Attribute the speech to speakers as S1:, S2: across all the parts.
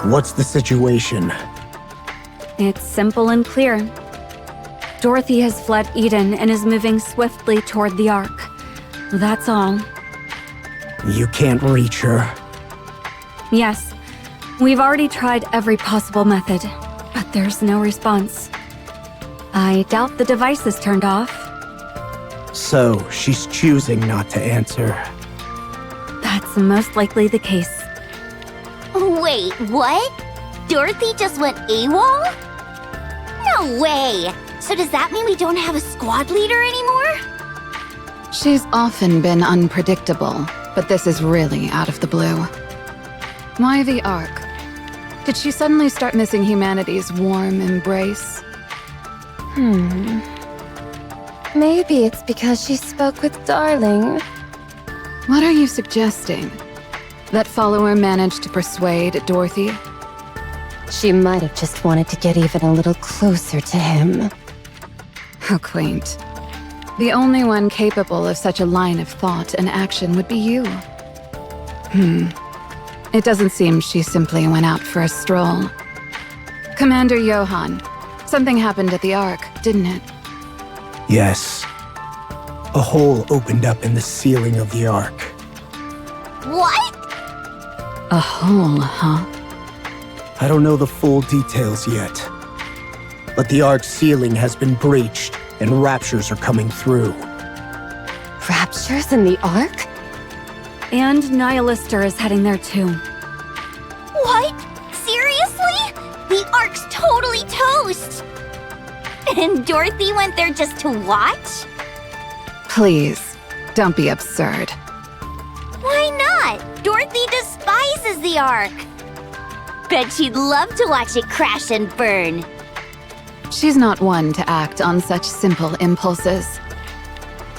S1: What's the situation?
S2: It's simple and clear. Dorothy has fled Eden and is moving swiftly toward the Ark. That's all.
S1: You can't reach her.
S2: Yes, we've already tried every possible method, but there's no response. I doubt the device is turned off.
S1: So, she's choosing not to answer.
S2: That's most likely the case.
S3: Wait, what? Dorothy just went AWOL? No way! So does that mean we don't have a squad leader anymore?
S4: She's often been unpredictable, but this is really out of the blue. Why the Ark? Did she suddenly start missing humanity's warm embrace?
S5: Maybe it's because she spoke with Darling.
S4: What are you suggesting? That follower managed to persuade Dorothy?
S5: She might have just wanted to get even a little closer to him.
S4: How quaint. The only one capable of such a line of thought and action would be you. It doesn't seem she simply went out for a stroll. Commander Johan, something happened at the Ark, didn't it?
S1: Yes. A hole opened up in the ceiling of the Ark.
S3: What?
S4: A hole, huh?
S1: I don't know the full details yet. But the Ark's ceiling has been breached, and Raptures are coming through.
S5: Raptures in the Ark?
S2: And Nihilister is heading there too.
S3: What? Seriously? The Ark's totally toast! And Dorothy went there just to watch?
S4: Please, don't be absurd.
S3: Why not? Dorothy despises the Ark. Bet she'd love to watch it crash and burn.
S4: She's not one to act on such simple impulses.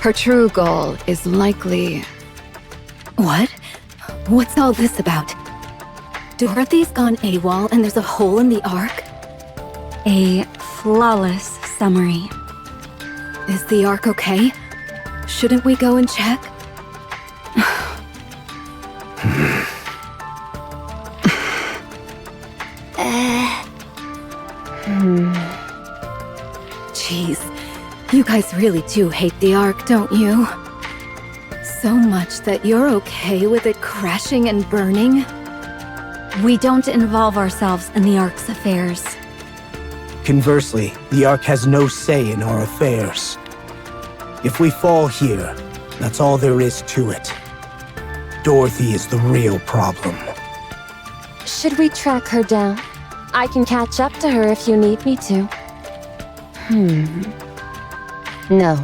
S4: Her true goal is likely...
S6: What? What's all this about? Dorothy's gone AWOL and there's a hole in the Ark?
S2: A flawless summary.
S6: Is the Ark okay? Shouldn't we go and check? Jeez, you guys really do hate the Ark, don't you? So much that you're okay with it crashing and burning?
S2: We don't involve ourselves in the Ark's affairs.
S1: Conversely, the Ark has no say in our affairs. If we fall here, that's all there is to it. Dorothy is the real problem.
S5: Should we track her down? I can catch up to her if you need me to. No,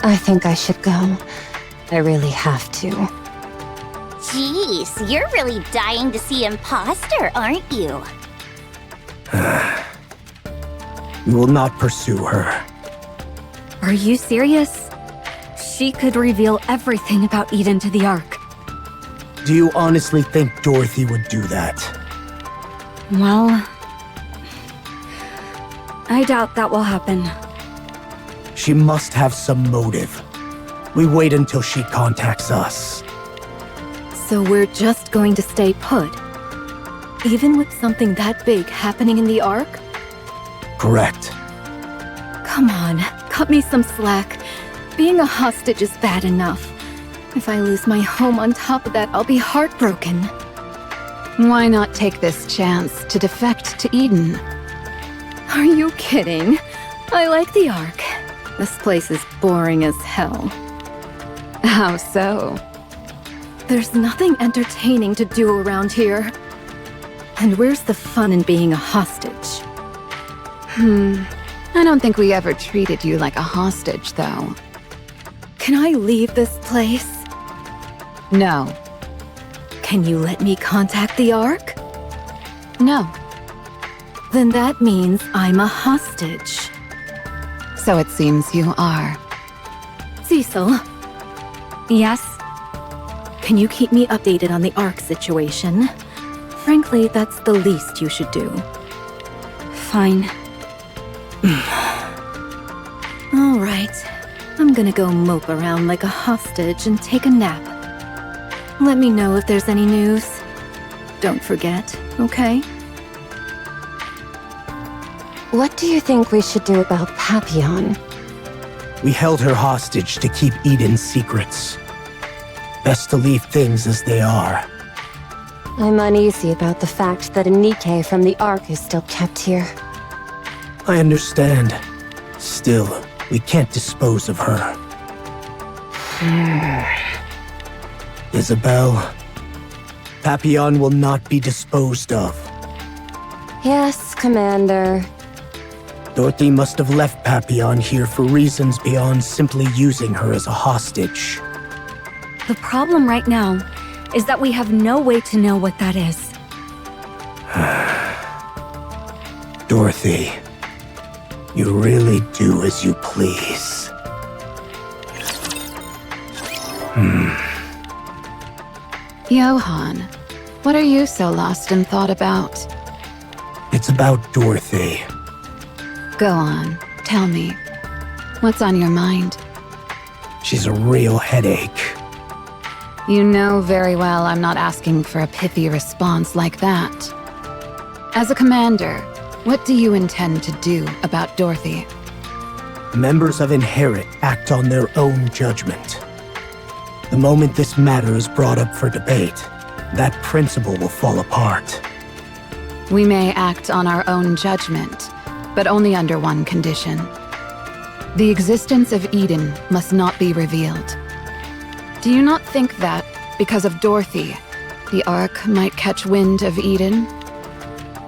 S5: I think I should go. I really have to.
S3: Jeez, you're really dying to see Imposter, aren't you?
S1: We will not pursue her.
S2: Are you serious? She could reveal everything about Eden to the Ark.
S1: Do you honestly think Dorothy would do that?
S2: Well, I doubt that will happen.
S1: She must have some motive. We wait until she contacts us.
S6: So we're just going to stay put? Even with something that big happening in the Ark?
S1: Correct.
S6: Come on, cut me some slack. Being a hostage is bad enough. If I lose my home on top of that, I'll be heartbroken.
S4: Why not take this chance to defect to Eden?
S6: Are you kidding? I like the Ark. This place is boring as hell.
S4: How so?
S6: There's nothing entertaining to do around here. And where's the fun in being a hostage?
S4: I don't think we ever treated you like a hostage, though.
S6: Can I leave this place?
S4: No.
S6: Can you let me contact the Ark?
S4: No.
S6: Then that means I'm a hostage.
S4: So it seems you are.
S6: Cecil,
S2: Yes?
S6: can you keep me updated on the Ark situation? Frankly, that's the least you should do.
S2: Fine.
S6: All right. I'm gonna go mope around like a hostage and take a nap. Let me know if there's any news. Don't forget, okay?
S5: What do you think we should do about Papillon?
S1: We held her hostage to keep Eden's secrets. Best to leave things as they are.
S5: I'm uneasy about the fact that a NIKKE from the Ark is still kept here.
S1: I understand. Still, we can't dispose of her. Isabel, Papillon will not be disposed of.
S5: Yes, Commander.
S1: Dorothy must have left Papillon here for reasons beyond simply using her as a hostage.
S2: The problem right now is that we have no way to know what that is.
S1: Dorothy, you really do as you please.
S4: Johan, what are you so lost in thought about?
S1: It's about Dorothy.
S4: Go on, tell me. What's on your mind?
S1: She's a real headache.
S4: You know very well I'm not asking for a pithy response like that. As a commander, what do you intend to do about Dorothy?
S1: Members of Inherit act on their own judgment. The moment this matter is brought up for debate, that principle will fall apart.
S4: We may act on our own judgment, but only under one condition. The existence of Eden must not be revealed. Do you not think that, because of Dorothy, the Ark might catch wind of Eden?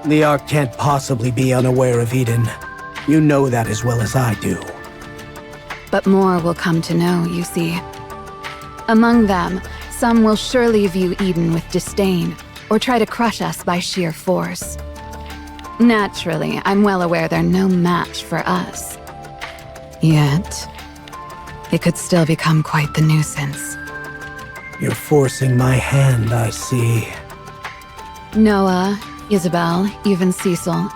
S1: The Ark can't possibly be unaware of Eden. You know that as well as I do.
S4: But more will come to know, you see. Among them, some will surely view Eden with disdain, or try to crush us by sheer force. Naturally, I'm well aware they're no match for us. Yet, it could still become quite the nuisance.
S1: You're forcing my hand, I see.
S4: Noah, Isabel, even Cecil,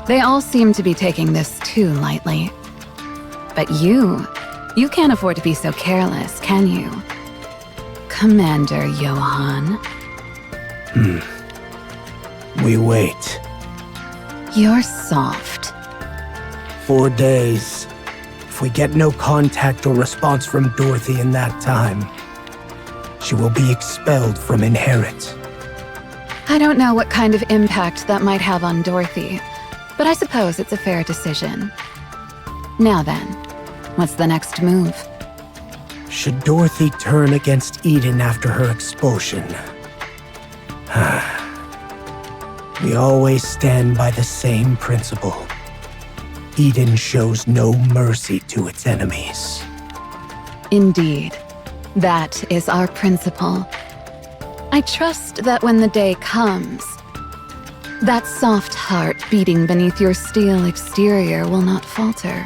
S4: they all seem to be taking this too lightly. But you can't afford to be so careless, can you? Commander Johan.
S1: We wait.
S4: You're soft.
S1: 4 days. If we get no contact or response from Dorothy in that time, she will be expelled from Inherit.
S4: I don't know what kind of impact that might have on Dorothy, but I suppose it's a fair decision. Now then, what's the next move?
S1: Should Dorothy turn against Eden after her expulsion? We always stand by the same principle. Eden shows no mercy to its enemies.
S4: Indeed, that is our principle. I trust that when the day comes, that soft heart beating beneath your steel exterior will not falter.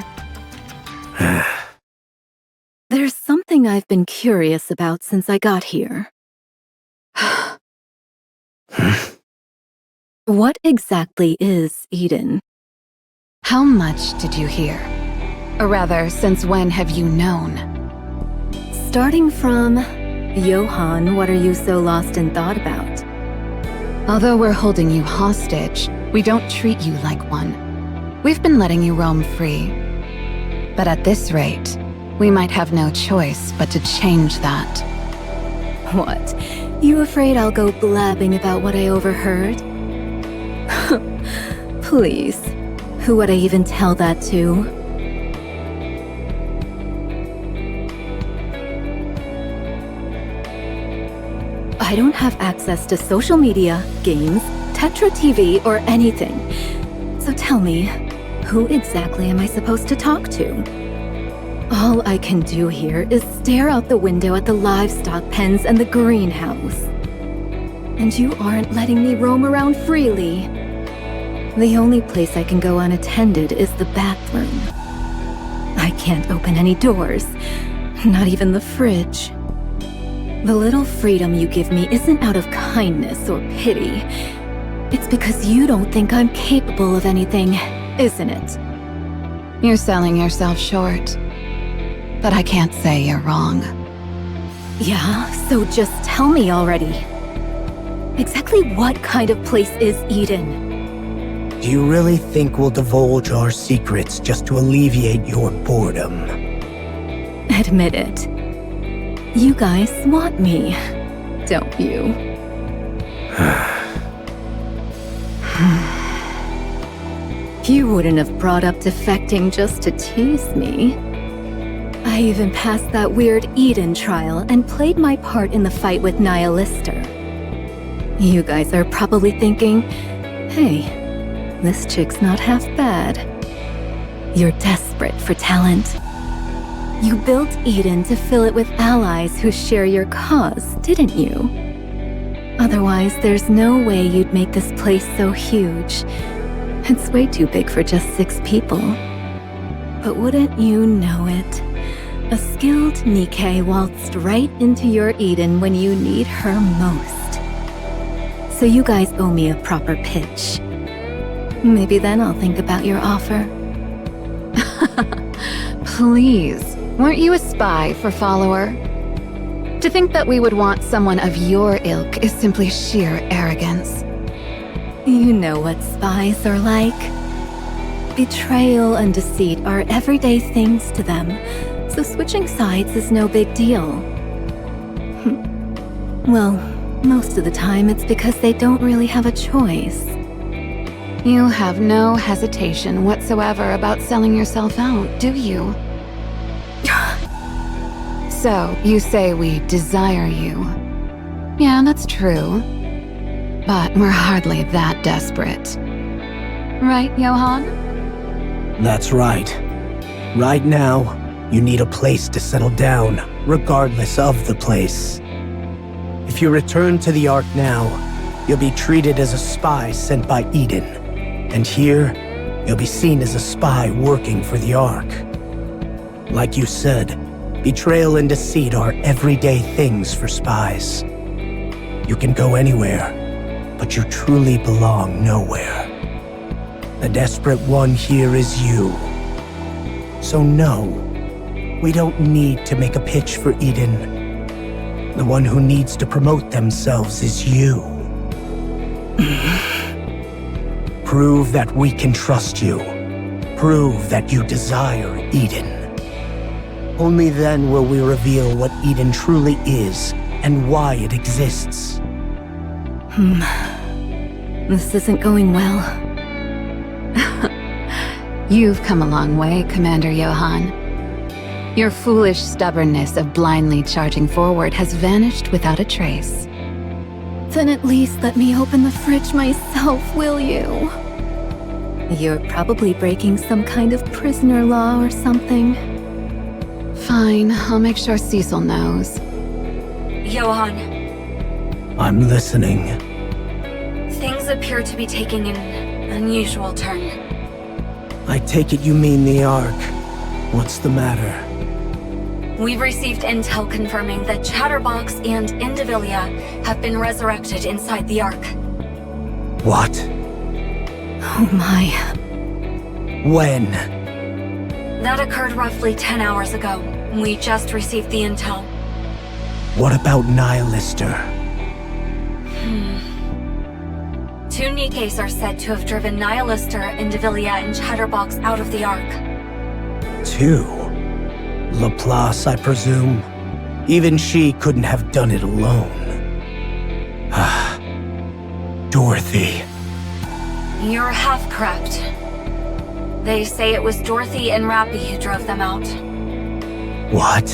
S6: There's something I've been curious about since I got here. What exactly is Eden?
S4: How much did you hear? Or rather, since when have you known?
S6: Starting from... Johan, what are you so lost in thought about?
S4: Although we're holding you hostage, we don't treat you like one. We've been letting you roam free. But at this rate, we might have no choice but to change that.
S6: What? You afraid I'll go blabbing about what I overheard? Please. Who would I even tell that to? I don't have access to social media, games, Tetra TV, or anything. So tell me, who exactly am I supposed to talk to? All I can do here is stare out the window at the livestock pens and the greenhouse. And you aren't letting me roam around freely. The only place I can go unattended is the bathroom. I can't open any doors, not even the fridge. The little freedom you give me isn't out of kindness or pity. It's because you don't think I'm capable of anything, isn't it?
S4: You're selling yourself short. But I can't say you're wrong.
S6: Yeah, so just tell me already. Exactly what kind of place is Eden?
S1: Do you really think we'll divulge our secrets just to alleviate your boredom?
S6: Admit it. You guys want me, don't you? You wouldn't have brought up defecting just to tease me. I even passed that weird Eden trial and played my part in the fight with Nihilister. You guys are probably thinking, hey, this chick's not half bad. You're desperate for talent. You built Eden to fill it with allies who share your cause, didn't you? Otherwise, there's no way you'd make this place so huge. It's way too big for just 6 people. But wouldn't you know it? A skilled NIKKE waltzed right into your Eden when you need her most. So you guys owe me a proper pitch. Maybe then I'll think about your offer.
S4: Please, weren't you a spy for Follower? To think that we would want someone of your ilk is simply sheer arrogance.
S6: You know what spies are like. Betrayal and deceit are everyday things to them, so switching sides is no big deal. Well, most of the time it's because they don't really have a choice.
S4: You have no hesitation whatsoever about selling yourself out, do you? So, you say we desire you. Yeah, that's true. But we're hardly that desperate. Right, Johan?
S1: That's right. Right now, you need a place to settle down, regardless of the place. If you return to the Ark now, you'll be treated as a spy sent by Eden. And here, you'll be seen as a spy working for the Ark. Like you said, betrayal and deceit are everyday things for spies. You can go anywhere, but you truly belong nowhere. The desperate one here is you. So no, we don't need to make a pitch for Eden. The one who needs to promote themselves is you. Prove that we can trust you. Prove that you desire Eden. Only then will we reveal what Eden truly is and why it exists.
S6: This isn't going well.
S4: You've come a long way, Commander Johan. Your foolish stubbornness of blindly charging forward has vanished without a trace.
S6: Then at least let me open the fridge myself, will you? You're probably breaking some kind of prisoner law or something.
S4: Fine, I'll make sure Cecil knows.
S2: Johan,
S1: I'm listening.
S2: things appear to be taking an unusual turn.
S1: I take it you mean the Ark. What's the matter?
S2: We've received intel confirming that Chatterbox and Indivilia have been resurrected inside the Ark.
S1: What?
S6: Oh my.
S1: When?
S2: That occurred roughly 10 hours ago. We just received the intel.
S1: What about Nihilister?
S2: 2 NIKKEs are said to have driven Nihilister, Indivilia, and Chatterbox out of the Ark.
S1: 2? Laplace, I presume? Even she couldn't have done it alone. Dorothy.
S2: You're half correct. They say it was Dorothy and Rappy who drove them out.
S1: What?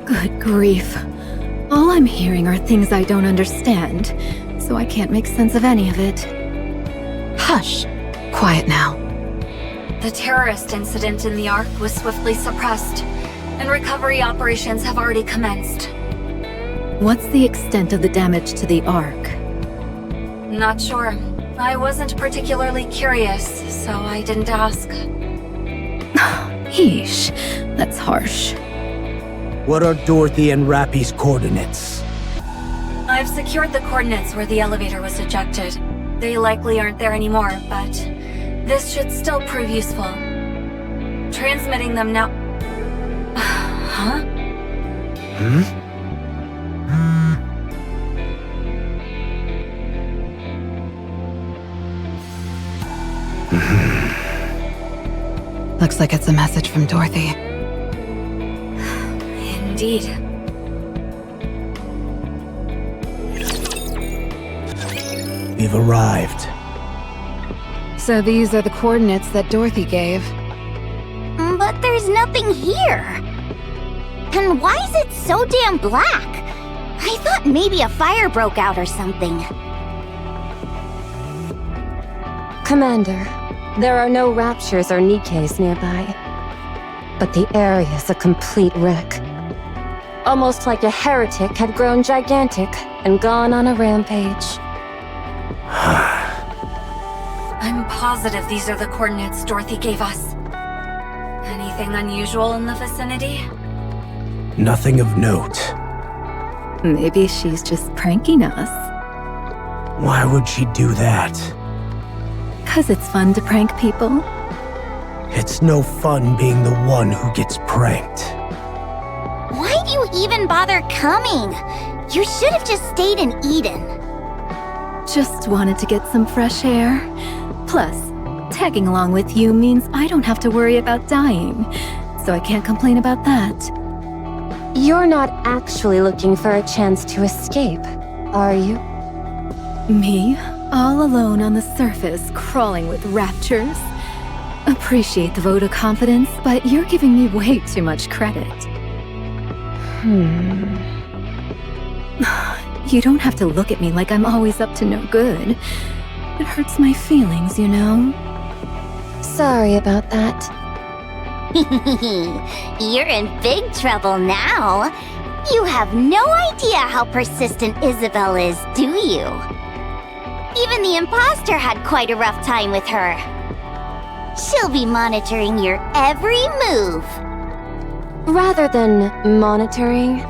S6: Good grief. All I'm hearing are things I don't understand, so I can't make sense of any of it.
S4: Hush! Quiet now.
S2: The terrorist incident in the Ark was swiftly suppressed, and recovery operations have already commenced.
S6: What's the extent of the damage to the Ark?
S2: Not sure. I wasn't particularly curious, so I didn't ask.
S6: Yeesh, that's harsh.
S1: What are Dorothy and Rappy's coordinates?
S2: I've secured the coordinates where the elevator was ejected. They likely aren't there anymore, but this should still prove useful. Transmitting them now. Huh?
S4: Looks like it's a message from Dorothy.
S2: Indeed.
S1: We've arrived.
S4: So these are the coordinates that Dorothy gave.
S3: But there's nothing here. And why is it so damn black? I thought maybe a fire broke out or something.
S5: Commander, there are no Raptures or NIKKEs nearby. But the area's a complete wreck. Almost like a heretic had grown gigantic and gone on a rampage.
S2: I'm positive these are the coordinates Dorothy gave us. Anything unusual in the vicinity?
S1: Nothing of note.
S6: Maybe she's just pranking us.
S1: Why would she do that?
S6: 'Cause it's fun to prank people.
S1: It's no fun being the one who gets pranked.
S3: Why do you even bother coming? You should have just stayed in Eden.
S6: Just wanted to get some fresh air. Plus, tagging along with you means I don't have to worry about dying, so I can't complain about that.
S5: You're not actually looking for a chance to escape, are you?
S6: Me? All alone on the surface, crawling with Raptures? Appreciate the vote of confidence, but you're giving me way too much credit. You don't have to look at me like I'm always up to no good. It hurts my feelings, you know?
S5: Sorry about that.
S3: You're in big trouble now. You have no idea how persistent Isabel is, do you? Even the imposter had quite a rough time with her. She'll be monitoring your every move.
S5: Rather than monitoring,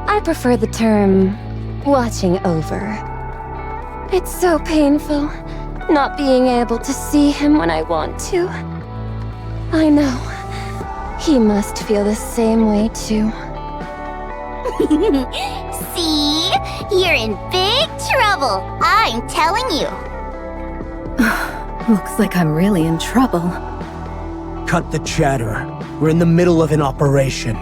S5: I prefer the term watching over. It's so painful, not being able to see him when I want to. I know. He must feel the same way too.
S3: See? You're in big trouble, I'm telling you.
S6: Looks like I'm really in trouble.
S1: Cut the chatter. We're in the middle of an operation.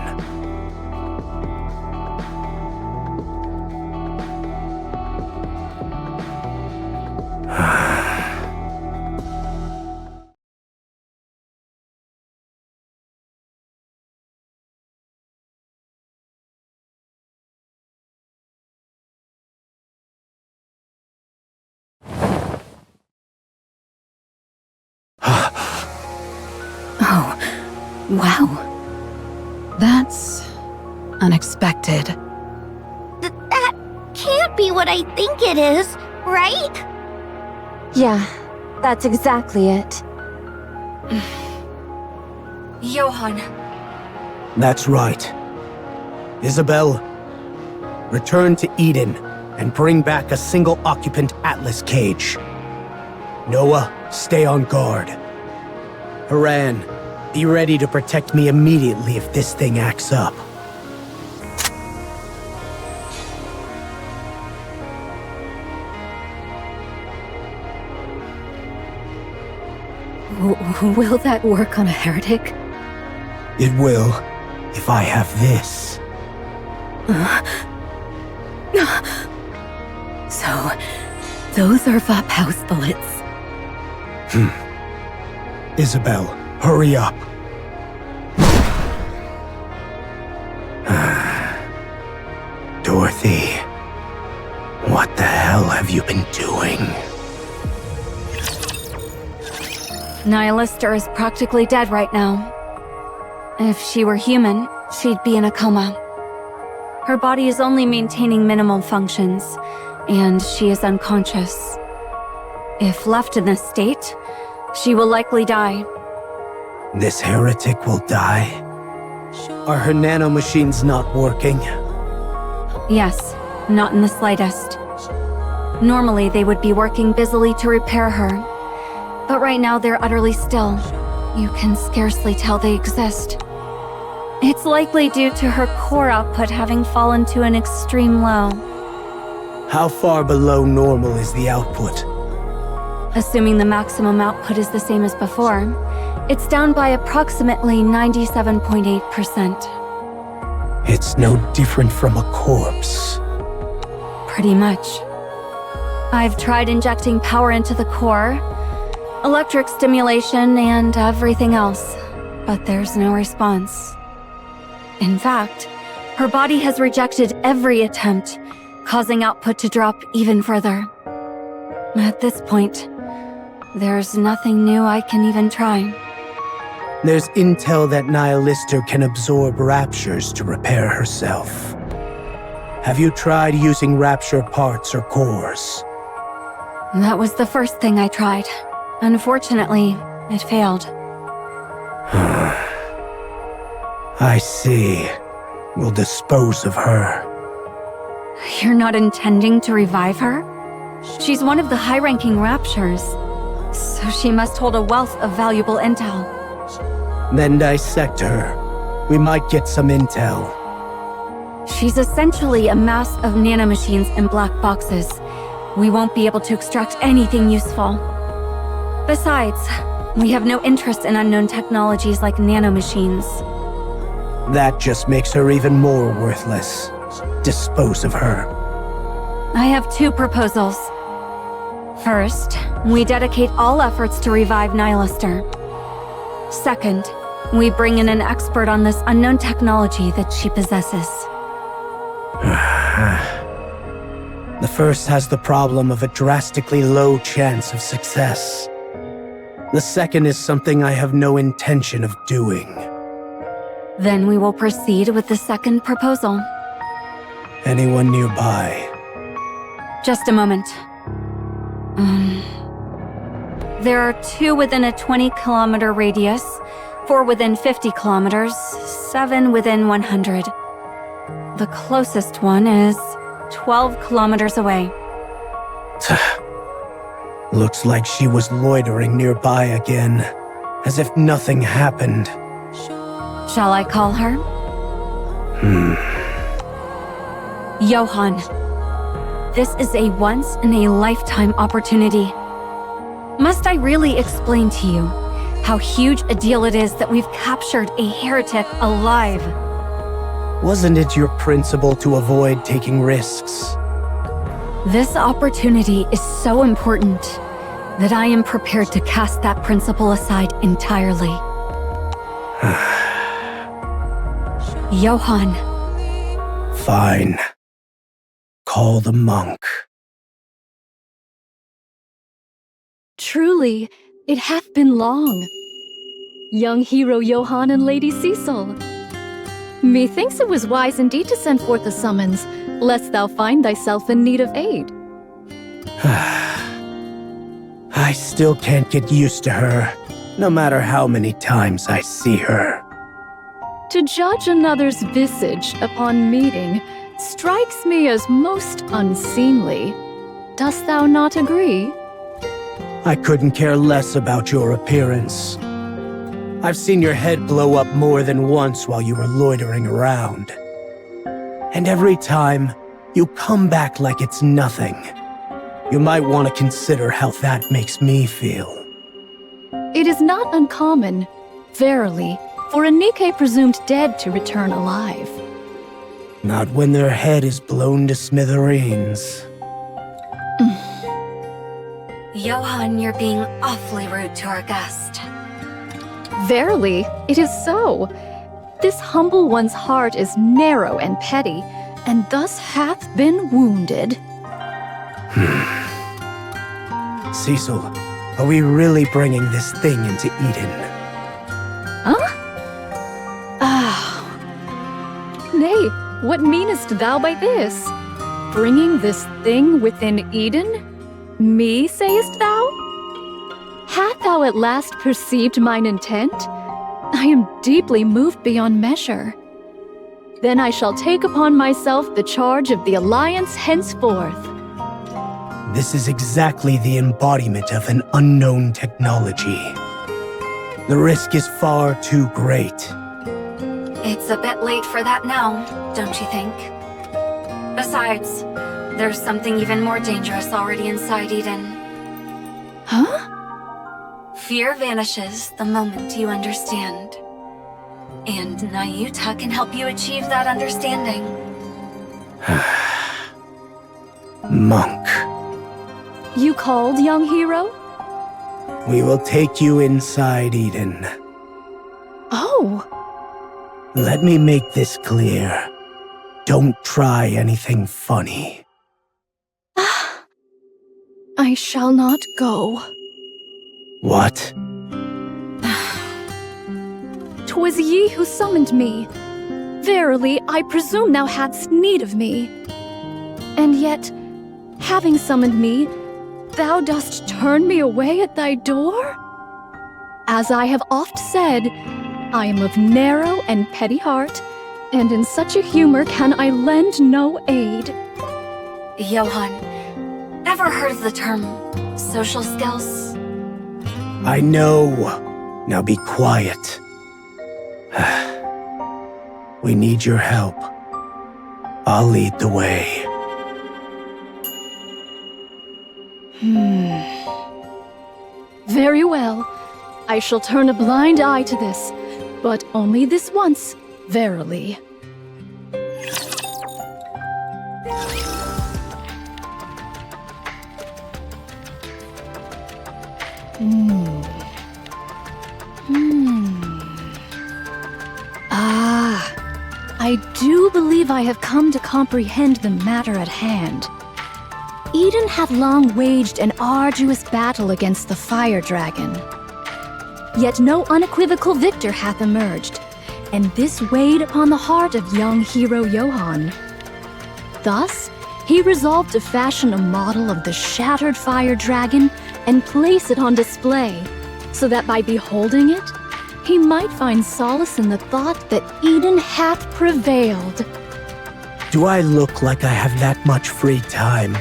S6: Oh, wow.
S4: That's unexpected.
S3: That can't be what I think it is, right?
S5: Yeah, that's exactly it.
S2: Johan,
S1: That's right. Isabel, return to Eden and bring back a single occupant Atlas cage. Noah, stay on guard. Haran, be ready to protect me immediately if this thing acts up.
S6: Will that work on a heretic?
S1: It will, if I have this.
S6: So, those are Vop house bullets.
S1: Isabel, hurry up. Dorothy, what the hell have you been doing?
S2: Nihilister is practically dead right now. If she were human, she'd be in a coma. Her body is only maintaining minimal functions, and she is unconscious. If left in this state, she will likely die.
S1: This heretic will die? Are her nanomachines not working?
S2: Yes, not in the slightest. Normally, they would be working busily to repair her. But right now, they're utterly still. You can scarcely tell they exist. It's likely due to her core output having fallen to an extreme low.
S1: How far below normal is the output?
S2: Assuming the maximum output is the same as before, it's down by approximately 97.8%.
S1: It's no different from a corpse.
S2: Pretty much. I've tried injecting power into the core, electric stimulation, and everything else, but there's no response. In fact, her body has rejected every attempt, causing output to drop even further. At this point, there's nothing new I can even try.
S1: There's intel that Nihilister can absorb Raptures to repair herself. Have you tried using Rapture parts or cores?
S2: That was the first thing I tried. Unfortunately, it failed.
S1: I see. We'll dispose of her.
S2: You're not intending to revive her? She's one of the high-ranking Raptures, so she must hold a wealth of valuable intel.
S1: Then dissect her. We might get some intel.
S2: She's essentially a mass of nanomachines in black boxes. We won't be able to extract anything useful. Besides, we have no interest in unknown technologies like nanomachines.
S1: That just makes her even more worthless. Dispose of her.
S2: I have two proposals. First, we dedicate all efforts to revive Nihilister. Second, we bring in an expert on this unknown technology that she possesses.
S1: The first has the problem of a drastically low chance of success. The second is something I have no intention of doing.
S2: Then we will proceed with the second proposal.
S1: Anyone nearby?
S2: Just a moment. There are 2 within a 20-kilometer radius, 4 within 50 kilometers, 7 within 100. The closest one is 12 kilometers away.
S1: Looks like she was loitering nearby again, as if nothing happened.
S2: Shall I call her? Johan. This is a once-in-a-lifetime opportunity. Must I really explain to you how huge a deal it is that we've captured a heretic alive?
S1: Wasn't it your principle to avoid taking risks?
S2: This opportunity is so important that I am prepared to cast that principle aside entirely. Johan.
S1: Fine. Call the monk.
S6: Truly, it hath been long. Young hero Johan and Lady Cecil. Methinks it was wise indeed to send forth a summons, lest thou find thyself in need of aid.
S1: I still can't get used to her, no matter how many times I see her.
S6: To judge another's visage upon meeting strikes me as most unseemly. Dost thou not agree?
S1: I couldn't care less about your appearance. I've seen your head blow up more than once while you were loitering around. And every time, you come back like it's nothing. You might want to consider how that makes me feel.
S6: It is not uncommon, verily, for a NIKKE presumed dead to return alive.
S1: Not when their head is blown to smithereens.
S2: Johan, you're being awfully rude to our guest.
S6: Verily, it is so. This humble one's heart is narrow and petty, and thus hath been wounded.
S1: Cecil, are we really bringing this thing into Eden?
S6: Huh? Nay, what meanest thou by this? Bringing this thing within Eden? Me, sayest thou? Hast thou at last perceived mine intent? I am deeply moved beyond measure. Then I shall take upon myself the charge of the Alliance henceforth.
S1: This is exactly the embodiment of an unknown technology. The risk is far too great.
S2: It's a bit late for that now, don't you think? Besides, there's something even more dangerous already inside Eden.
S6: Huh?
S2: Fear vanishes the moment you understand. And Nayuta can help you achieve that understanding.
S1: Monk,
S6: You called, young hero?
S1: we will take you inside Eden.
S6: Oh,
S1: Let me make this clear. Don't try anything funny.
S6: I shall not go.
S1: What?
S6: 'Twas ye who summoned me. Verily, I presume thou hadst need of me. And yet, having summoned me, thou dost turn me away at thy door? As I have oft said, I am of narrow and petty heart, and in such a humor can I lend no aid.
S2: Johan, ever heard of the term social skills?
S1: I know. Now be quiet. We need your help. I'll lead the way.
S6: Very well. I shall turn a blind eye to this, but only this once, verily. I do believe I have come to comprehend the matter at hand. Eden hath long waged an arduous battle against the fire dragon. Yet no unequivocal victor hath emerged, and this weighed upon the heart of young hero Johan. Thus, he resolved to fashion a model of the shattered fire dragon and place it on display, so that by beholding it, he might find solace in the thought that Eden hath prevailed.
S1: Do I look like I have that much free time?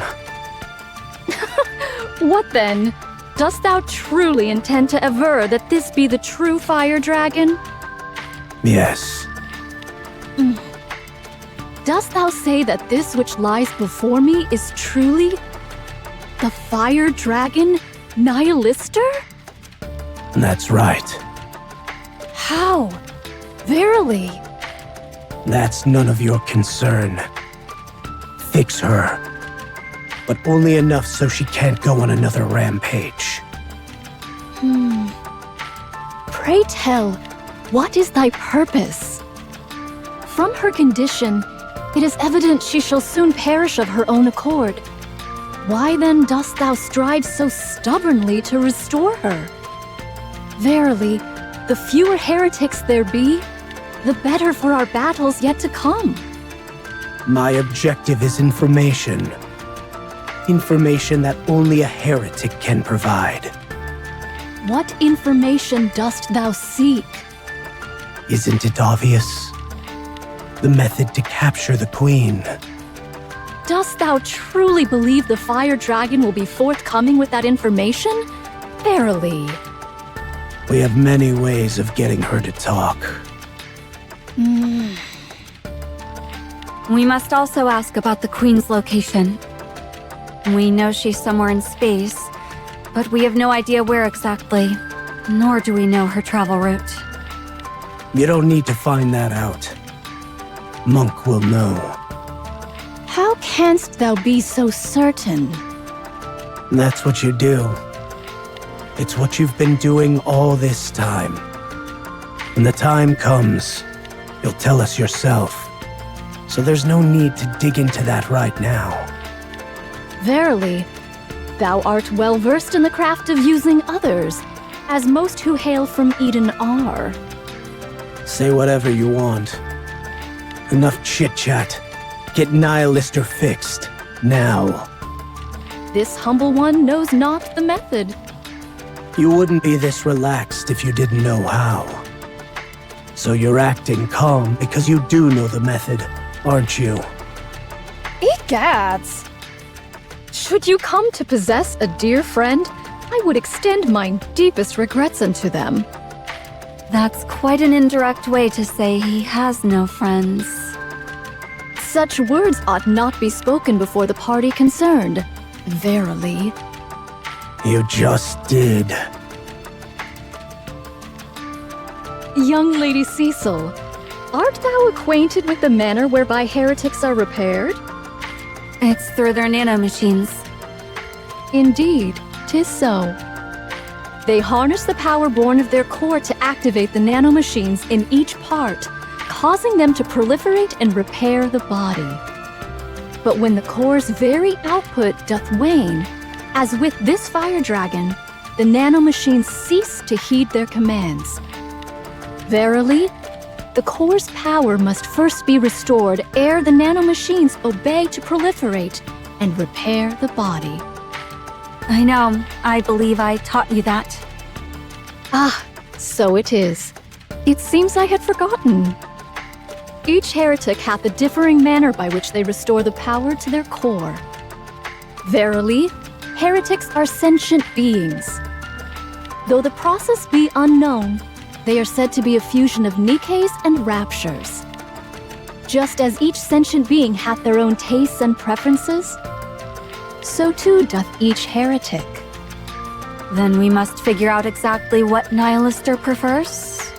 S6: What then? Dost thou truly intend to aver that this be the true fire dragon?
S1: Yes.
S6: Dost thou say that this which lies before me is truly the fire dragon Nihilister?
S1: That's right.
S6: How? Verily?
S1: That's none of your concern. Fix her. But only enough so she can't go on another rampage.
S6: Pray tell, what is thy purpose? From her condition, it is evident she shall soon perish of her own accord. Why then dost thou strive so stubbornly to restore her? Verily, the fewer heretics there be, the better for our battles yet to come.
S1: My objective is information. Information that only a heretic can provide.
S6: What information dost thou seek?
S1: Isn't it obvious? The method to capture the queen.
S6: Dost thou truly believe the fire dragon will be forthcoming with that information? Verily.
S1: We have many ways of getting her to talk.
S2: We must also ask about the Queen's location. We know she's somewhere in space, but we have no idea where exactly, nor do we know her travel route.
S1: You don't need to find that out. Monk will know.
S6: How canst thou be so certain?
S1: That's what you do. It's what you've been doing all this time. When the time comes, you'll tell us yourself. So there's no need to dig into that right now.
S6: Verily, thou art well versed in the craft of using others, as most who hail from Eden are.
S1: Say whatever you want. Enough chit-chat. Get Nihilister fixed. Now.
S6: This humble one knows not the method.
S1: You wouldn't be this relaxed if you didn't know how. So you're acting calm because you do know the method, aren't you?
S6: Egads! Should you come to possess a dear friend, I would extend my deepest regrets unto them.
S2: That's quite an indirect way to say he has no friends.
S6: Such words ought not be spoken before the party concerned. Verily.
S1: You just did.
S6: Young Lady Cecil, art thou acquainted with the manner whereby heretics are repaired?
S2: It's through their nanomachines.
S6: Indeed, 'tis so. They harness the power born of their core to activate the nanomachines in each part, causing them to proliferate and repair the body. But when the core's very output doth wane, as with this fire dragon, the nanomachines cease to heed their commands. Verily, the core's power must first be restored ere the nanomachines obey to proliferate and repair the body.
S2: I know. I believe I taught you that.
S6: Ah, so it is. It seems I had forgotten. Each heretic hath a differing manner by which they restore the power to their core. Verily, heretics are sentient beings. Though the process be unknown, they are said to be a fusion of NIKKEs and Raptures. Just as each sentient being hath their own tastes and preferences, so too doth each heretic.
S2: Then we must figure out exactly what Nihilister prefers?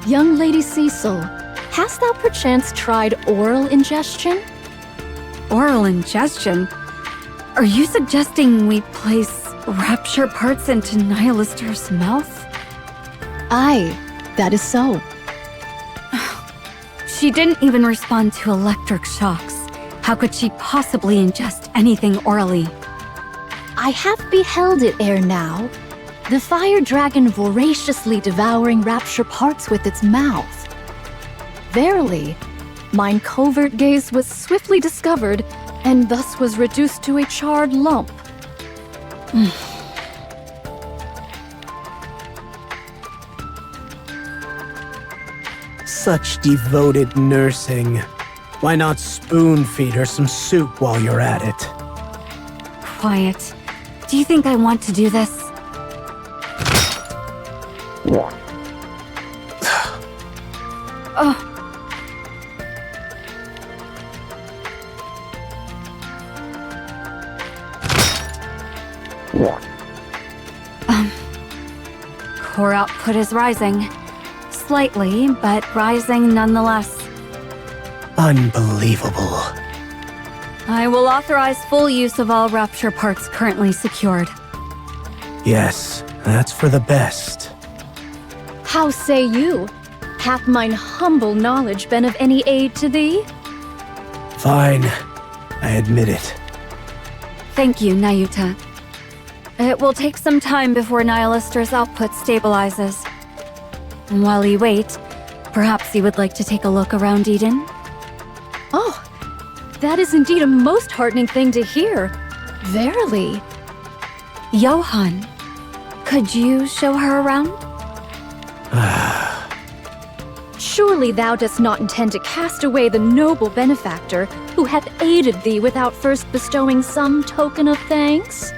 S6: Young Lady Cecil, hast thou perchance tried oral ingestion?
S2: Oral ingestion? Are you suggesting we place rapture parts into Nihilister's mouth?
S6: Aye, that is so.
S2: She didn't even respond to electric shocks. How could she possibly ingest anything orally?
S6: I have beheld it ere now, the fire dragon voraciously devouring rapture parts with its mouth. Verily, mine covert gaze was swiftly discovered, and thus was reduced to a charred lump.
S1: Such devoted nursing. Why not spoon feed her some soup while you're at it?
S2: Quiet. Do you think I want to do this? Oh. Core output is rising. Slightly, but rising nonetheless.
S1: Unbelievable.
S2: I will authorize full use of all rapture parts currently secured.
S1: Yes, that's for the best.
S6: How say you? Hath mine humble knowledge been of any aid to thee?
S1: Fine. I admit it.
S2: Thank you, Nayuta. It will take some time before Nihilister's output stabilizes. While we wait, perhaps you would like to take a look around Eden?
S6: Oh, that is indeed a most heartening thing to hear. Verily.
S2: Johan, could you show her around?
S6: Surely thou dost not intend to cast away the noble benefactor who hath aided thee without first bestowing some token of thanks?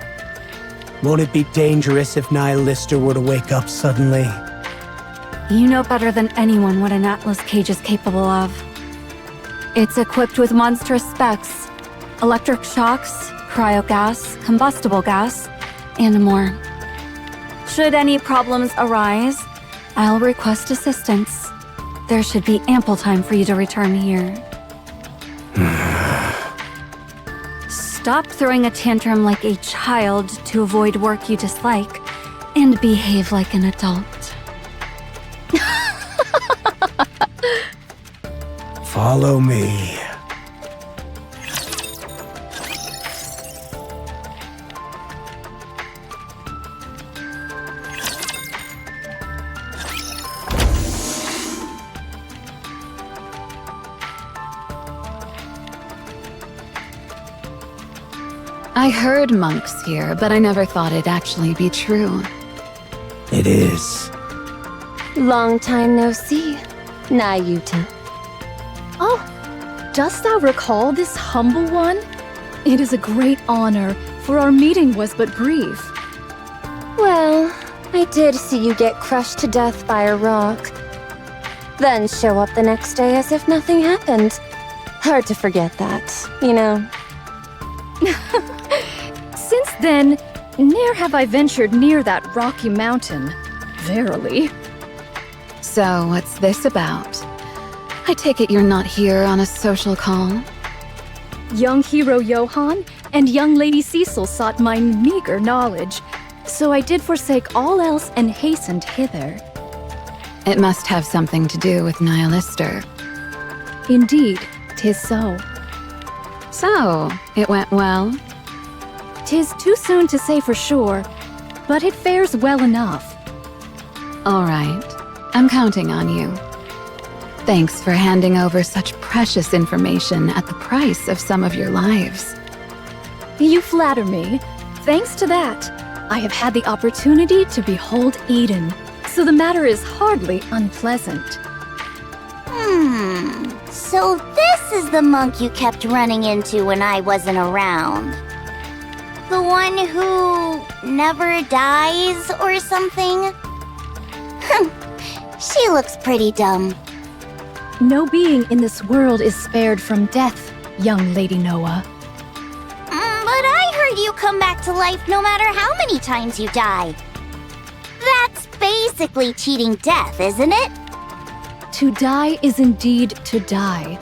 S1: Won't it be dangerous if Nihilister were to wake up suddenly?
S2: You know better than anyone what an Atlas cage is capable of. It's equipped with monstrous specs, electric shocks, cryogas, combustible gas, and more. Should any problems arise, I'll request assistance. There should be ample time for you to return here. Stop throwing a tantrum like a child to avoid work you dislike, and behave like an adult.
S1: Follow me.
S4: I heard monks here, but I never thought it'd actually be true.
S1: It is.
S5: Long time no see, Nayuta.
S6: Oh, dost thou recall this humble one? It is a great honor, for our meeting was but brief.
S5: Well, I did see you get crushed to death by a rock. Then show up the next day as if nothing happened. Hard to forget that, you know.
S6: Since then,
S7: Ne'er have I ventured near that rocky mountain. Verily.
S4: So, what's this about? I take it you're not here on a social call?
S7: Young hero Johan and young lady Cecil sought my meager knowledge, so I did forsake all else and hastened hither.
S4: It must have something to do with Nihilister.
S7: Indeed, 'tis so.
S4: So, it went well?
S7: 'Tis too soon to say for sure, but it fares well enough.
S4: All right. I'm counting on you. Thanks for handing over such precious information at the price of some of your lives.
S7: You flatter me. Thanks to that, I have had the opportunity to behold Eden, so the matter is hardly unpleasant.
S3: So this is the monk you kept running into when I wasn't around. The one who never dies or something? She looks pretty dumb.
S7: No being in this world is spared from death, young Lady Noah.
S3: But I heard you come back to life no matter how many times you die. That's basically cheating death, isn't it?
S7: To die is indeed to die.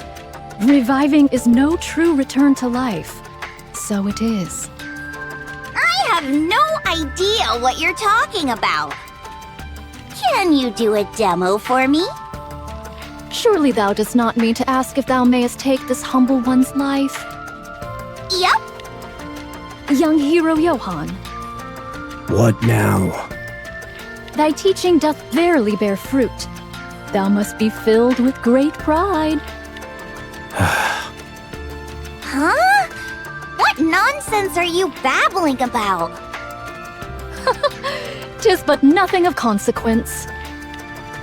S7: Reviving is no true return to life. So it is.
S3: I have no idea what you're talking about. Can you do a demo for me?
S7: Surely thou dost not mean to ask if thou mayest take this humble one's life?
S3: Yep.
S7: Young hero Johan,
S1: What now?
S7: thy teaching doth verily bear fruit. Thou must be filled with great pride.
S3: Huh? What nonsense are you babbling about?
S7: 'Tis but nothing of consequence.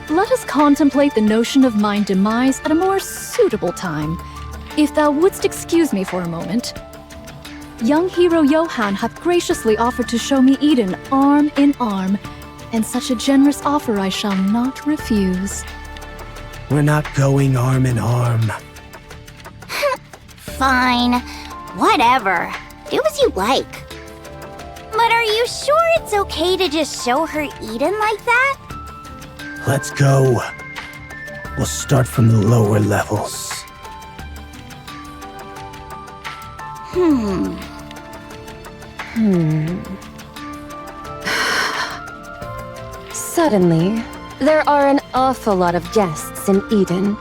S7: Let us contemplate the notion of mine demise at a more suitable time. If thou wouldst excuse me for a moment. Young hero Johan hath graciously offered to show me Eden arm in arm, and such a generous offer I shall not refuse.
S1: We're not going arm in arm.
S3: Fine. Whatever. Do as you like. But are you sure it's okay to just show her Eden like that?
S1: Let's go. We'll start from the lower levels.
S5: Suddenly, there are an awful lot of guests in Eden.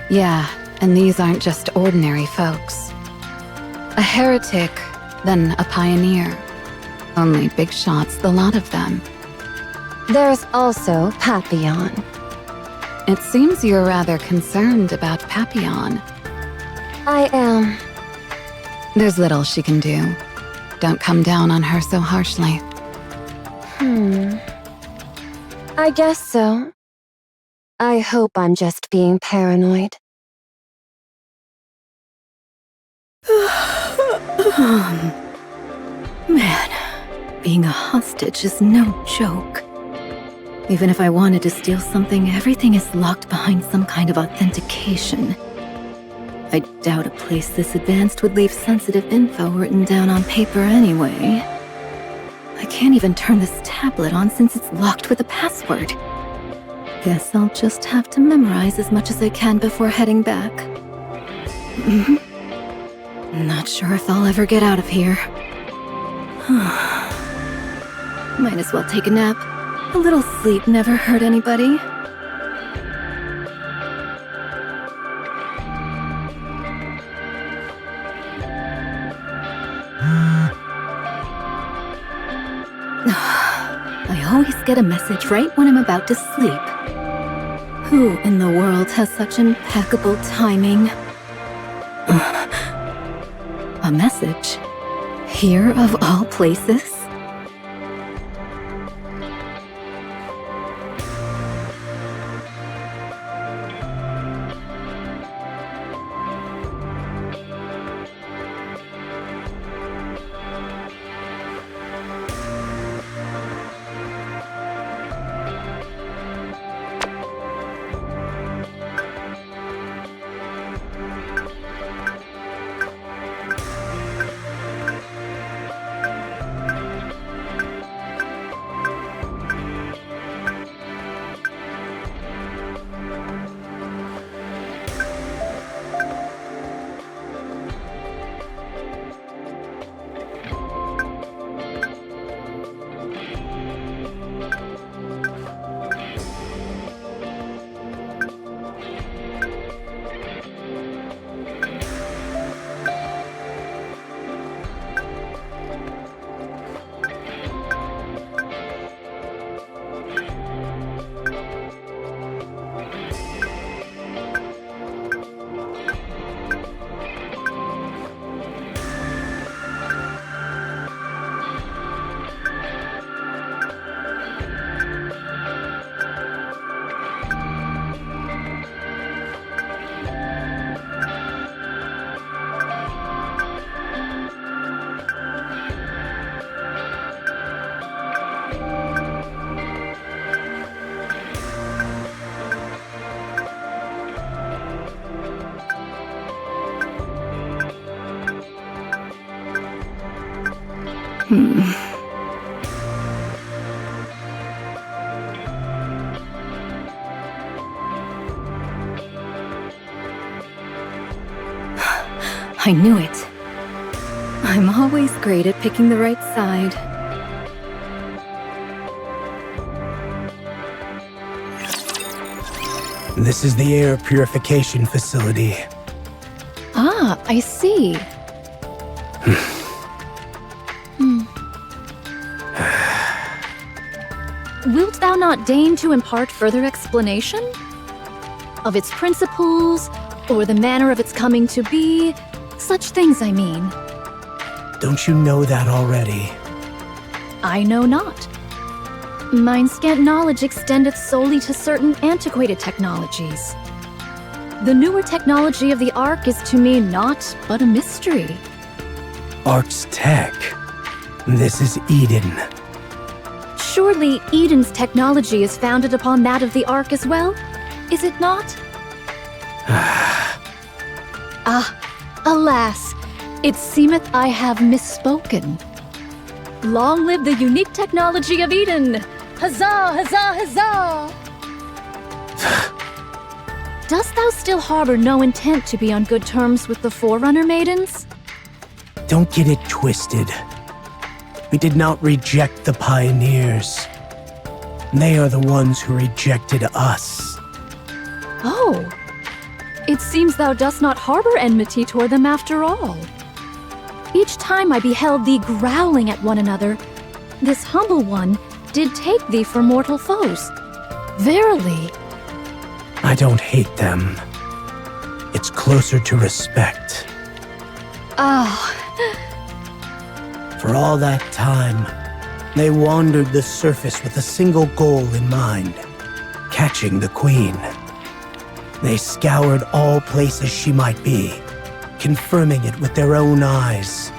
S4: Yeah, and these aren't just ordinary folks. A heretic, then a pioneer. Only big shots, the lot of them.
S5: There's also Papillon.
S4: It seems you're rather concerned about Papillon.
S5: I am.
S4: There's little she can do. Don't come down on her so harshly.
S5: I guess so. I hope I'm just being paranoid.
S6: Man, being a hostage is no joke. Even if I wanted to steal something, everything is locked behind some kind of authentication. I doubt a place this advanced would leave sensitive info written down on paper anyway. I can't even turn this tablet on since it's locked with a password. Guess I'll just have to memorize as much as I can before heading back. Not sure if I'll ever get out of here. Might as well take a nap. A little sleep never hurt anybody. I always get a message right when I'm about to sleep. Who in the world has such impeccable timing? A message? Here of all places? I knew it. I'm always great at picking the right side.
S1: This is the air purification facility.
S7: Ah, I see. Wilt thou not deign to impart further explanation? Of its principles, or the manner of its coming to be? Such things, I mean.
S1: Don't you know that already?
S7: I know not. Mine scant knowledge extendeth solely to certain antiquated technologies. The newer technology of the Ark is to me naught but a mystery.
S1: Ark's tech. This is Eden.
S7: Surely Eden's technology is founded upon that of the Ark as well, is it not? Alas, it seemeth I have misspoken. Long live the unique technology of Eden! Huzzah, huzzah, huzzah! Dost thou still harbor no intent to be on good terms with the Forerunner maidens?
S1: Don't get it twisted. We did not reject the Pioneers. They are the ones who rejected us.
S7: Oh, it seems thou dost not harbor enmity toward them after all. Each time I beheld thee growling at one another, this humble one did take thee for mortal foes. Verily.
S1: I don't hate them. It's closer to respect.
S7: Ah,
S1: For all that time, they wandered the surface with a single goal in mind: catching the Queen. They scoured all places she might be, confirming it with their own eyes.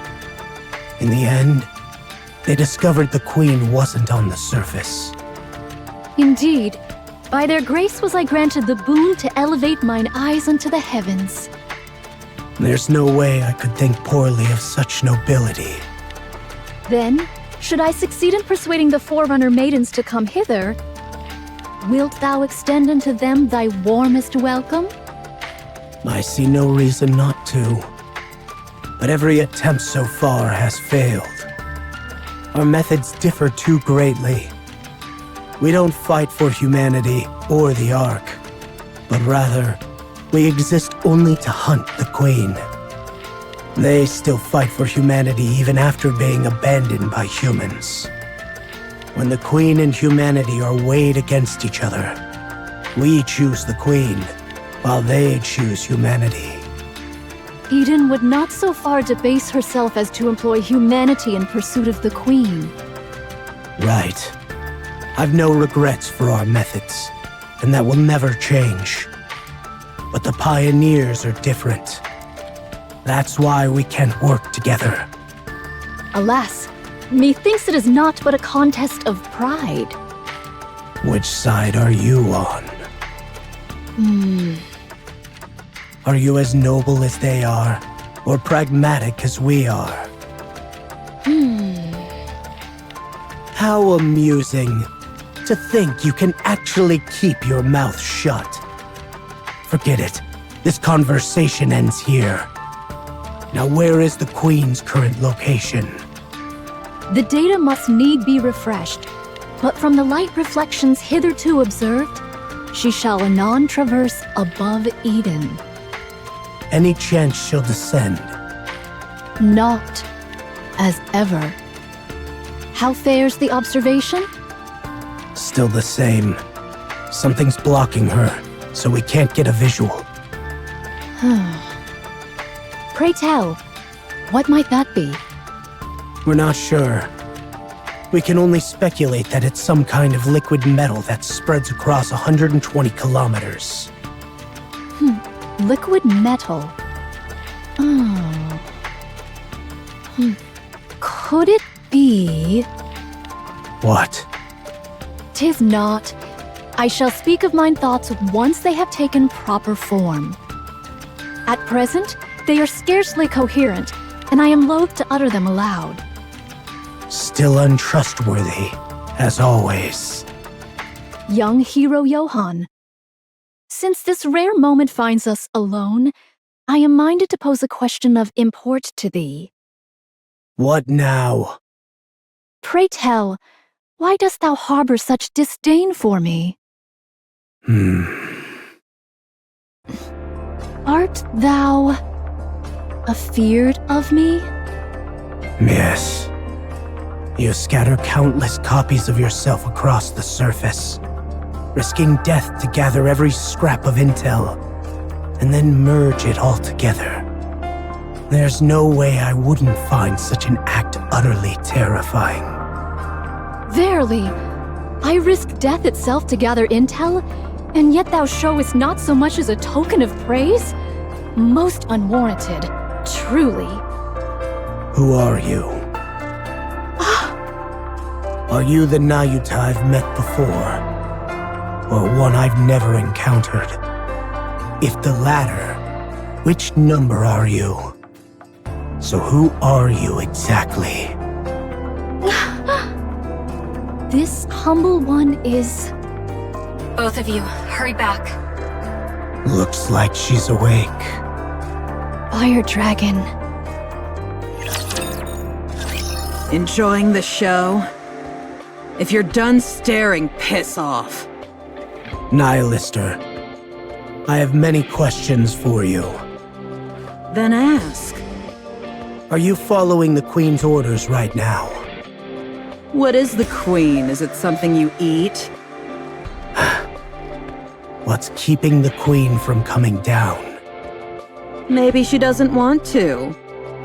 S1: In the end, they discovered the Queen wasn't on the surface.
S7: indeed, by their grace was I granted the boon to elevate mine eyes unto the heavens.
S1: There's no way I could think poorly of such nobility.
S7: Then, should I succeed in persuading the Forerunner maidens to come hither, wilt thou extend unto them thy warmest welcome?
S1: I see no reason not to. But every attempt so far has failed. Our methods differ too greatly. We don't fight for humanity or the Ark, but rather, we exist only to hunt the Queen. They still fight for humanity even after being abandoned by humans. When the Queen and humanity are weighed against each other, we choose the Queen, while they choose humanity.
S7: Eden would not so far debase herself as to employ humanity in pursuit of the Queen.
S1: Right. I've no regrets for our methods, and that will never change. But the Pioneers are different. That's why we can't work together.
S7: Alas, methinks it is not but a contest of pride.
S1: Which side are you on? Are you as noble as they are, or pragmatic as we are? How amusing to think you can actually keep your mouth shut. Forget it. This conversation ends here. Now where is the Queen's current location?
S7: The data must need be refreshed, but from the light reflections hitherto observed, she shall anon traverse above Eden.
S1: Any chance she'll descend?
S7: Not as ever. How fares the observation?
S1: Still the same. Something's blocking her, so we can't get a visual.
S7: Pray tell, what might that be?
S1: We're not sure. We can only speculate that it's some kind of liquid metal that spreads across 120 kilometers.
S7: Liquid metal. Could it be?
S1: What?
S7: 'Tis not. I shall speak of mine thoughts once they have taken proper form. At present, they are scarcely coherent, and I am loath to utter them aloud.
S1: Still untrustworthy, as always.
S7: Young hero Johan. Since this rare moment finds us alone, I am minded to pose a question of import to thee.
S1: What now?
S7: Pray tell, why dost thou harbor such disdain for me? Art thou afeard of me?
S1: Yes. You scatter countless copies of yourself across the surface, risking death to gather every scrap of intel, and then merge it all together. There's no way I wouldn't find such an act utterly terrifying.
S7: Verily, I risk death itself to gather intel, and yet thou showest not so much as a token of praise? Most unwarranted, truly.
S1: Who are you? Are you the Nayuta I've met before? Or one I've never encountered? If the latter, which number are you? So who are you exactly?
S7: This humble one is...
S2: Both of you, hurry back.
S1: Looks like she's awake.
S7: Fire Dragon.
S8: Enjoying the show? If you're done staring, piss off.
S1: Nihilister, I have many questions for you.
S8: Then ask.
S1: Are you following the Queen's orders right now?
S8: What is the Queen? Is it something you eat?
S1: What's keeping the Queen from coming down?
S8: Maybe she doesn't want to.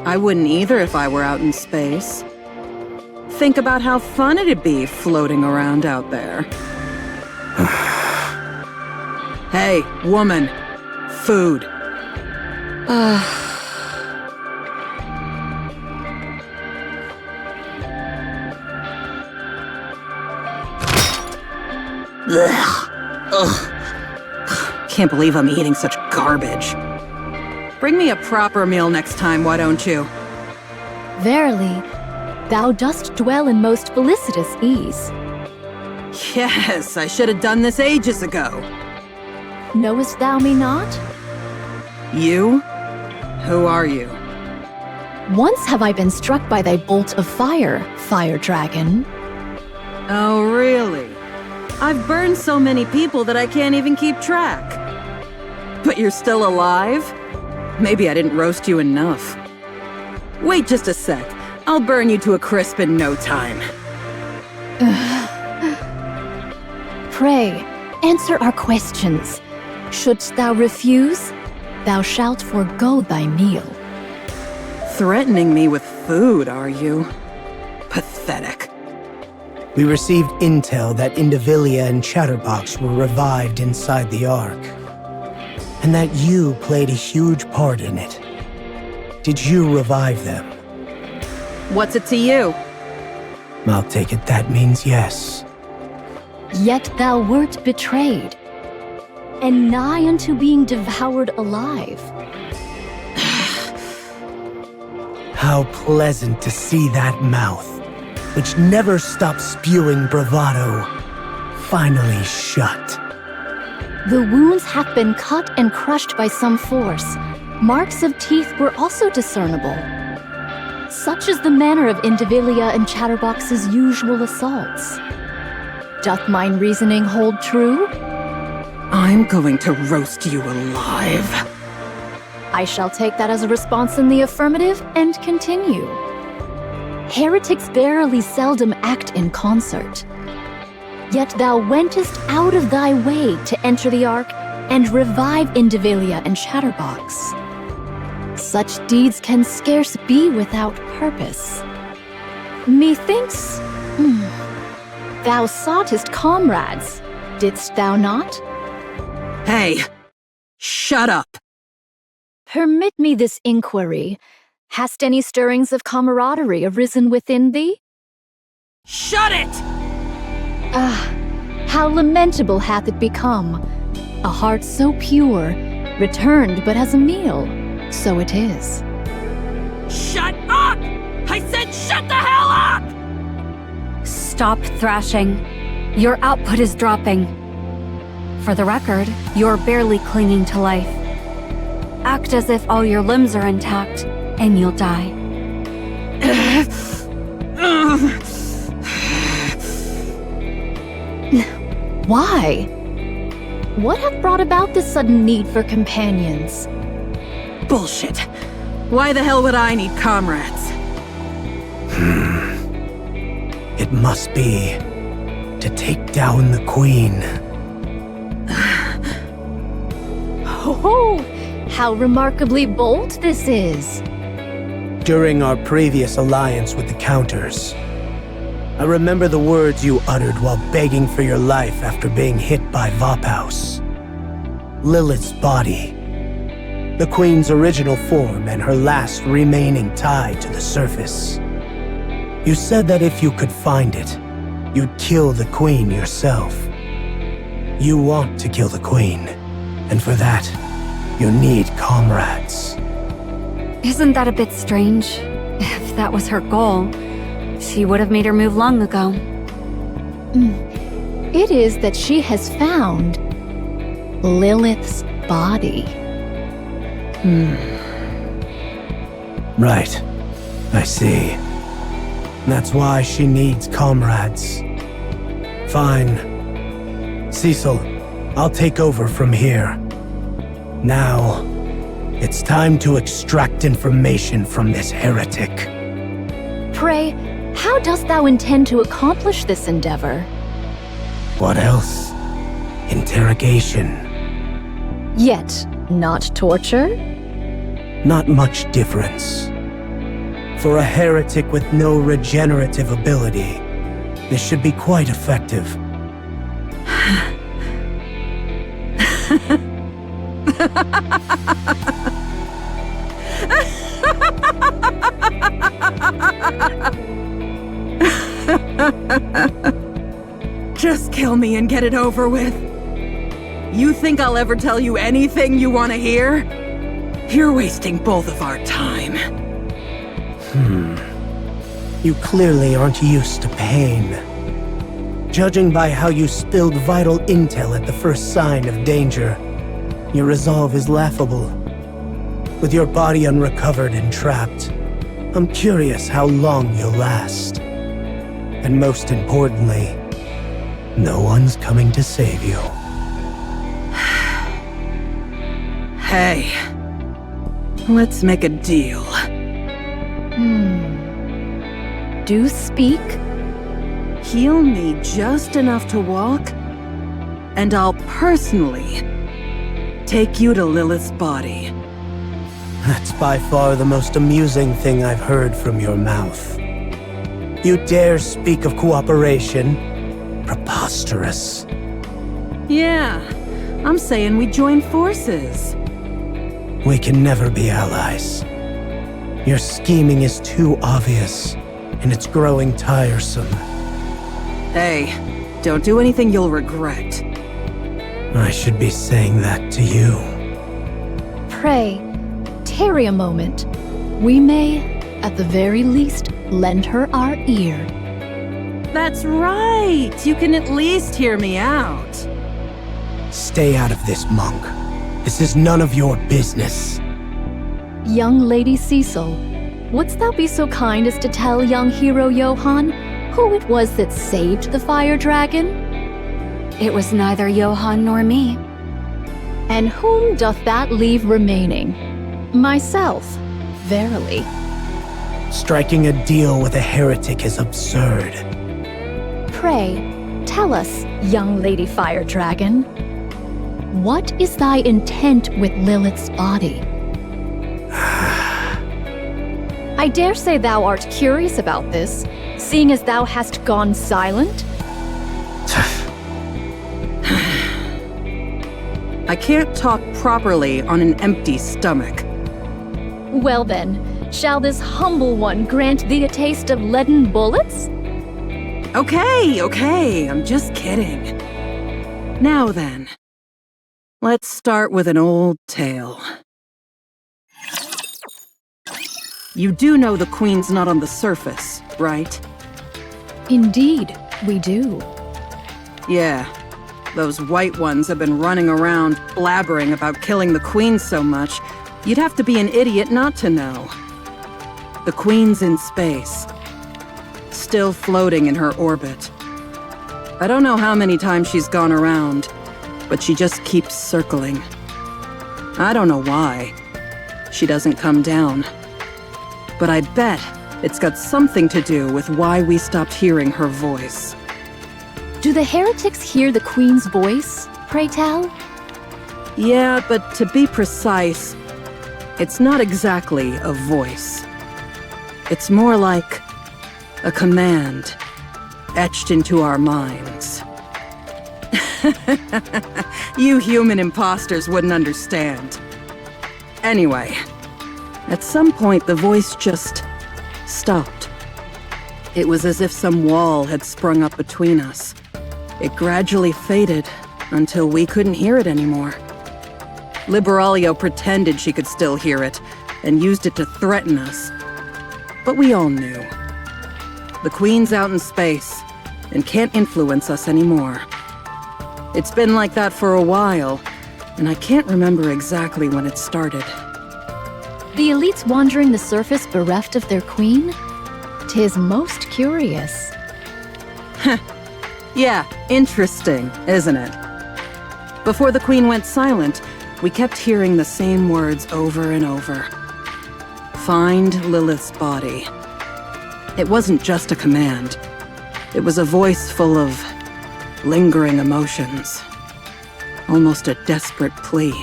S8: I wouldn't either if I were out in space. Think about how fun it'd be floating around out there. Hey, woman. Food. Can't believe I'm eating such garbage. Bring me a proper meal next time, why don't you?
S7: Verily, thou dost dwell in most felicitous ease.
S8: Yes, I should have done this ages ago.
S7: Knowest thou me not?
S8: You? Who are you?
S7: Once have I been struck by thy bolt of fire, Fire Dragon.
S8: Oh, really? I've burned so many people that I can't even keep track. But you're still alive? Maybe I didn't roast you enough. Wait just a sec. I'll burn you to a crisp in no time.
S7: Pray, answer our questions. Shouldst thou refuse, thou shalt forego thy meal.
S8: Threatening me with food, are you? Pathetic.
S1: We received intel that Indivilia and Chatterbox were revived inside the Ark, and that you played a huge part in it. Did you revive them?
S8: What's it to you?
S1: I'll take it that means yes.
S7: Yet thou wert betrayed, and nigh unto being devoured alive.
S1: How pleasant to see that mouth, which never stops spewing bravado, finally shut.
S7: The wounds have been cut and crushed by some force. Marks of teeth were also discernible. Such is the manner of Indivilia and Chatterbox's usual assaults. Doth mine reasoning hold true?
S8: I'm going to roast you alive.
S7: I shall take that as a response in the affirmative and continue. Heretics verily seldom act in concert. Yet thou wentest out of thy way to enter the Ark and revive Indivilia and Chatterbox. Such deeds can scarce be without purpose. Methinks, thou soughtest comrades, didst thou not?
S8: Hey, shut up.
S7: Permit me this inquiry. Hast any stirrings of camaraderie arisen within thee?
S8: Shut it!
S7: Ah, how lamentable hath it become. A heart so pure, returned but as a meal, so it is.
S8: Shut up! I said shut the hell up!
S2: Stop thrashing. Your output is dropping. For the record, you're barely clinging to life. Act as if all your limbs are intact, and you'll die.
S7: Why? What have brought about this sudden need for companions?
S8: Bullshit. Why the hell would I need comrades?
S1: It must be to take down the Queen.
S7: Oh, how remarkably bold this is.
S1: During our previous alliance with the Counters, I remember the words you uttered while begging for your life after being hit by Vophaus. Lilith's body. The Queen's original form and her last remaining tie to the surface. You said that if you could find it, you'd kill the Queen yourself. You want to kill the Queen, and for that, you need comrades.
S2: Isn't that a bit strange? If that was her goal, she would have made her move long ago.
S7: It is that she has found Lilith's body.
S1: Right. I see. That's why she needs comrades. Fine. Cecil, I'll take over from here. Now, it's time to extract information from this heretic.
S7: Pray, how dost thou intend to accomplish this endeavor?
S1: What else? Interrogation.
S7: Yet, not torture?
S1: Not much difference. For a heretic with no regenerative ability, this should be quite effective.
S8: Just kill me and get it over with. You think I'll ever tell you anything you want to hear? You're wasting both of our time.
S1: You clearly aren't used to pain. Judging by how you spilled vital intel at the first sign of danger, your resolve is laughable. With your body unrecovered and trapped, I'm curious how long you'll last. And most importantly, no one's coming to save you.
S8: Hey, let's make a deal.
S7: Do speak?
S8: Heal me just enough to walk, and I'll personally take you to Lilith's body.
S1: That's by far the most amusing thing I've heard from your mouth. You dare speak of cooperation? Preposterous.
S8: Yeah, I'm saying we join forces.
S1: We can never be allies. Your scheming is too obvious, and it's growing tiresome.
S8: Hey, don't do anything you'll regret.
S1: I should be saying that to you.
S7: Pray, tarry a moment. We may, at the very least, lend her our ear.
S8: That's right! You can at least hear me out.
S1: Stay out of this, monk. This is none of your business.
S7: Young Lady Cecil, wouldst thou be so kind as to tell young hero Johan who it was that saved the fire dragon?
S2: It was neither Johan nor me.
S7: And whom doth that leave remaining? Myself, verily.
S1: Striking a deal with a heretic is absurd.
S7: Pray, tell us, young Lady Fire Dragon, what is thy intent with Lilith's body? I dare say thou art curious about this, seeing as thou hast gone silent.
S8: I can't talk properly on an empty stomach.
S7: Well then, shall this humble one grant thee a taste of leaden bullets?
S8: Okay, I'm just kidding. Now then, let's start with an old tale. You do know the Queen's not on the surface, right?
S7: Indeed. We do.
S8: Yeah. Those white ones have been running around blabbering about killing the Queen so much, you'd have to be an idiot not to know. The Queen's in space, still floating in her orbit. I don't know how many times she's gone around, but she just keeps circling. I don't know why. She doesn't come down. But I bet it's got something to do with why we stopped hearing her voice.
S7: Do the heretics hear the Queen's voice, pray tell?
S8: Yeah, but to be precise, it's not exactly a voice. It's more like a command etched into our minds. You human imposters wouldn't understand. Anyway, at some point the voice just stopped. It was as if some wall had sprung up between us. It gradually faded until we couldn't hear it anymore. Liberalio pretended she could still hear it and used it to threaten us. But we all knew. The Queen's out in space and can't influence us anymore. It's been like that for a while, and I can't remember exactly when it started.
S7: The elites wandering the surface bereft of their queen? 'Tis most curious.
S8: Yeah, interesting, isn't it? Before the Queen went silent, we kept hearing the same words over and over. Find Lilith's body. It wasn't just a command. It was a voice full of lingering emotions. Almost a desperate plea.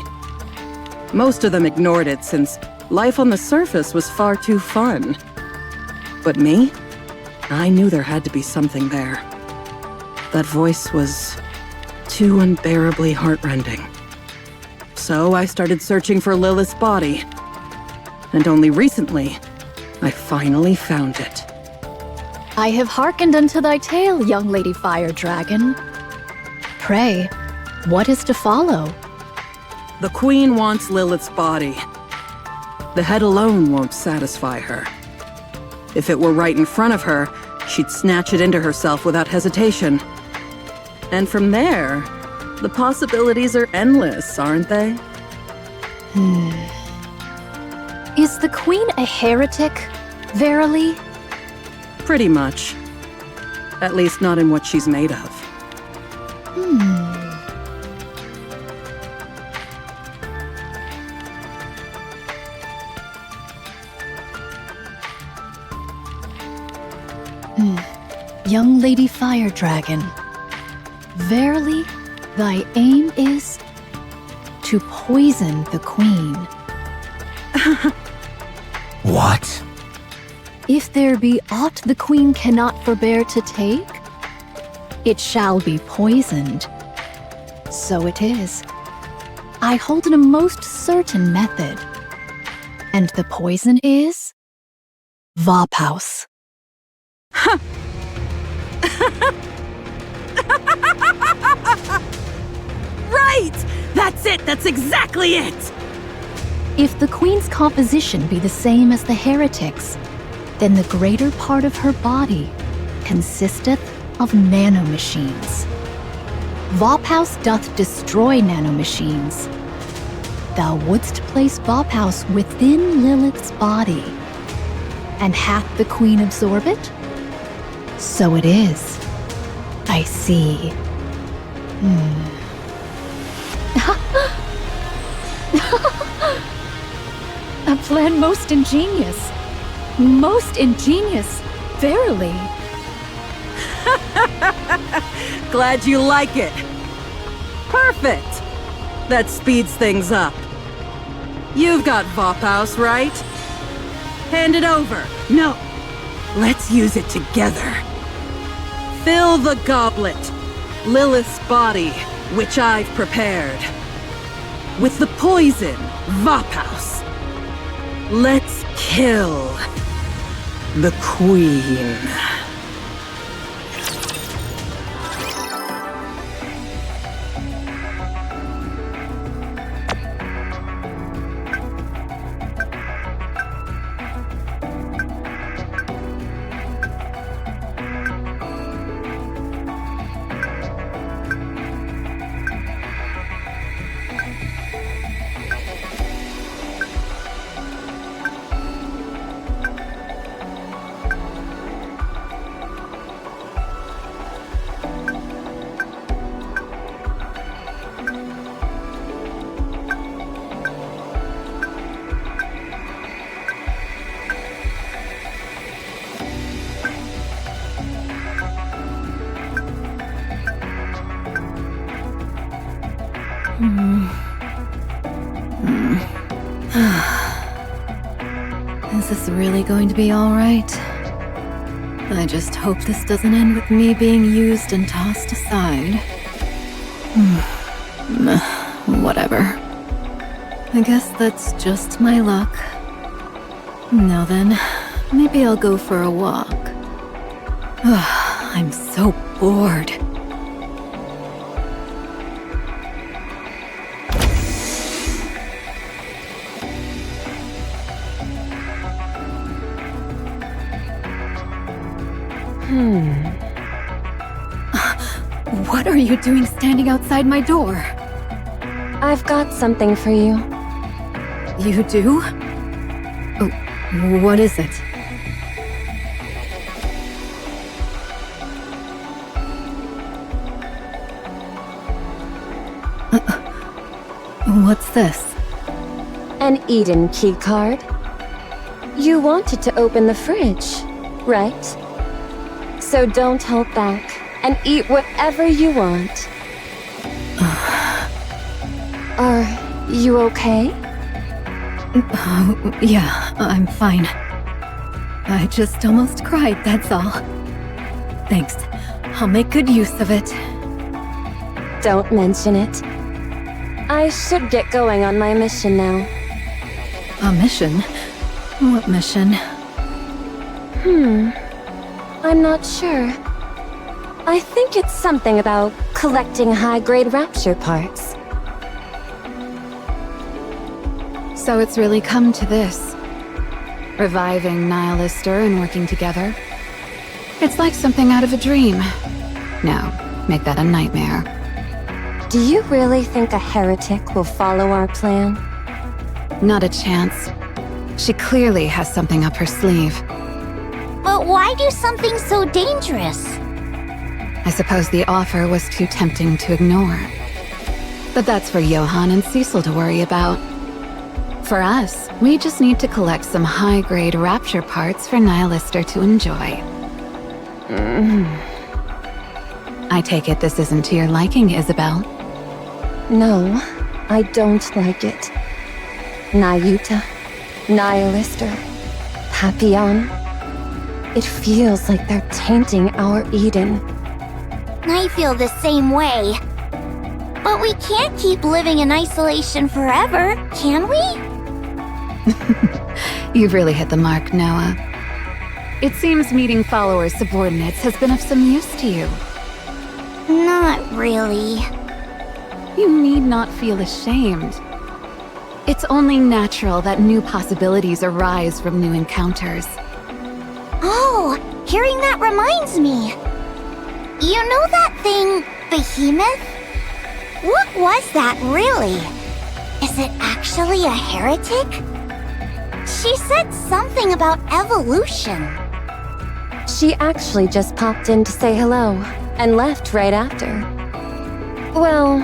S8: Most of them ignored it since life on the surface was far too fun. But me? I knew there had to be something there. That voice was too unbearably heartrending. So I started searching for Lilith's body. And only recently, I finally found it.
S7: I have hearkened unto thy tale, young Lady Fire Dragon. Pray, what is to follow?
S8: The Queen wants Lilith's body. The head alone won't satisfy her. If it were right in front of her, she'd snatch it into herself without hesitation. And from there, the possibilities are endless, aren't they?
S7: Is the Queen a heretic, verily?
S8: Pretty much. At least not in what she's made of.
S7: Young Lady Fire Dragon, verily, thy aim is to poison the Queen.
S1: What?
S7: If there be aught the Queen cannot forbear to take, it shall be poisoned. So it is. I hold in a most certain method. And the poison is Vophouse.
S8: Right! That's it! That's exactly it!
S7: If the Queen's composition be the same as the heretics, then the greater part of her body consisteth of nanomachines. Vophouse doth destroy nanomachines. Thou wouldst place Vophouse within Lilith's body, and hath the Queen absorb it? So it is. I see. A plan most ingenious. Most ingenious, verily.
S8: Glad you like it. Perfect. That speeds things up. You've got Vophouse, right? Hand it over. No. Let's use it together. Fill the goblet, Lilith's body, which I've prepared, with the poison, Vophouse. Let's kill the Queen.
S6: Is this really going to be alright? I just hope this doesn't end with me being used and tossed aside. Whatever. I guess that's just my luck. Now then, maybe I'll go for a walk. I'm so bored. What are you doing standing outside my door?
S5: I've got something for you.
S6: You do? Oh, what is it? What's this?
S5: An Eden keycard. You wanted to open the fridge, right? So don't hold back and eat whatever you want. Are you okay?
S6: Yeah, I'm fine. I just almost cried, that's all. Thanks. I'll make good use of it.
S5: Don't mention it. I should get going on my mission now.
S6: A mission? What mission?
S5: I'm not sure. I think it's something about collecting high-grade Rapture parts.
S4: So it's really come to this. Reviving Nihilister and working together. It's like something out of a dream. No, make that a nightmare.
S5: Do you really think a heretic will follow our plan?
S4: Not a chance. She clearly has something up her sleeve.
S3: But why do something so dangerous?
S4: I suppose the offer was too tempting to ignore. But that's for Johan and Cecil to worry about. For us, we just need to collect some high-grade Rapture parts for Nihilister to enjoy. I take it this isn't to your liking, Isabel?
S5: No, I don't like it. Nayuta, Nihilister, Papillon. It feels like they're tainting our Eden.
S3: I feel the same way. But we can't keep living in isolation forever, can we?
S4: You've really hit the mark, Noah. It seems meeting followers' subordinates has been of some use to you.
S3: Not really.
S4: You need not feel ashamed. It's only natural that new possibilities arise from new encounters.
S3: Oh, hearing that reminds me. You know that thing, Behemoth? What was that, really? Is it actually a heretic? She said something about evolution.
S5: She actually just popped in to say hello and left right after. Well,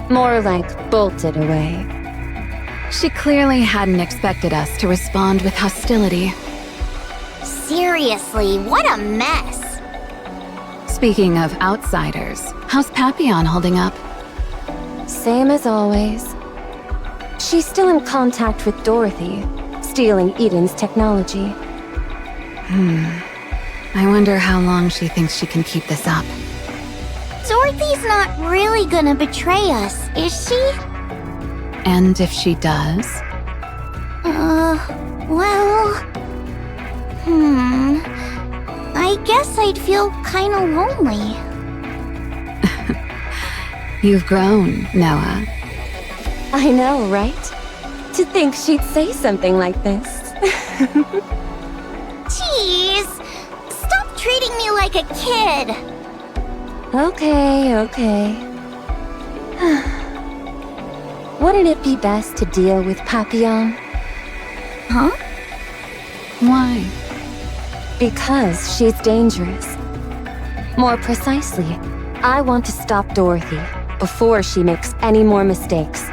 S5: more like bolted away.
S4: She clearly hadn't expected us to respond with hostility.
S3: Seriously, what a mess.
S4: Speaking of outsiders, how's Papillon holding up?
S5: Same as always. She's still in contact with Dorothy, stealing Eden's technology.
S4: I wonder how long she thinks she can keep this up.
S3: Dorothy's not really gonna betray us, is she?
S4: And if she does?
S3: I guess I'd feel kinda lonely.
S4: You've grown, Noah.
S5: I know, right? To think she'd say something like this.
S3: Jeez! Stop treating me like a kid!
S5: Okay. Wouldn't it be best to deal with Papillon?
S3: Huh?
S4: Why?
S5: Because she's dangerous. More precisely, I want to stop Dorothy before she makes any more mistakes.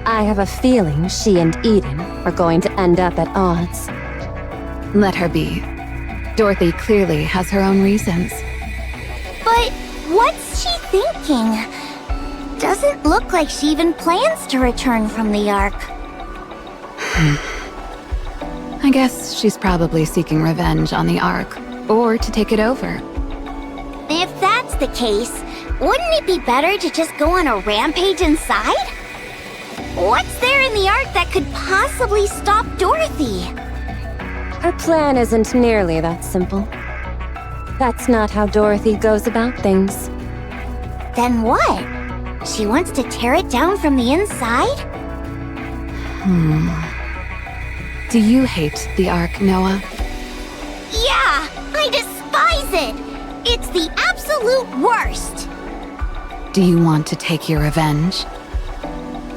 S5: I have a feeling she and Eden are going to end up at odds.
S4: Let her be. Dorothy clearly has her own reasons.
S3: But what's she thinking? Doesn't look like she even plans to return from the Ark.
S4: I guess she's probably seeking revenge on the Ark, or to take it over.
S3: If that's the case, wouldn't it be better to just go on a rampage inside? What's there in the Ark that could possibly stop Dorothy?
S5: Her plan isn't nearly that simple. That's not how Dorothy goes about things.
S3: Then what? She wants to tear it down from the inside?
S4: Do you hate the Ark, Noah?
S3: Yeah, I despise it! It's the absolute worst!
S4: Do you want to take your revenge?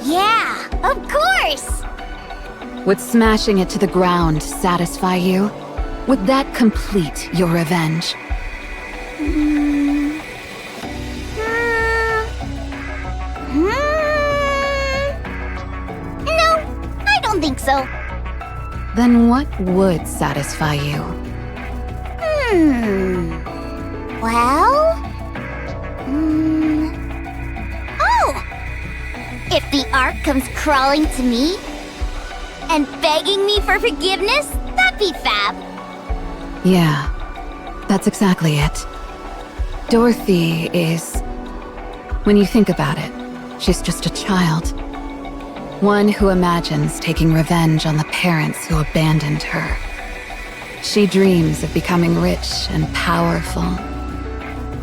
S3: Yeah, of course!
S4: Would smashing it to the ground satisfy you? Would that complete your revenge?
S3: No, I don't think so.
S4: Then what would satisfy you?
S3: Well... Oh! If the Ark comes crawling to me and begging me for forgiveness, that'd be fab.
S4: Yeah, that's exactly it. Dorothy is... When you think about it, she's just a child. One who imagines taking revenge on the parents who abandoned her. She dreams of becoming rich and powerful,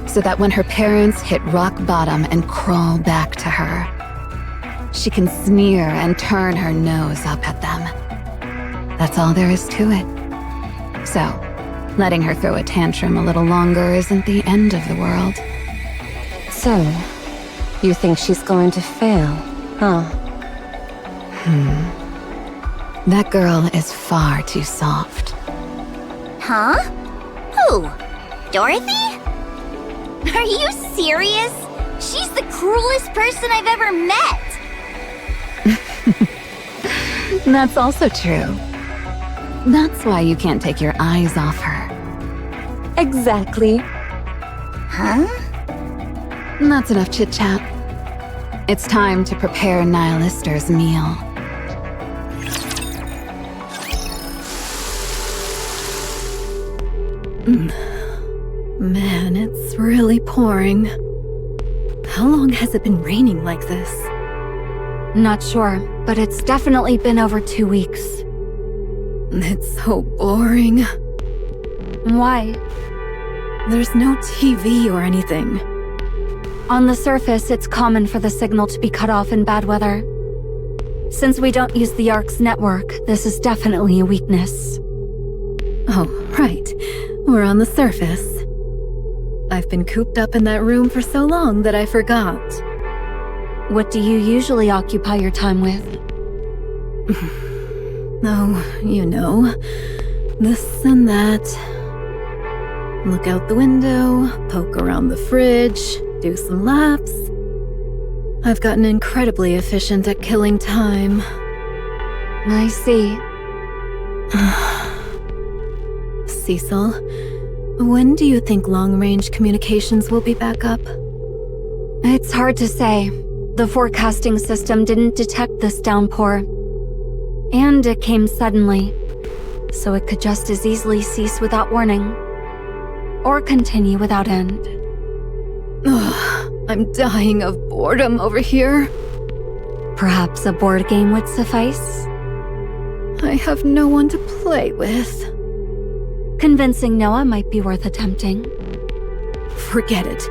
S4: so that when her parents hit rock bottom and crawl back to her, she can sneer and turn her nose up at them. That's all there is to it. So, letting her throw a tantrum a little longer isn't the end of the world.
S5: So, you think she's going to fail, huh?
S4: That girl is far too soft.
S3: Huh? Who? Dorothy? Are you serious? She's the cruelest person I've ever met!
S4: That's also true. That's why you can't take your eyes off her.
S5: Exactly.
S3: Huh?
S4: That's enough chit-chat. It's time to prepare Nihilister's meal.
S6: Man, it's really pouring. How long has it been raining like this?
S2: Not sure, but it's definitely been over 2 weeks.
S6: It's so boring.
S2: Why?
S6: There's no TV or anything.
S2: On the surface, it's common for the signal to be cut off in bad weather. Since we don't use the Ark's network, this is definitely a weakness.
S6: Oh, right. We're on the surface. I've been cooped up in that room for so long that I forgot.
S2: What do you usually occupy your time with?
S6: Oh, you know, this and that. Look out the window, poke around the fridge, do some laps. I've gotten incredibly efficient at killing time.
S2: I see.
S6: Cecil, when do you think long-range communications will be back up?
S2: It's hard to say. The forecasting system didn't detect this downpour. And it came suddenly, so it could just as easily cease without warning. Or continue without end.
S6: Ugh, I'm dying of boredom over here.
S2: Perhaps a board game would suffice?
S6: I have no one to play with.
S2: Convincing Noah might be worth attempting.
S6: Forget it.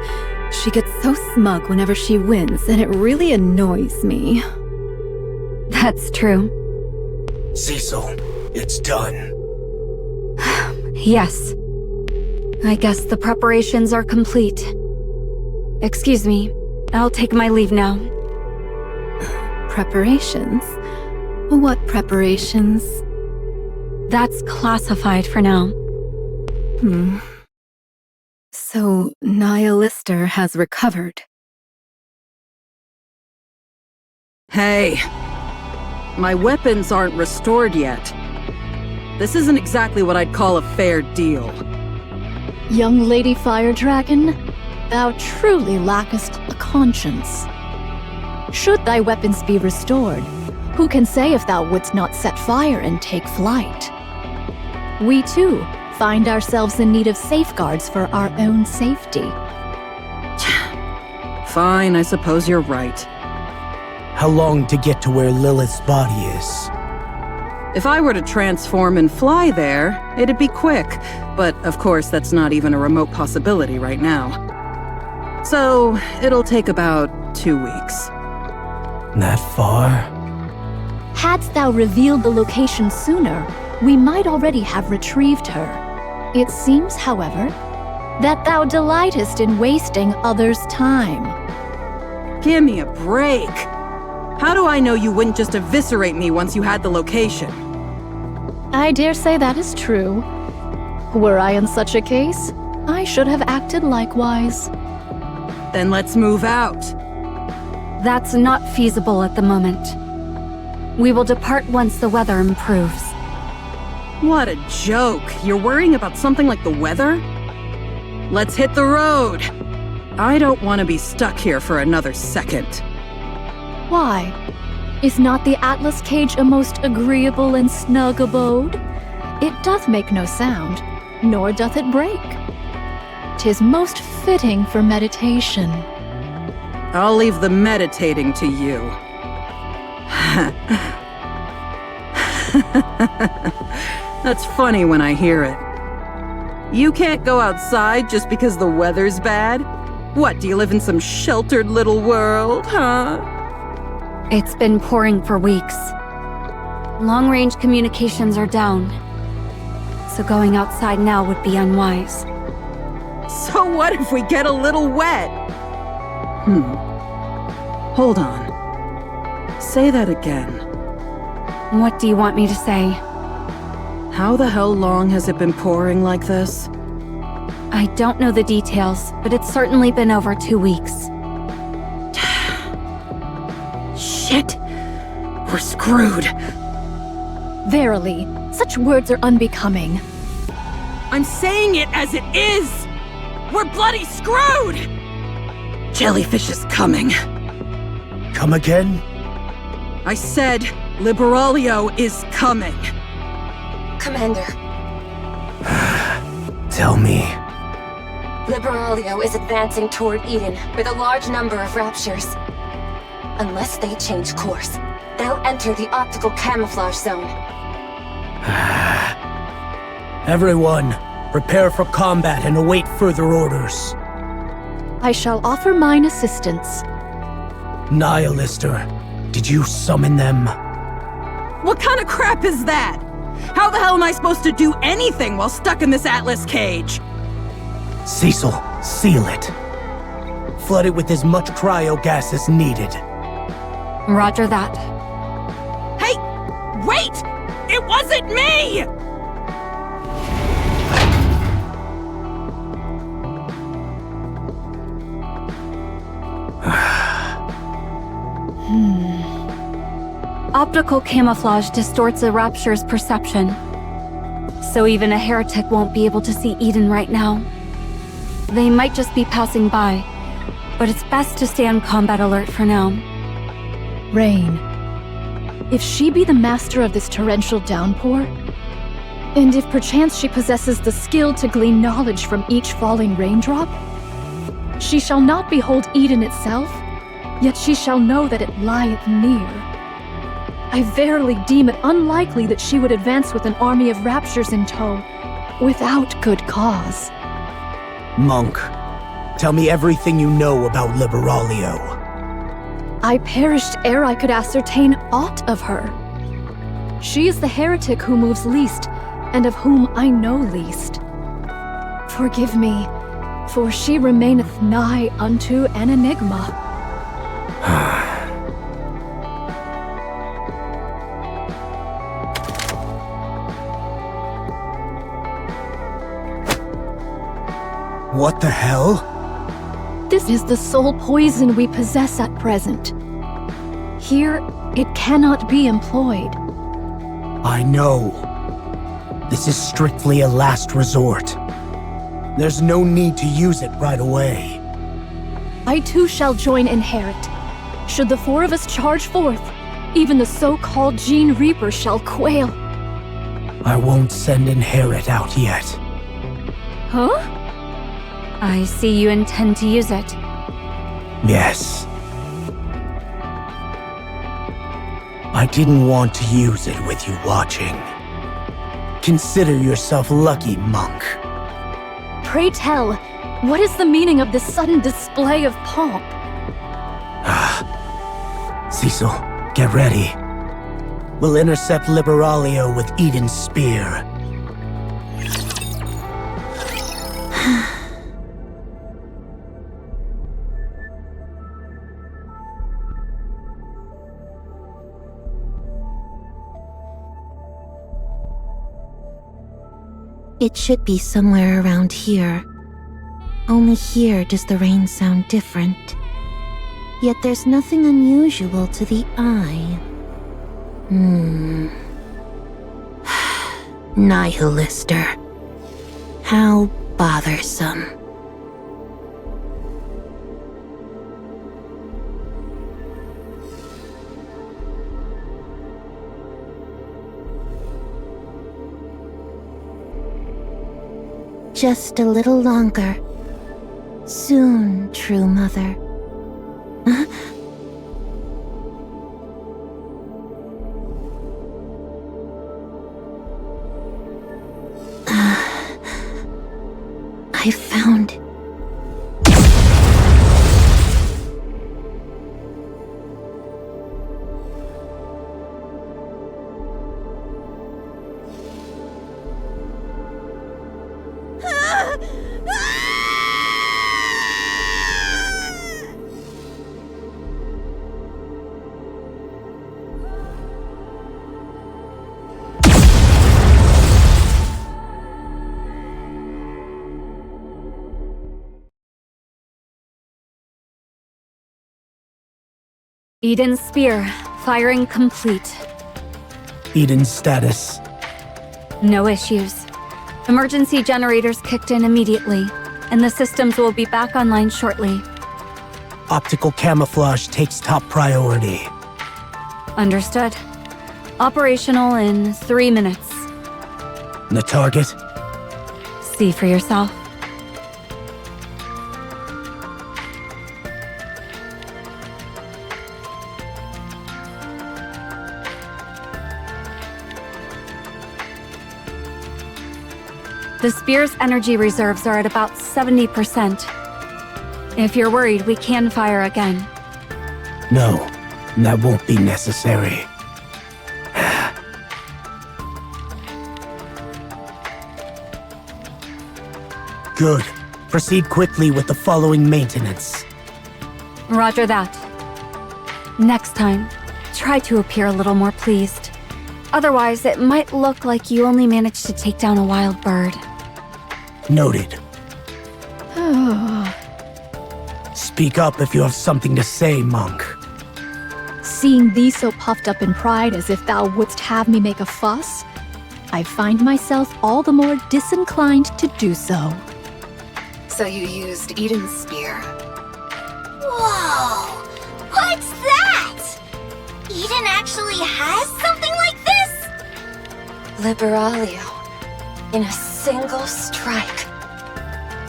S6: She gets so smug whenever she wins, and it really annoys me.
S2: That's true.
S1: Cecil, it's done.
S2: Yes. I guess the preparations are complete. Excuse me, I'll take my leave now.
S6: Preparations? What preparations?
S2: That's classified for now.
S6: So, Nihilister has recovered.
S8: Hey! My weapons aren't restored yet. This isn't exactly what I'd call a fair deal.
S7: Young Lady Fire Dragon, thou truly lackest a conscience. Should thy weapons be restored, who can say if thou wouldst not set fire and take flight? We too find ourselves in need of safeguards for our own safety.
S8: Fine, I suppose you're right.
S1: How long to get to where Lilith's body is?
S8: If I were to transform and fly there, it'd be quick. But of course, that's not even a remote possibility right now. So, it'll take about 2 weeks.
S1: That far?
S7: Hadst thou revealed the location sooner, we might already have retrieved her. It seems, however, that thou delightest in wasting others' time.
S8: Give me a break! How do I know you wouldn't just eviscerate me once you had the location?
S7: I dare say that is true. Were I in such a case, I should have acted likewise.
S8: Then let's move out.
S2: That's not feasible at the moment. We will depart once the weather improves.
S8: What a joke! You're worrying about something like the weather? Let's hit the road! I don't want to be stuck here for another second.
S7: Why? Is not the Atlas cage a most agreeable and snug abode? It doth make no sound, nor doth it break. 'Tis most fitting for meditation.
S8: I'll leave the meditating to you. That's funny when I hear it. You can't go outside just because the weather's bad? What, do you live in some sheltered little world, huh?
S2: It's been pouring for weeks. Long-range communications are down. So going outside now would be unwise.
S8: So what if we get a little wet? Hold on. Say that again.
S2: What do you want me to say?
S8: How the hell long has it been pouring like this?
S2: I don't know the details, but it's certainly been over 2 weeks.
S8: Shit! We're screwed.
S7: Verily, such words are unbecoming.
S8: I'm saying it as it is! We're bloody screwed! Jellyfish is coming.
S1: Come again?
S8: I said Liberalio is coming.
S5: Commander,
S1: Tell me.
S5: Liberalio is advancing toward Eden with a large number of Raptures. Unless they change course, they'll enter the optical camouflage zone.
S1: Everyone, prepare for combat and await further orders.
S7: I shall offer mine assistance.
S1: Nihilister, did you summon them?
S8: What kind of crap is that? How the hell am I supposed to do anything while stuck in this Atlas cage?
S1: Cecil, seal it. Flood it with as much cryogas as needed.
S2: Roger that.
S8: Hey! Wait! It wasn't me!
S2: Optical camouflage distorts a Rapture's perception. So even a heretic won't be able to see Eden right now. They might just be passing by, but it's best to stay on combat alert for now.
S7: Rain. If she be the master of this torrential downpour, and if perchance she possesses the skill to glean knowledge from each falling raindrop, she shall not behold Eden itself, yet she shall know that it lieth near. I verily deem it unlikely that she would advance with an army of Raptures in tow, without good cause.
S1: Monk, tell me everything you know about Liberalio.
S7: I perished ere I could ascertain aught of her. She is the heretic who moves least, and of whom I know least. Forgive me, for she remaineth nigh unto an enigma.
S1: What the hell?
S7: This is the sole poison we possess at present. Here, it cannot be employed.
S1: I know. This is strictly a last resort. There's no need to use it right away.
S7: I too shall join Inherit. Should the four of us charge forth, even the so-called Gene Reaper shall quail.
S1: I won't send Inherit out yet.
S7: Huh?
S2: I see you intend to use it.
S1: Yes. I didn't want to use it with you watching. Consider yourself lucky, monk.
S7: Pray tell, what is the meaning of this sudden display of pomp?
S1: Cecil, get ready. We'll intercept Liberalio with Eden's spear.
S9: It should be somewhere around here. Only here does the rain sound different. Yet there's nothing unusual to the eye. Nihilister. How bothersome. Just a little longer. Soon, true mother. I found...
S2: Eden's spear, firing complete.
S1: Eden's status.
S2: No issues. Emergency generators kicked in immediately, and the systems will be back online shortly.
S1: Optical camouflage takes top priority.
S2: Understood. Operational in 3 minutes.
S1: The target?
S2: See for yourself. The spear's energy reserves are at about 70%. If you're worried, we can fire again.
S1: No, that won't be necessary. Good. Proceed quickly with the following maintenance.
S2: Roger that. Next time, try to appear a little more pleased. Otherwise, it might look like you only managed to take down a wild bird.
S1: Noted. Speak up if you have something to say, monk.
S7: Seeing thee so puffed up in pride as if thou wouldst have me make a fuss, I find myself all the more disinclined to do so.
S4: So you used Eden's spear.
S3: Whoa! What's that? Eden actually has something like this?
S5: Liberalio. In a single strike.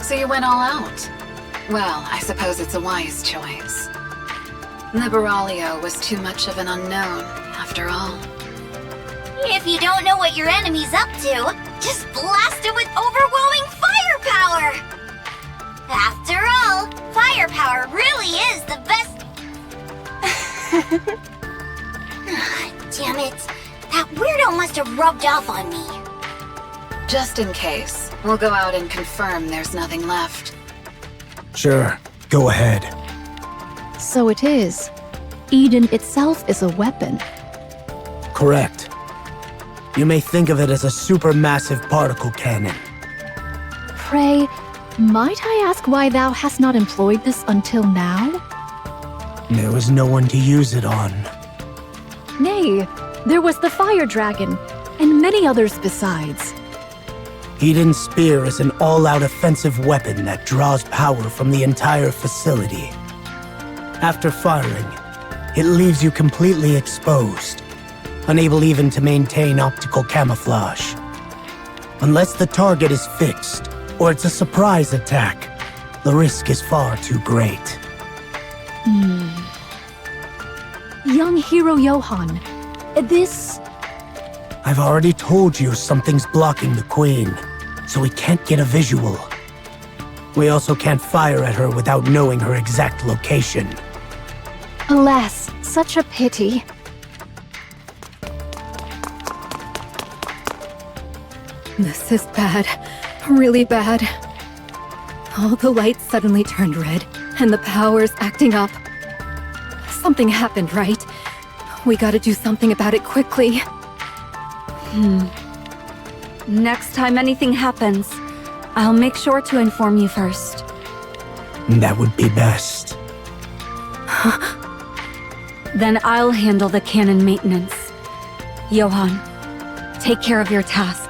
S4: So you went all out. Well, I suppose it's a wise choice. Liberalio was too much of an unknown, after all.
S3: If you don't know what your enemy's up to, just blast it with overwhelming firepower! After all, firepower really is the best... Damn it. That weirdo must have rubbed off on me.
S4: Just in case, we'll go out and confirm there's nothing left.
S1: Sure, go ahead.
S7: So it is. Eden itself is a weapon.
S1: Correct. You may think of it as a supermassive particle cannon.
S7: Pray, might I ask why thou hast not employed this until now?
S1: There was no one to use it on.
S7: Nay, there was the fire dragon, and many others besides.
S1: Eden's spear is an all-out offensive weapon that draws power from the entire facility. After firing, It leaves you completely exposed, unable even to maintain optical camouflage. Unless the target is fixed, or it's a surprise attack, the risk is far too great.
S7: Young hero Johan, this...
S1: I've already told you something's blocking the Queen, so we can't get a visual. We also can't fire at her without knowing her exact location.
S7: Alas, such a pity. This is bad. Really bad. All the lights suddenly turned red, and the power's acting up. Something happened, right? We gotta do something about it quickly.
S2: Next time anything happens, I'll make sure to inform you first.
S1: That would be best.
S2: Then I'll handle the cannon maintenance. Johan, take care of your task.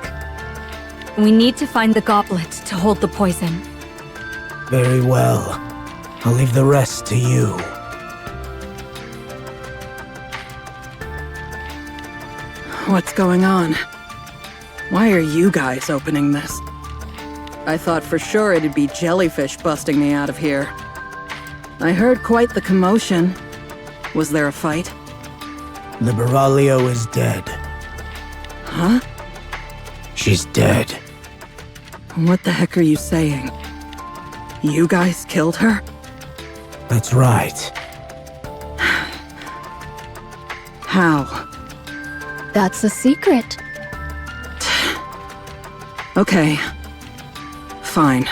S2: We need to find the goblet to hold the poison.
S1: Very well. I'll leave the rest to you.
S8: What's going on? Why are you guys opening this? I thought for sure it'd be jellyfish busting me out of here. I heard quite the commotion. Was there a fight?
S1: Liberaglio is dead.
S8: Huh?
S1: She's dead.
S8: What the heck are you saying? You guys killed her?
S1: That's right.
S8: How?
S7: That's a secret.
S8: Okay. Fine.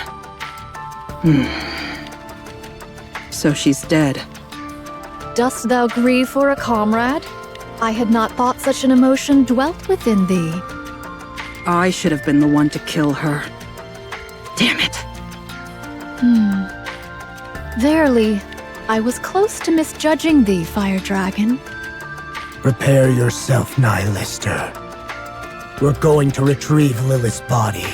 S8: So she's dead.
S7: Dost thou grieve for a comrade? I had not thought such an emotion dwelt within thee.
S8: I should have been the one to kill her. Damn it.
S7: Verily, I was close to misjudging thee, Fire Dragon.
S1: Prepare yourself, Nihilister. We're going to retrieve Lilith's body.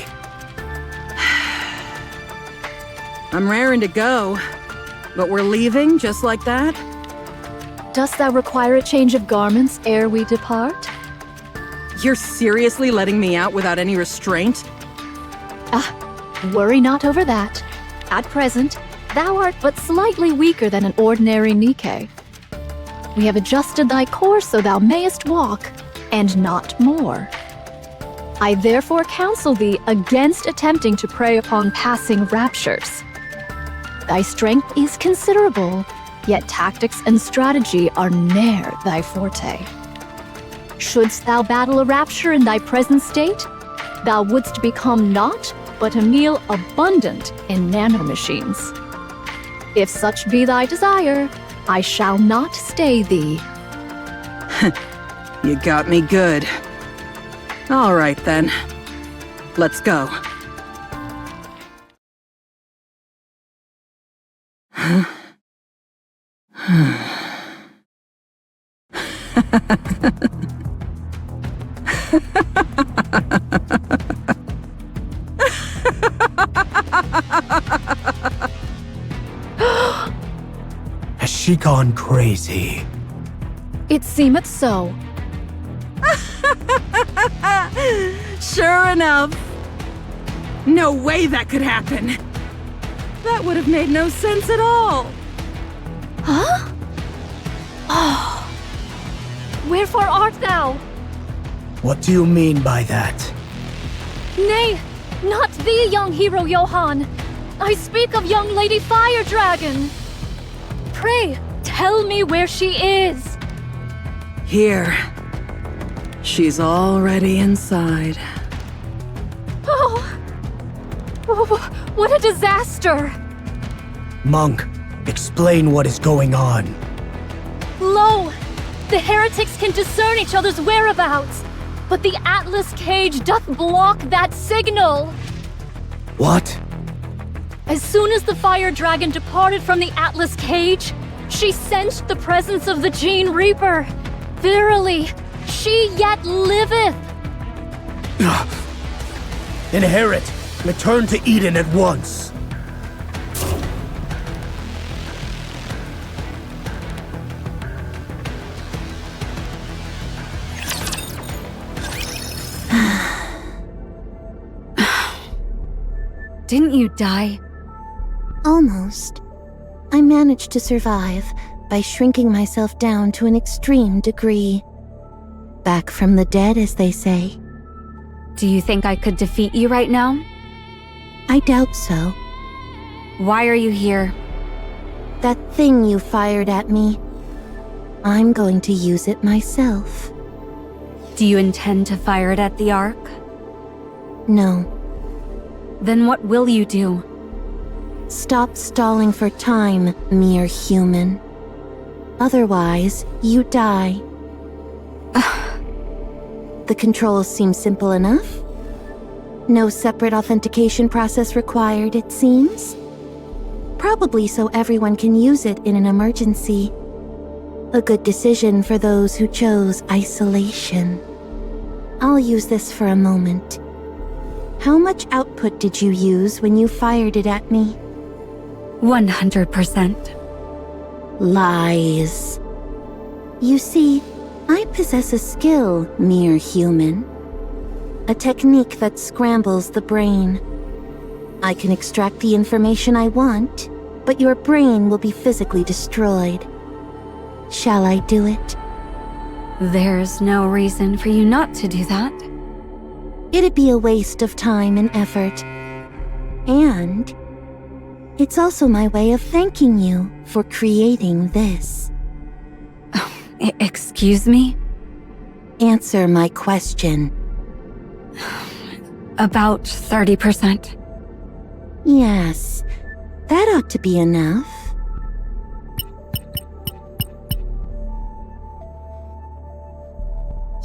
S8: I'm raring to go. But we're leaving just like that?
S7: Dost thou require a change of garments ere we depart?
S8: You're seriously letting me out without any restraint?
S7: Worry not over that. At present, thou art but slightly weaker than an ordinary NIKKE. We have adjusted thy course so thou mayest walk, and not more. I therefore counsel thee against attempting to prey upon passing raptures. Thy strength is considerable, yet tactics and strategy are ne'er thy forte. Shouldst thou battle a rapture in thy present state, thou wouldst become naught but a meal abundant in nanomachines. If such be thy desire, I shall not stay thee.
S8: You got me good. All right then. Let's go.
S1: Has she gone crazy?
S7: It seemeth so.
S8: Sure enough. No way that could happen. That would have made no sense at all.
S7: Huh? Oh. Wherefore art thou?
S1: What do you mean by that?
S7: Nay, not thee, young hero Johan. I speak of young Lady Fire Dragon. Pray, tell me where she is.
S8: Here. She's already inside.
S7: Oh, what a disaster!
S1: Monk, explain what is going on.
S7: Lo! The heretics can discern each other's whereabouts, but the Atlas cage doth block that signal!
S1: What?
S7: As soon as the Fire Dragon departed from the Atlas cage, she sensed the presence of the Gene Reaper. Verily, she yet liveth!
S1: Inherit! Return to Eden at once!
S2: Didn't you die?
S9: Almost. I managed to survive by shrinking myself down to an extreme degree. Back from the dead, as they say.
S2: Do you think I could defeat you right now?
S9: I doubt so.
S2: Why are you here?
S9: That thing you fired at me. I'm going to use it myself.
S2: Do you intend to fire it at the Ark?
S9: No.
S2: Then what will you do?
S9: Stop stalling for time, mere human. Otherwise, you die. The controls seem simple enough. No separate authentication process required, it seems. Probably so everyone can use it in an emergency. A good decision for those who chose isolation. I'll use this for a moment. How much output did you use when you fired it at me?
S2: 100%.
S9: Lies. You see, I possess a skill, mere human. A technique that scrambles the brain. I can extract the information I want, but your brain will be physically destroyed. Shall I do it?
S2: There's no reason for you not to do that.
S9: It'd be a waste of time and effort. And it's also my way of thanking you for creating this.
S2: Excuse me?
S9: Answer my question.
S2: About 30%.
S9: Yes, that ought to be enough.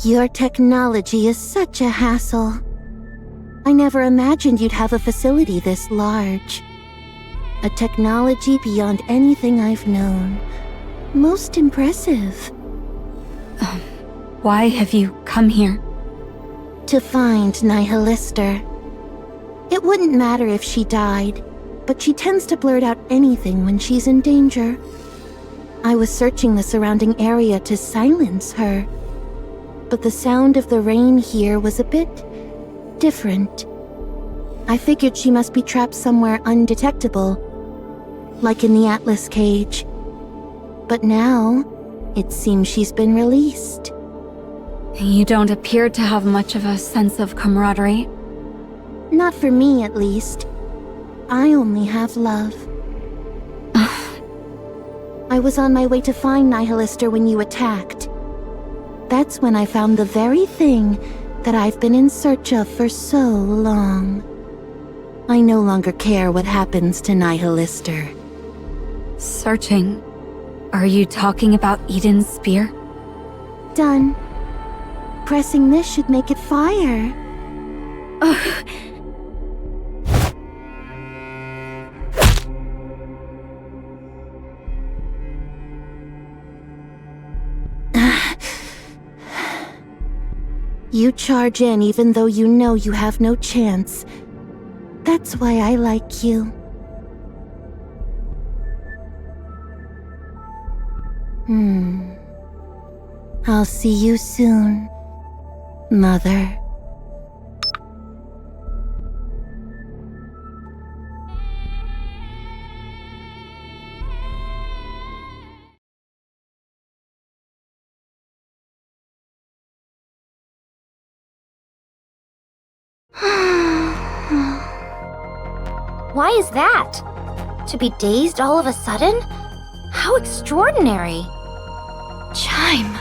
S9: Your technology is such a hassle. I never imagined you'd have a facility this large. A technology beyond anything I've known. Most impressive.
S2: Why have you come here?
S9: To find Nihilister. It wouldn't matter if she died, but she tends to blurt out anything when she's in danger. I was searching the surrounding area to silence her, but the sound of the rain here was a bit different. I figured she must be trapped somewhere undetectable, like in the Atlas cage. But now, it seems she's been released.
S2: You don't appear to have much of a sense of camaraderie.
S9: Not for me, at least. I only have love. I was on my way to find Nihilister when you attacked. That's when I found the very thing that I've been in search of for so long. I no longer care what happens to Nihilister.
S2: Searching? Are you talking about Eden's spear?
S9: Done. Pressing this should make it fire. You charge in even though you know you have no chance. That's why I like you. I'll see you soon, Mother.
S3: Why is that? To be dazed all of a sudden? How extraordinary!
S2: Chime!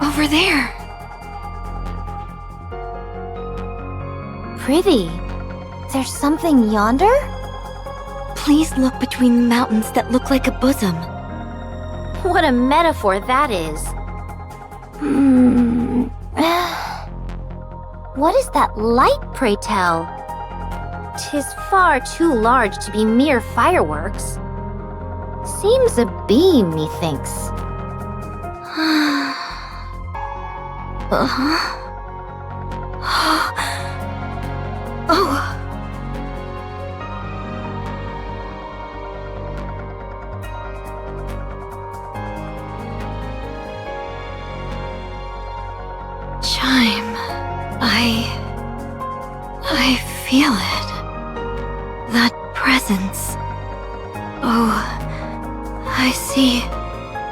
S2: Over there!
S3: Prithee, there's something yonder?
S2: Please look between the mountains that look like a bosom.
S3: What a metaphor that is. What is that light, pray tell? 'Tis far too large to be mere fireworks. Seems a beam, methinks.
S2: Chime, I feel it. I see.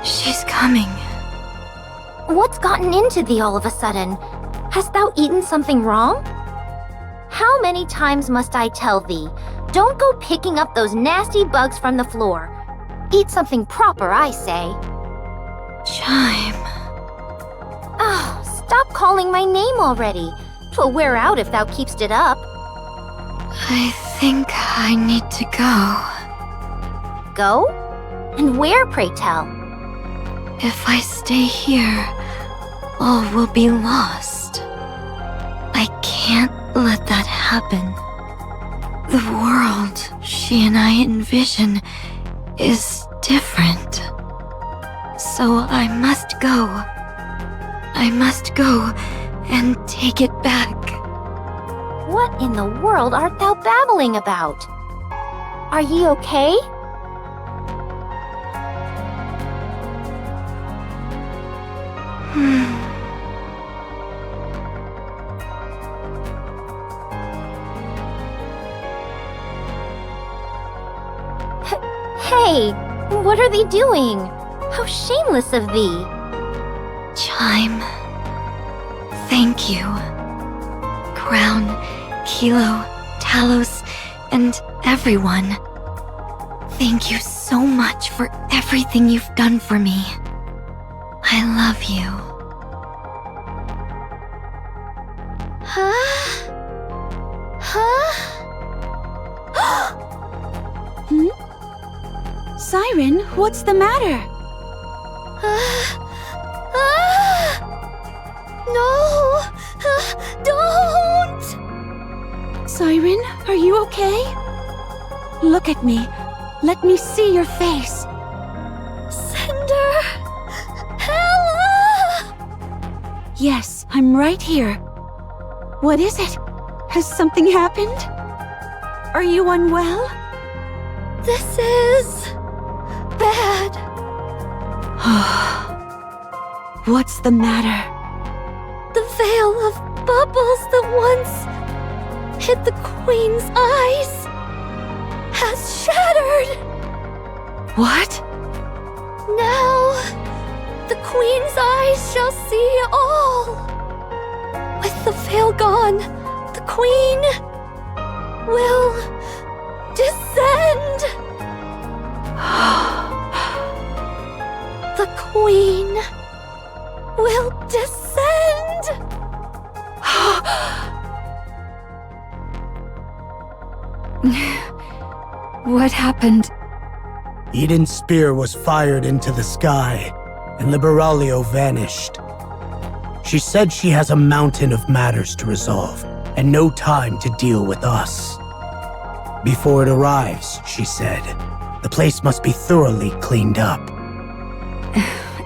S2: She's coming.
S3: What's gotten into thee all of a sudden? Hast thou eaten something wrong? How many times must I tell thee? Don't go picking up those nasty bugs from the floor. Eat something proper, I say.
S2: Chime.
S3: Oh, stop calling my name already. 'Twill wear out if thou keepst it up.
S2: I think I need to go.
S3: Go? And where, pray tell?
S2: If I stay here, all will be lost. I can't let that happen. The world she and I envision is different. So I must go. I must go and take it back.
S3: What in the world art thou babbling about? Are ye okay? Hey, what are they doing? How shameless of thee!
S2: Chime. Thank you. Crown, Kilo, Talos, and everyone. Thank you so much for everything you've done for me. I love you.
S3: Huh?
S9: Siren, what's the matter?
S3: No! Don't!
S9: Siren, are you okay? Look at me. Let me see your face.
S3: Cinder! Ella!
S9: Yes, I'm right here. What is it? Has something happened? Are you unwell?
S3: This is... bad.
S9: What's the matter?
S3: The veil of bubbles that once hid the Queen's eyes has shattered.
S9: What?
S3: Now, the Queen's eyes shall see all. With the veil gone, the Queen will descend. The Queen will descend.
S4: What happened?
S1: Eden's spear was fired into the sky, and Liberaglio vanished. She said she has a mountain of matters to resolve, and no time to deal with us. Before it arrives, she said, the place must be thoroughly cleaned up.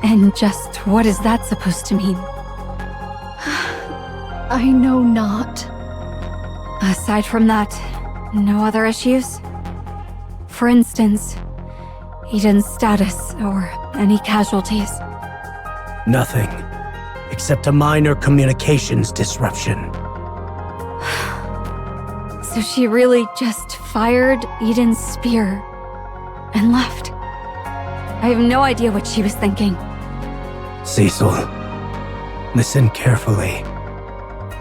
S4: And just what is that supposed to mean?
S7: I know not.
S4: Aside from that, no other issues? For instance, Eden's status or any casualties?
S1: Nothing, except a minor communications disruption.
S4: So she really just fired Eden's spear and left. I have no idea what she was thinking.
S1: Cecil, listen carefully.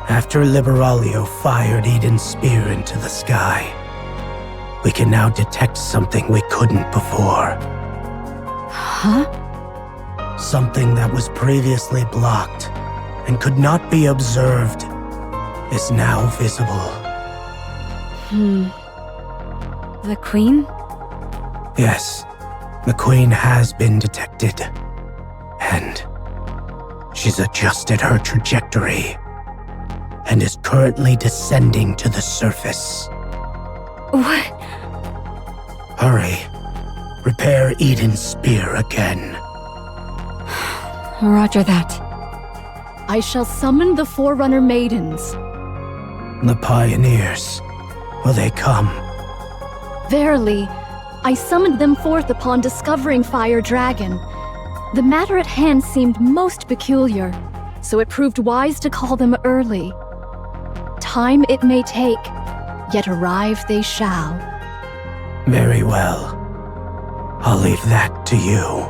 S1: After Liberaglio fired Eden's spear into the sky, we can now detect something we couldn't before.
S4: Huh?
S1: Something that was previously blocked and could not be observed is now visible.
S4: The Queen?
S1: Yes, the Queen has been detected. And she's adjusted her trajectory and is currently descending to the surface.
S4: What?
S1: Hurry. Repair Eden's spear again.
S4: Roger that.
S7: I shall summon the Forerunner maidens.
S1: The Pioneers. Will they come?
S7: Verily, I summoned them forth upon discovering Fire Dragon. The matter at hand seemed most peculiar, so it proved wise to call them early. Time it may take, yet arrive they shall.
S1: Very well. I'll leave that to you.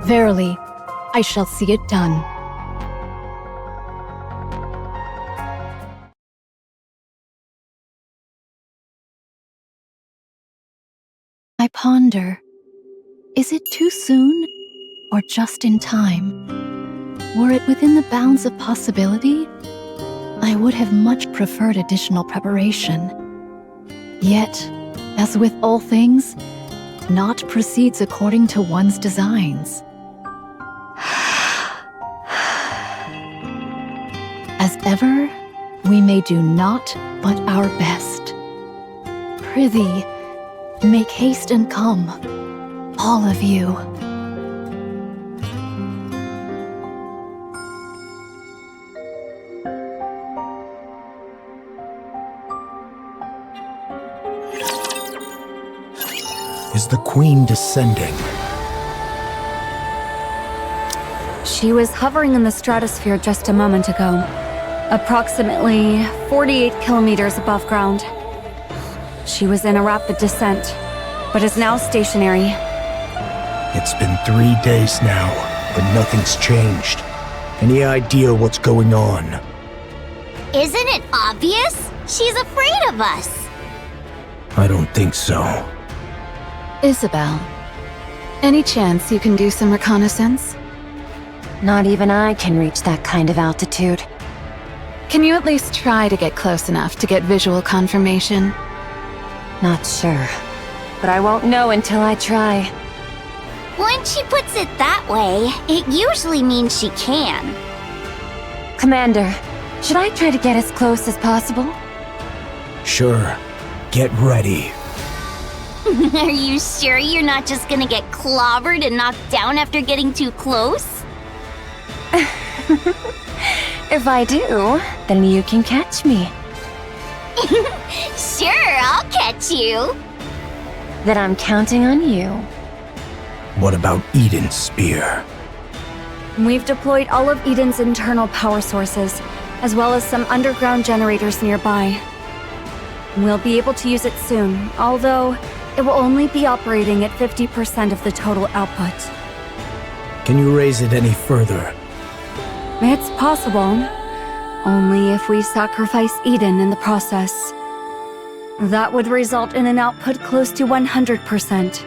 S7: Verily, I shall see it done. I ponder, is it too soon or just in time? Were it within the bounds of possibility, I would have much preferred additional preparation. Yet, as with all things, naught proceeds according to one's designs. As ever, we may do naught but our best. Prithee, make haste and come, all of you.
S1: Is the Queen descending?
S2: She was hovering in the stratosphere just a moment ago, approximately 48 kilometers above ground. She was in a rapid descent, but is now stationary.
S1: It's been 3 days now, but nothing's changed. Any idea what's going on?
S3: Isn't it obvious? She's afraid of us.
S1: I don't think so.
S4: Isabel, any chance you can do some reconnaissance?
S5: Not even I can reach that kind of altitude.
S4: Can you at least try to get close enough to get visual confirmation?
S5: Not sure. But I won't know until I try.
S3: When she puts it that way, it usually means she can.
S5: Commander, should I try to get as close as possible?
S1: Sure. Get ready.
S3: Are you sure you're not just gonna get clobbered and knocked down after getting too close?
S5: If I do, then you can catch me.
S3: Sure, I'll catch you.
S5: Then I'm counting on you.
S1: What about Eden's spear?
S2: We've deployed all of Eden's internal power sources, as well as some underground generators nearby. We'll be able to use it soon, although it will only be operating at 50% of the total output.
S1: Can you raise it any further?
S2: It's possible, only if we sacrifice Eden in the process. That would result in an output close to 100%,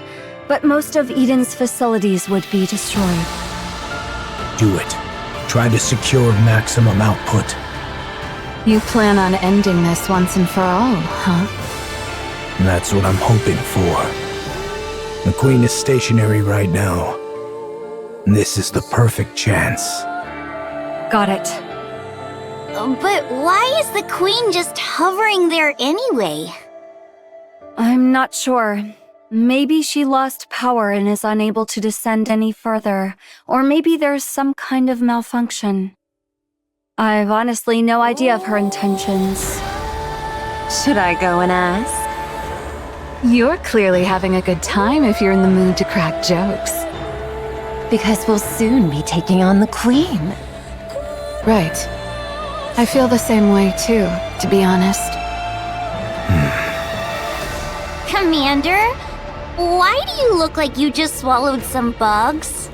S2: but most of Eden's facilities would be destroyed.
S1: Do it. Try to secure maximum output.
S4: You plan on ending this once and for all, huh?
S1: That's what I'm hoping for. The Queen is stationary right now. This is the perfect chance.
S2: Got it.
S3: But why is the Queen just hovering there anyway?
S2: I'm not sure. Maybe she lost power and is unable to descend any further, or maybe there's some kind of malfunction. I've honestly no idea of her intentions.
S5: Should I go and ask?
S4: You're clearly having a good time if you're in the mood to crack jokes.
S5: Because we'll soon be taking on the Queen.
S4: Right. I feel the same way too, to be honest.
S3: Commander, why do you look like you just swallowed some bugs?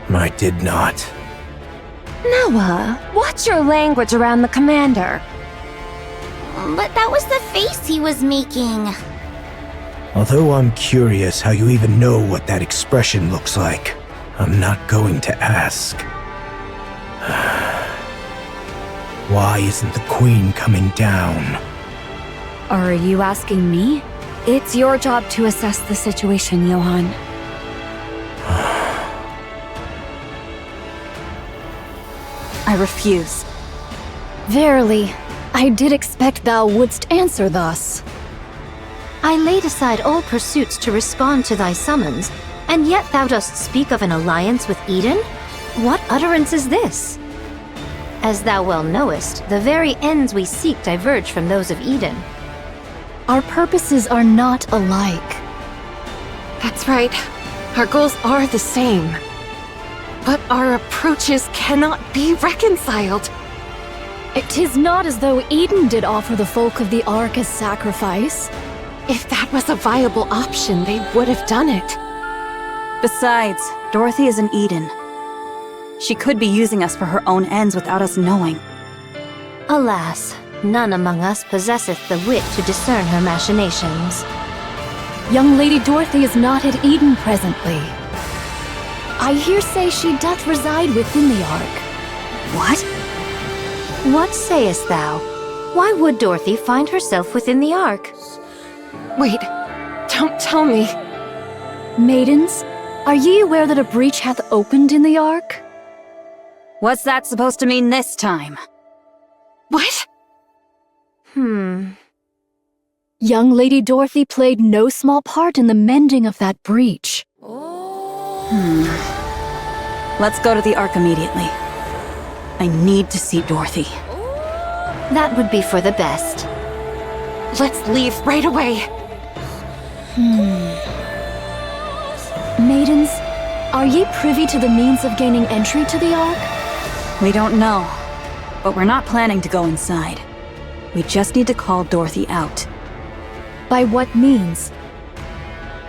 S1: I did not.
S5: Noah, watch your language around the Commander.
S3: But that was the face he was making.
S1: Although I'm curious how you even know what that expression looks like, I'm not going to ask. Why isn't the Queen coming down?
S2: Are you asking me? It's your job to assess the situation, Johan.
S5: I refuse.
S7: Verily, I did expect thou wouldst answer thus.
S10: I laid aside all pursuits to respond to thy summons, and yet thou dost speak of an alliance with Eden? What utterance is this? As thou well knowest, the very ends we seek diverge from those of Eden.
S7: Our purposes are not alike.
S11: That's right. Our goals are the same. But our approaches cannot be reconciled.
S7: It is not as though Eden did offer the folk of the Ark as sacrifice.
S11: If that was a viable option, they would have done it.
S12: Besides, Dorothy is an Eden. She could be using us for her own ends without us knowing.
S10: Alas, none among us possesseth the wit to discern her machinations.
S7: Young Lady Dorothy is not at Eden presently. I hear say she doth reside within the Ark.
S10: What? What sayest thou? Why would Dorothy find herself within the Ark?
S11: Wait, don't tell me.
S7: Maidens, are ye aware that a breach hath opened in the Ark?
S12: What's that supposed to mean this time?
S11: What?
S7: Young Lady Dorothy played no small part in the mending of that breach.
S12: Let's go to the Ark immediately. I need to see Dorothy.
S10: That would be for the best.
S11: Let's leave right away.
S7: Maidens, are ye privy to the means of gaining entry to the Ark?
S12: We don't know, but we're not planning to go inside. We just need to call Dorothy out.
S7: By what means?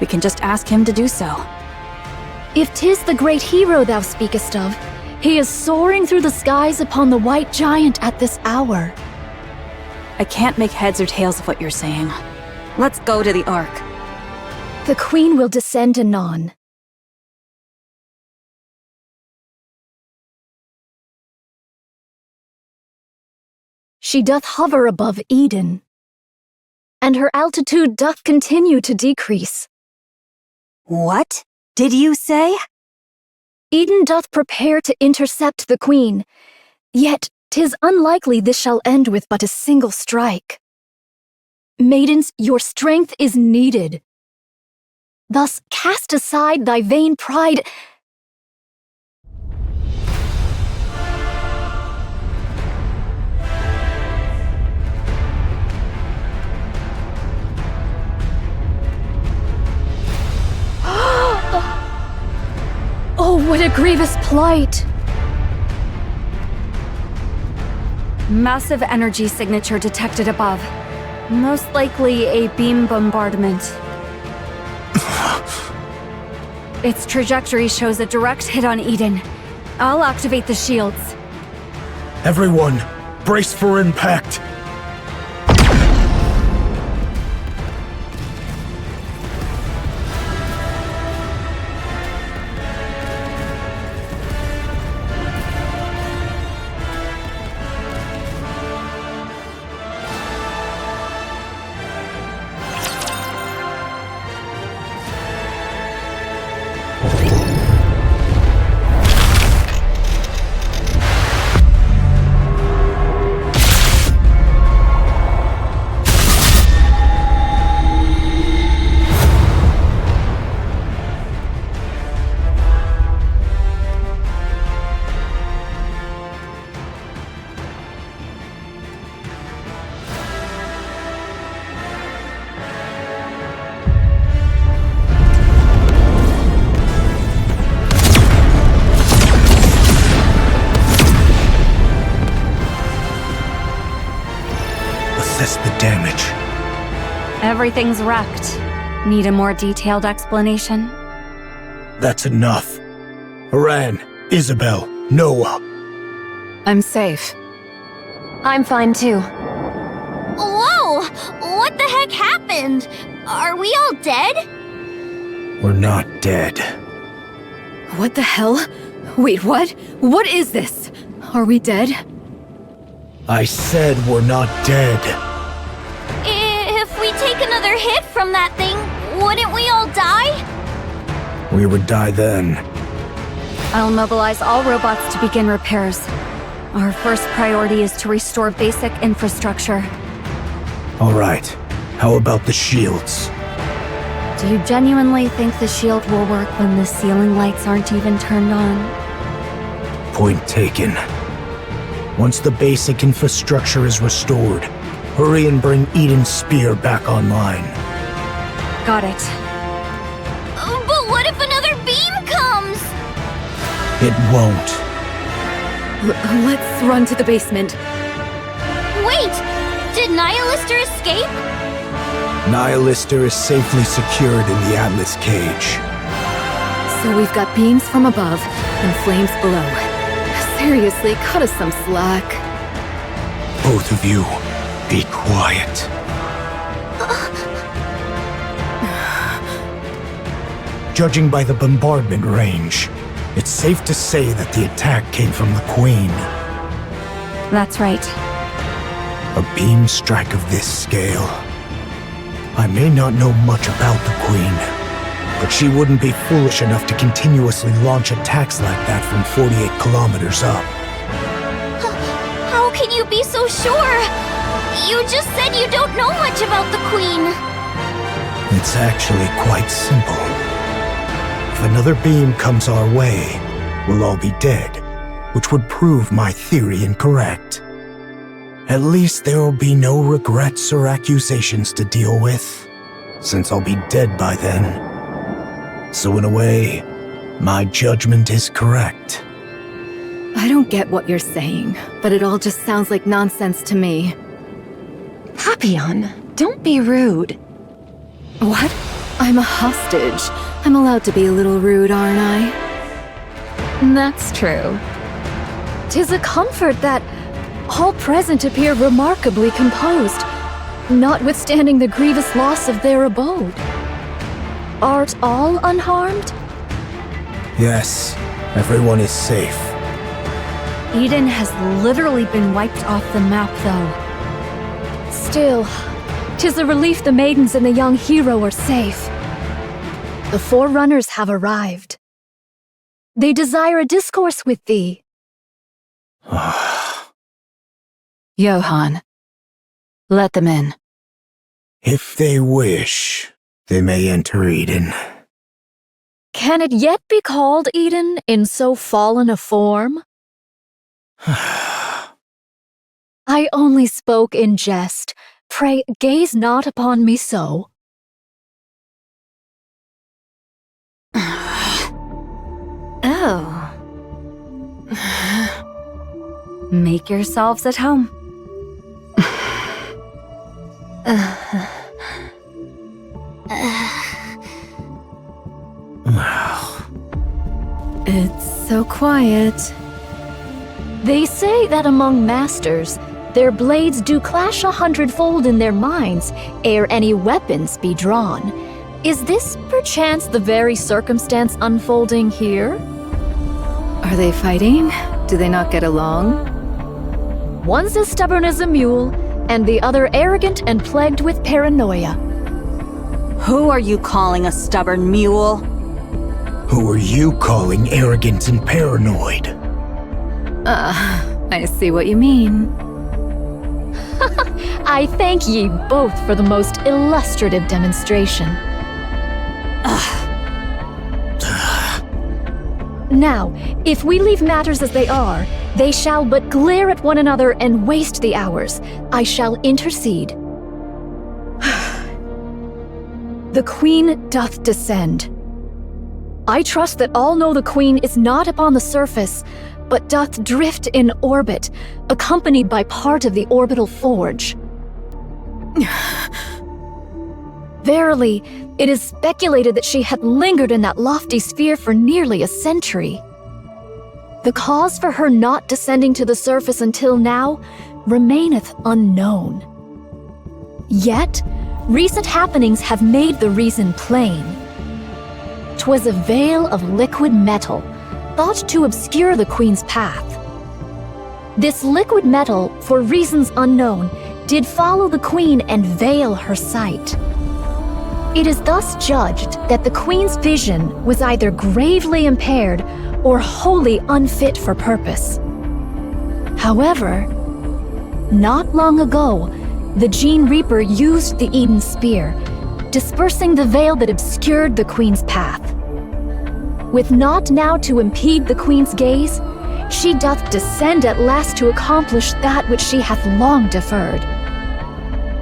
S12: We can just ask him to do so.
S7: If 'tis the great hero thou speakest of, he is soaring through the skies upon the white giant at this hour.
S12: I can't make heads or tails of what you're saying. Let's go to the Ark.
S7: The Queen will descend anon. She doth hover above Eden, and her altitude doth continue to decrease.
S12: What did you say?
S7: Eden doth prepare to intercept the Queen, yet 'tis unlikely this shall end with but a single strike. Maidens, your strength is needed. Thus cast aside thy vain pride. Oh, what a grievous plight!
S2: Massive energy signature detected above. Most likely a beam bombardment. Its trajectory shows a direct hit on Eden. I'll activate the shields.
S1: Everyone, brace for impact. Assess the damage.
S2: Everything's wrecked. Need a more detailed explanation?
S1: That's enough. Haran, Isabel, Noah.
S4: I'm safe.
S5: I'm fine too.
S3: Whoa! What the heck happened? Are we all dead?
S1: We're not dead.
S6: What the hell? Wait, what? What is this? Are we dead?
S1: I said we're not dead.
S3: If we take another hit from that thing, wouldn't we all die?
S1: We would die then.
S2: I'll mobilize all robots to begin repairs. Our first priority is to restore basic infrastructure.
S1: All right. How about the shields?
S2: Do you genuinely think the shield will work when the ceiling lights aren't even turned on?
S1: Point taken. Once the basic infrastructure is restored, hurry and bring Eden's spear back online.
S2: Got it.
S3: But what if another beam comes?
S1: It won't.
S6: Let's run to the basement.
S3: Wait! Did Nihilister escape?
S1: Nihilister is safely secured in the Atlas cage.
S6: So we've got beams from above and flames below. Seriously, cut us some slack.
S1: Both of you, be quiet. Judging by the bombardment range, it's safe to say that the attack came from the Queen.
S12: That's right.
S1: A beam strike of this scale. I may not know much about the Queen, but she wouldn't be foolish enough to continuously launch attacks like that from 48 kilometers up.
S3: How can you be so sure? You just said you don't know much about the Queen.
S1: It's actually quite simple. If another beam comes our way, we'll all be dead, which would prove my theory incorrect. At least there will be no regrets or accusations to deal with, since I'll be dead by then. So in a way, my judgment is correct.
S6: I don't get what you're saying, but it all just sounds like nonsense to me.
S11: Papillon, don't be rude.
S6: What? I'm a hostage. I'm allowed to be a little rude, aren't I?
S7: That's true. 'Tis a comfort that all present appear remarkably composed, notwithstanding the grievous loss of their abode. Art all unharmed?
S1: Yes, everyone is safe.
S2: Eden has literally been wiped off the map, though.
S7: Still, 'tis a relief the maidens and the young hero are safe. The Forerunners have arrived. They desire a discourse with thee.
S4: Johan, let them in.
S1: If they wish, they may enter Eden.
S7: Can it yet be called Eden in so fallen a form? I only spoke in jest. Pray, gaze not upon me so.
S2: Oh. Make yourselves at home.
S6: It's so quiet.
S7: They say that among masters, their blades do clash 100-fold in their minds ere any weapons be drawn. Is this perchance the very circumstance unfolding here?
S6: Are they fighting? Do they not get along?
S7: One's as stubborn as a mule, and the other arrogant and plagued with paranoia.
S12: Who are you calling a stubborn mule?
S1: Who are you calling arrogant and paranoid?
S6: I see what you mean.
S7: I thank ye both for the most illustrative demonstration. Now, if we leave matters as they are, they shall but glare at one another and waste the hours. I shall intercede. The Queen doth descend. I trust that all know the Queen is not upon the surface, but doth drift in orbit, accompanied by part of the orbital forge. Verily, it is speculated that she had lingered in that lofty sphere for nearly a century. The cause for her not descending to the surface until now remaineth unknown. Yet, recent happenings have made the reason plain. 'Twas a veil of liquid metal, thought to obscure the Queen's path. This liquid metal, for reasons unknown, did follow the Queen and veil her sight. It is thus judged that the Queen's vision was either gravely impaired or wholly unfit for purpose. However, not long ago, the Gene Reaper used the Eden Spear, dispersing the veil that obscured the Queen's path. With naught now to impede the Queen's gaze, she doth descend at last to accomplish that which she hath long deferred.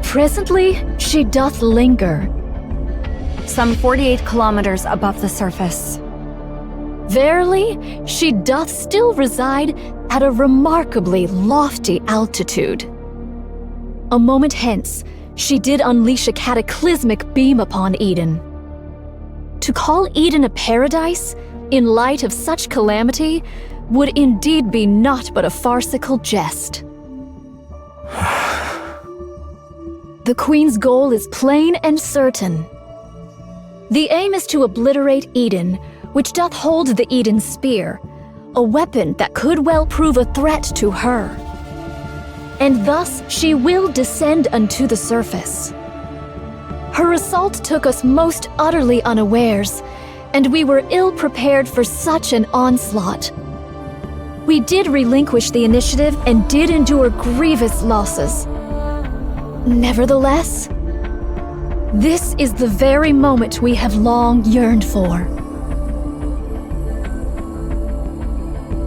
S7: Presently, she doth linger.
S2: Some 48 kilometers above the surface.
S7: Verily, she doth still reside at a remarkably lofty altitude. A moment hence, she did unleash a cataclysmic beam upon Eden. To call Eden a paradise, in light of such calamity, would indeed be naught but a farcical jest. The Queen's goal is plain and certain. The aim is to obliterate Eden, which doth hold the Eden Spear, a weapon that could well prove a threat to her. And thus she will descend unto the surface. Her assault took us most utterly unawares, and we were ill prepared for such an onslaught. We did relinquish the initiative and did endure grievous losses. Nevertheless, this is the very moment we have long yearned for.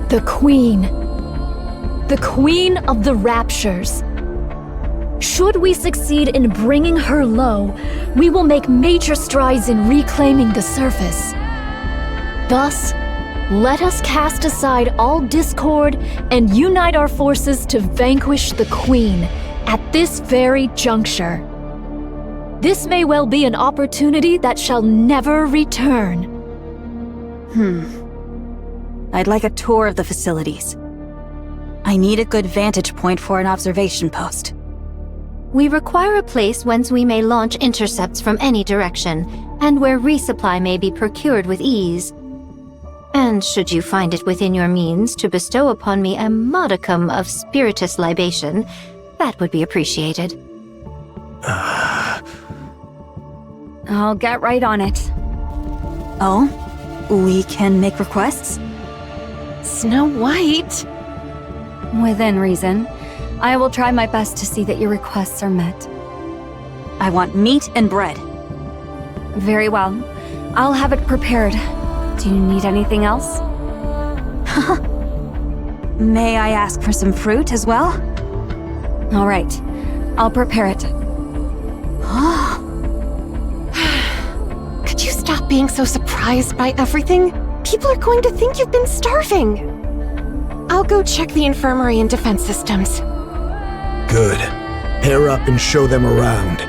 S7: The Queen. The Queen of the Raptures. Should we succeed in bringing her low, we will make major strides in reclaiming the surface. Thus, let us cast aside all discord and unite our forces to vanquish the Queen at this very juncture. This may well be an opportunity that shall never return.
S12: I'd like a tour of the facilities. I need a good vantage point for an observation post.
S10: We require a place whence we may launch intercepts from any direction, and where resupply may be procured with ease. And should you find it within your means to bestow upon me a modicum of spiritus libation, that would be appreciated.
S2: I'll get right on it.
S12: Oh? We can make requests?
S11: Snow White?
S2: Within reason. I will try my best to see that your requests are met.
S12: I want meat and bread.
S2: Very well. I'll have it prepared. Do you need anything else?
S12: May I ask for some fruit as well?
S2: All right. I'll prepare it.
S11: Could you stop being so surprised by everything? People are going to think you've been starving. I'll go check the infirmary and defense systems.
S1: Good. Pair up and show them around.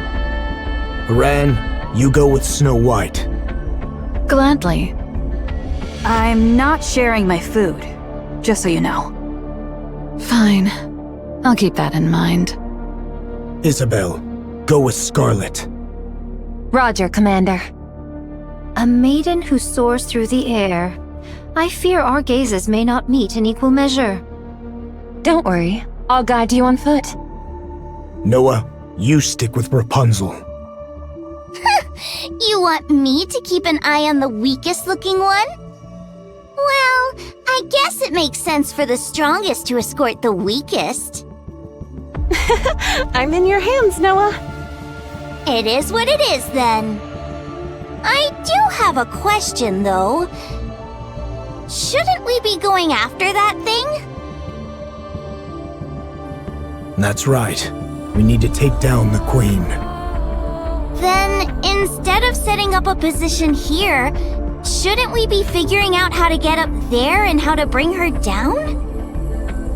S1: Haran, you go with Snow White.
S4: Gladly.
S12: I'm not sharing my food, just so you know.
S4: Fine. I'll keep that in mind.
S1: Isabel, go with Scarlet.
S10: Roger, Commander. A maiden who soars through the air. I fear our gazes may not meet in equal measure.
S11: Don't worry. I'll guide you on foot.
S1: Noah, you stick with Rapunzel.
S3: You want me to keep an eye on the weakest looking one? Well, I guess it makes sense for the strongest to escort the weakest.
S11: I'm in your hands, Noah.
S3: It is what it is, then. I do have a question, though. Shouldn't we be going after that thing?
S1: That's right. We need to take down the Queen.
S3: Then, instead of setting up a position here, shouldn't we be figuring out how to get up there and how to bring her down?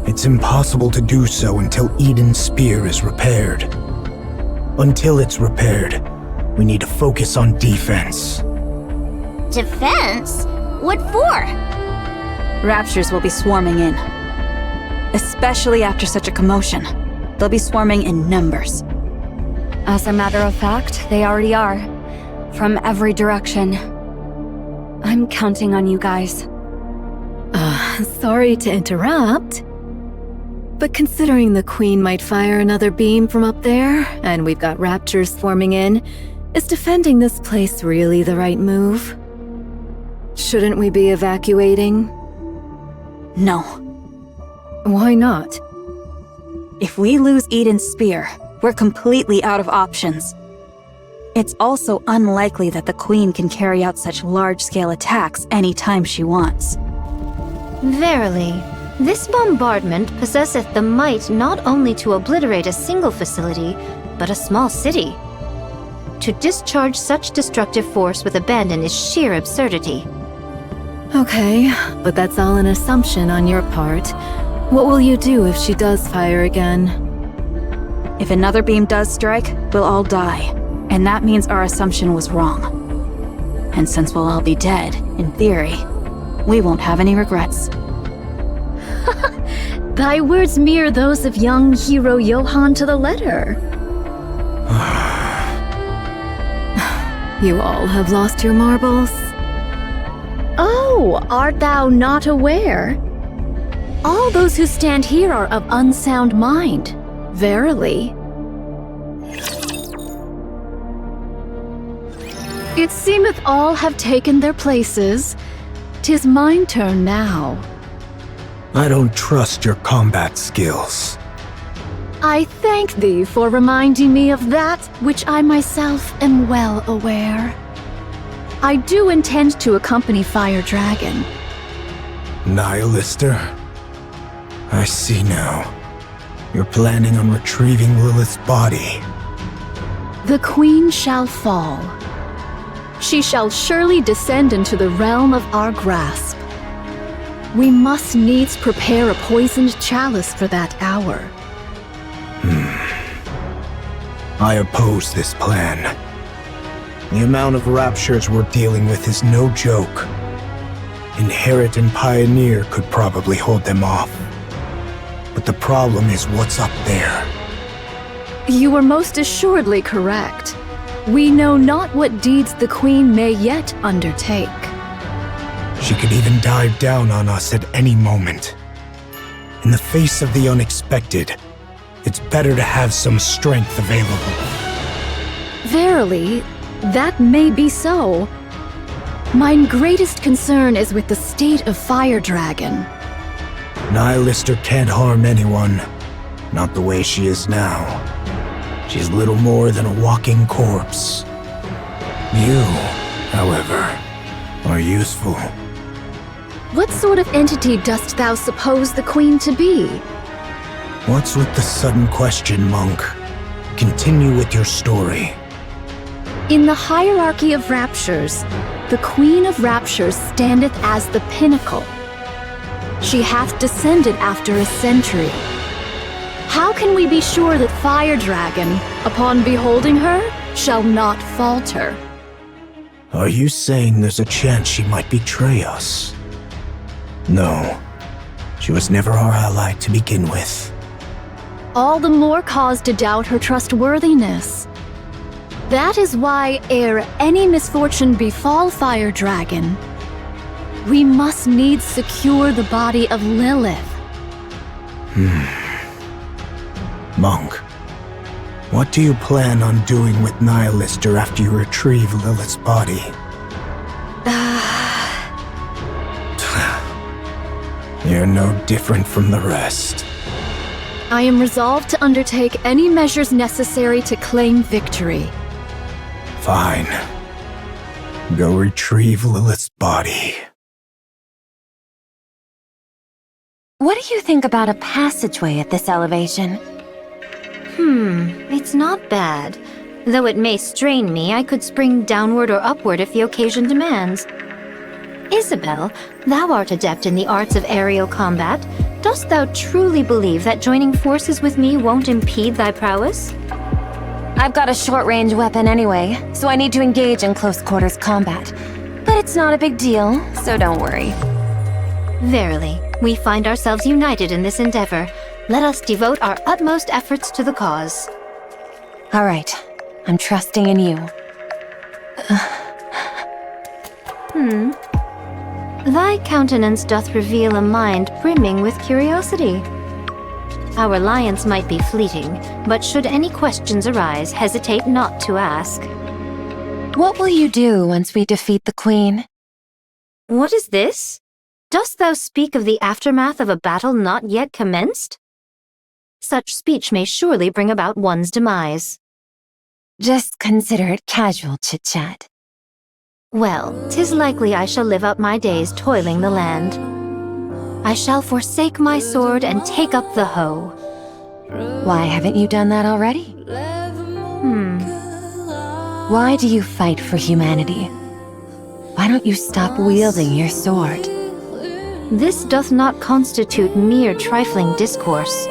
S1: It's impossible to do so until Eden's spear is repaired. Until it's repaired, we need to focus on defense.
S3: Defense? What for?
S12: Raptures will be swarming in. Especially after such a commotion. They'll be swarming in numbers.
S2: As a matter of fact, they already are. From every direction. I'm counting on you guys.
S6: Sorry to interrupt. But considering the Queen might fire another beam from up there, and we've got Raptures swarming in, is defending this place really the right move? Shouldn't we be evacuating?
S12: No.
S6: Why not?
S12: If we lose Eden's spear, we're completely out of options. It's also unlikely that the Queen can carry out such large-scale attacks anytime she wants.
S10: Verily, this bombardment possesseth the might not only to obliterate a single facility, but a small city. To discharge such destructive force with abandon is sheer absurdity.
S6: Okay, but that's all an assumption on your part. What will you do if she does fire again?
S12: If another beam does strike, we'll all die. And that means our assumption was wrong. And since we'll all be dead, in theory, we won't have any regrets.
S7: Thy words mirror those of young hero Johan to the letter.
S6: You all have lost your marbles?
S7: Oh, art thou not aware? All those who stand here are of unsound mind. Verily. It seemeth all have taken their places. 'Tis mine turn now.
S1: I don't trust your combat skills.
S7: I thank thee for reminding me of that which I myself am well aware. I do intend to accompany Fire Dragon.
S1: Nihilister? I see now. You're planning on retrieving Lilith's body.
S7: The Queen shall fall. She shall surely descend into the realm of our grasp. We must needs prepare a poisoned chalice for that hour.
S1: I oppose this plan. The amount of Raptures we're dealing with is no joke. Inherit and Pioneer could probably hold them off. But the problem is what's up there.
S7: You were most assuredly correct. We know not what deeds the Queen may yet undertake.
S1: She could even dive down on us at any moment. In the face of the unexpected, it's better to have some strength available.
S7: Verily, that may be so. Mine greatest concern is with the state of Fire Dragon.
S1: Nihilister can't harm anyone. Not the way she is now. She's little more than a walking corpse. You, however, are useful.
S7: What sort of entity dost thou suppose the Queen to be?
S1: What's with the sudden question, monk? Continue with your story.
S7: In the hierarchy of Raptures, the Queen of Raptures standeth as the pinnacle. She hath descended after a century. How can we be sure that Fire Dragon, upon beholding her, shall not falter?
S1: Are you saying there's a chance she might betray us? No. She was never our ally to begin with.
S7: All the more cause to doubt her trustworthiness. That is why, ere any misfortune befall Fire Dragon, we must needs secure the body of Lilith.
S1: Monk, what do you plan on doing with Nihilister after you retrieve Lilith's body? You're no different from the rest.
S7: I am resolved to undertake any measures necessary to claim victory.
S1: Fine. Go retrieve Lilith's body.
S5: What do you think about a passageway at this elevation?
S10: It's not bad. Though it may strain me, I could spring downward or upward if the occasion demands. Isabel, thou art adept in the arts of aerial combat. Dost thou truly believe that joining forces with me won't impede thy prowess?
S5: I've got a short-range weapon anyway, so I need to engage in close-quarters combat. But it's not a big deal, so don't worry.
S10: Verily, we find ourselves united in this endeavor. Let us devote our utmost efforts to the cause.
S5: All right, I'm trusting in you.
S10: Thy countenance doth reveal a mind brimming with curiosity. Our alliance might be fleeting, but should any questions arise, hesitate not to ask.
S5: What will you do once we defeat the Queen?
S10: What is this? Dost thou speak of the aftermath of a battle not yet commenced? Such speech may surely bring about one's demise.
S5: Just consider it casual chit-chat.
S10: Well, 'tis likely I shall live out my days toiling the land. I shall forsake my sword and take up the hoe.
S5: Why haven't you done that already? Why do you fight for humanity? Why don't you stop wielding your sword?
S10: This doth not constitute mere trifling discourse.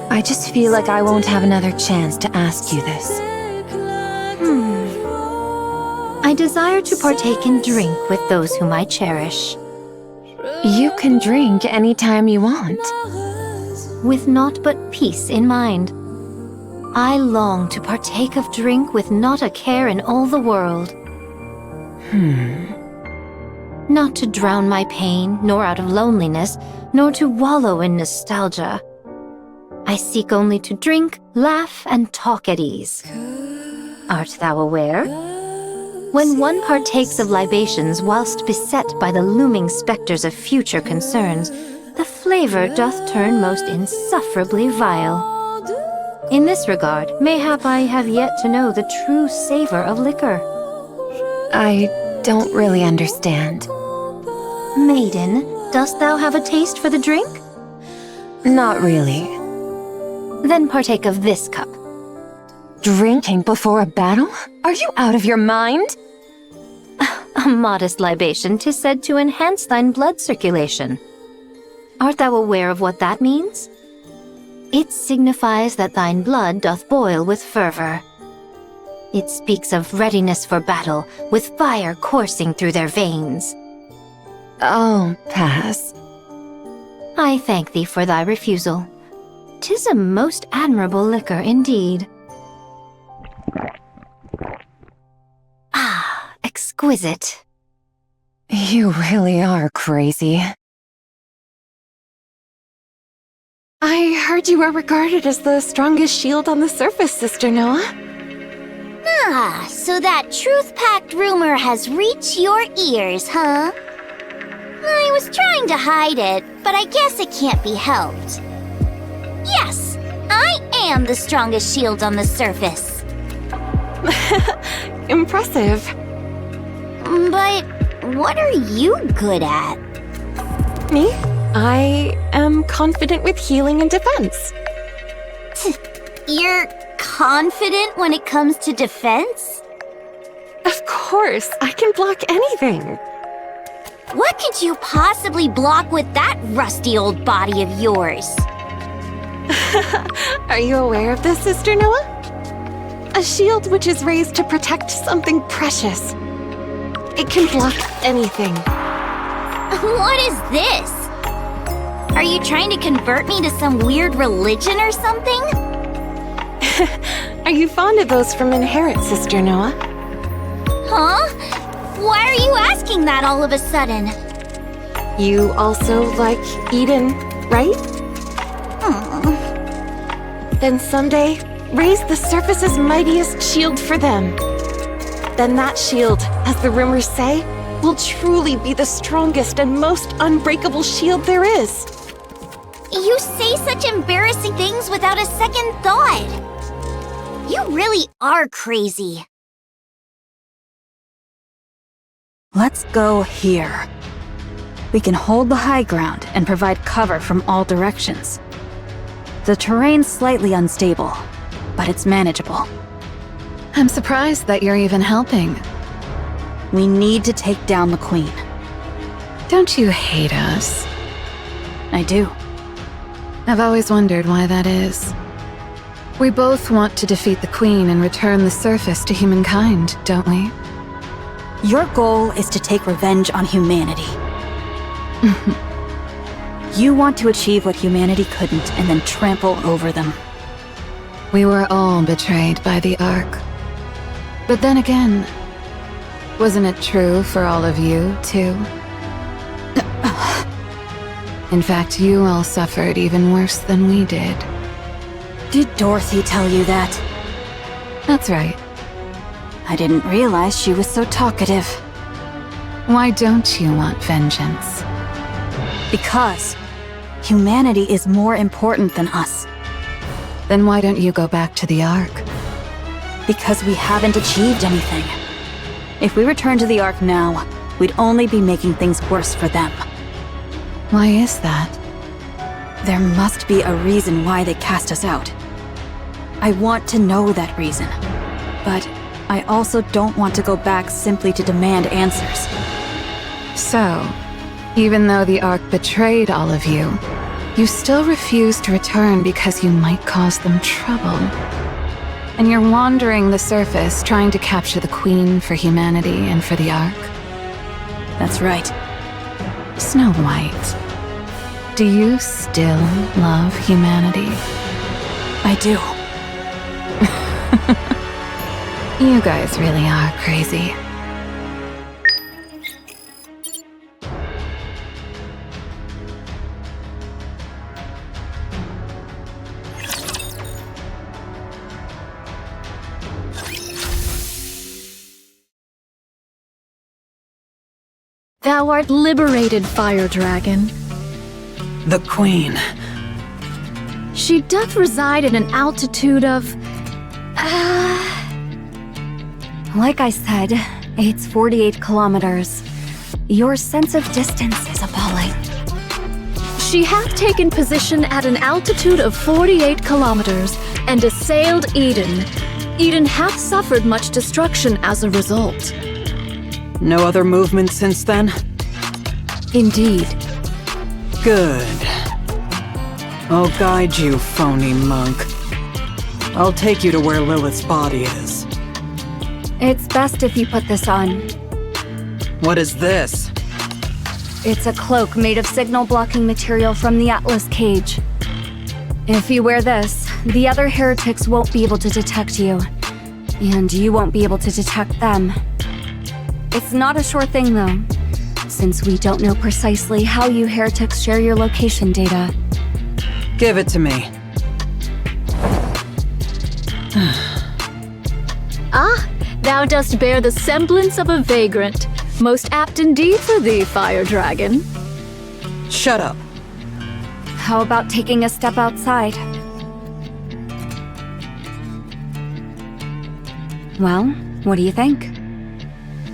S5: I just feel like I won't have another chance to ask you this.
S10: I desire to partake in drink with those whom I cherish.
S5: You can drink anytime you want.
S10: With naught but peace in mind. I long to partake of drink with not a care in all the world. Not to drown my pain, nor out of loneliness, nor to wallow in nostalgia. I seek only to drink, laugh, and talk at ease. Art thou aware? When one partakes of libations whilst beset by the looming spectres of future concerns, the flavor doth turn most insufferably vile. In this regard, mayhap I have yet to know the true savor of liquor.
S5: I don't really understand.
S10: Maiden, dost thou have a taste for the drink?
S5: Not really.
S10: Then partake of this cup.
S5: Drinking before a battle? Are you out of your mind?
S10: A modest libation 'tis said to enhance thine blood circulation. Art thou aware of what that means? It signifies that thine blood doth boil with fervor. It speaks of readiness for battle, with fire coursing through their veins.
S5: I'll pass.
S10: I thank thee for thy refusal. 'Tis a most admirable liquor indeed. Ah, exquisite.
S5: You really are crazy. I heard you were regarded as the strongest shield on the surface, Sister Noah.
S3: Ah, so that truth-packed rumor has reached your ears, huh? I was trying to hide it, but I guess it can't be helped. Yes, I am the strongest shield on the surface.
S5: Impressive.
S3: But what are you good at?
S5: Me? I am confident with healing and defense.
S3: You're confident when it comes to defense?
S5: Of course, I can block anything.
S3: What could you possibly block with that rusty old body of yours?
S5: Are you aware of this, Sister Noah? A shield which is raised to protect something precious. It can block anything.
S3: What is this? Are you trying to convert me to some weird religion or something?
S5: Are you fond of those from Inherit, Sister Noah?
S3: Huh? Why are you asking that all of a sudden?
S5: You also like Eden, right? Then someday, raise the surface's mightiest shield for them. Then that shield, as the rumors say, will truly be the strongest and most unbreakable shield there is.
S3: You say such embarrassing things without a second thought. You really are crazy.
S12: Let's go here. We can hold the high ground and provide cover from all directions. The terrain's slightly unstable, but it's manageable.
S4: I'm surprised that you're even helping.
S12: We need to take down the Queen.
S4: Don't you hate us?
S12: I do.
S4: I've always wondered why that is. We both want to defeat the Queen and return the surface to humankind, don't we?
S12: Your goal is to take revenge on humanity. You want to achieve what humanity couldn't and then trample over them.
S4: We were all betrayed by the Ark. But then again, wasn't it true for all of you, too? In fact, you all suffered even worse than we did.
S12: Did Dorothy tell you that?
S4: That's right.
S12: I didn't realize she was so talkative.
S4: Why don't you want vengeance?
S12: Because humanity is more important than us.
S4: Then why don't you go back to the Ark?
S12: Because we haven't achieved anything. If we return to the Ark now, we'd only be making things worse for them.
S4: Why is that?
S12: There must be a reason why they cast us out. I want to know that reason. But I also don't want to go back simply to demand answers.
S4: So, even though the Ark betrayed all of you, You still refuse to return because you might cause them trouble. And you're wandering the surface trying to capture the Queen for humanity and for the Ark.
S12: That's right.
S4: Snow White, do you still love humanity?
S12: I do.
S4: You guys really are crazy.
S7: Thou art liberated, Fire Dragon.
S8: The Queen.
S7: She doth reside at an altitude of...
S2: Like I said, it's 48 kilometers. Your sense of distance is appalling.
S7: She hath taken position at an altitude of 48 kilometers and assailed Eden. Eden hath suffered much destruction as a result.
S8: No other movement since then?
S7: Indeed.
S8: Good. I'll guide you, phony monk. I'll take you to where Lilith's body is.
S2: It's best if you put this on.
S8: What is this?
S2: It's a cloak made of signal-blocking material from the Atlas cage. If you wear this, the other heretics won't be able to detect you. And you won't be able to detect them. It's not a sure thing, though, since we don't know precisely how you heretics share your location data.
S8: Give it to me.
S7: Thou dost bear the semblance of a vagrant. Most apt indeed for thee, Fire Dragon.
S8: Shut up.
S2: How about taking a step outside? Well, what do you think?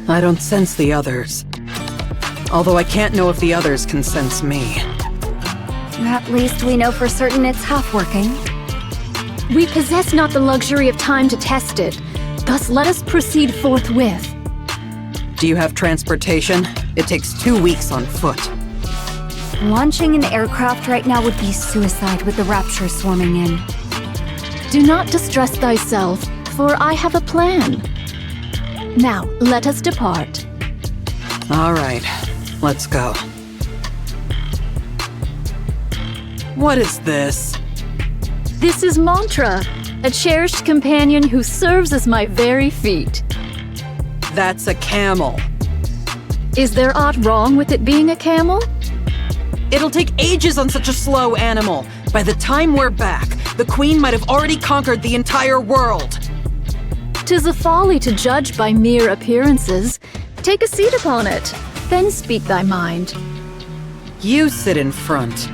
S8: I don't sense the others. Although I can't know if the others can sense me.
S2: At least we know for certain it's half working.
S7: We possess not the luxury of time to test it. Thus let us proceed forthwith.
S8: Do you have transportation? It takes 2 weeks on foot.
S2: Launching an aircraft right now would be suicide with the Raptures swarming in.
S7: Do not distress thyself, for I have a plan. Now, let us depart.
S8: All right, let's go. What is this?
S7: This is Mantra, a cherished companion who serves as my very feet.
S8: That's a camel.
S7: Is there aught wrong with it being a camel?
S8: It'll take ages on such a slow animal. By the time we're back, the Queen might have already conquered the entire world.
S7: 'Tis a folly to judge by mere appearances. Take a seat upon it, then speak thy mind.
S8: You sit in front.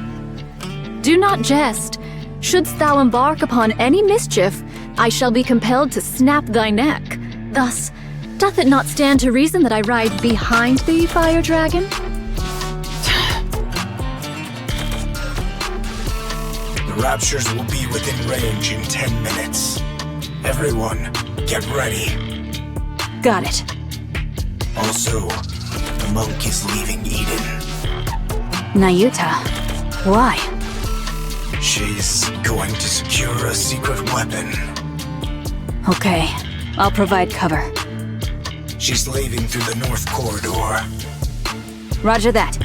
S7: Do not jest. Shouldst thou embark upon any mischief, I shall be compelled to snap thy neck. Thus, doth it not stand to reason that I ride behind thee, Fire Dragon?
S1: The Raptures will be within range in 10 minutes. Everyone, get ready.
S12: Got it.
S1: Also, the monk is leaving Eden.
S12: Nayuta. Why?
S1: She's going to secure a secret weapon.
S12: Okay, I'll provide cover.
S1: She's leaving through the north corridor.
S12: Roger that.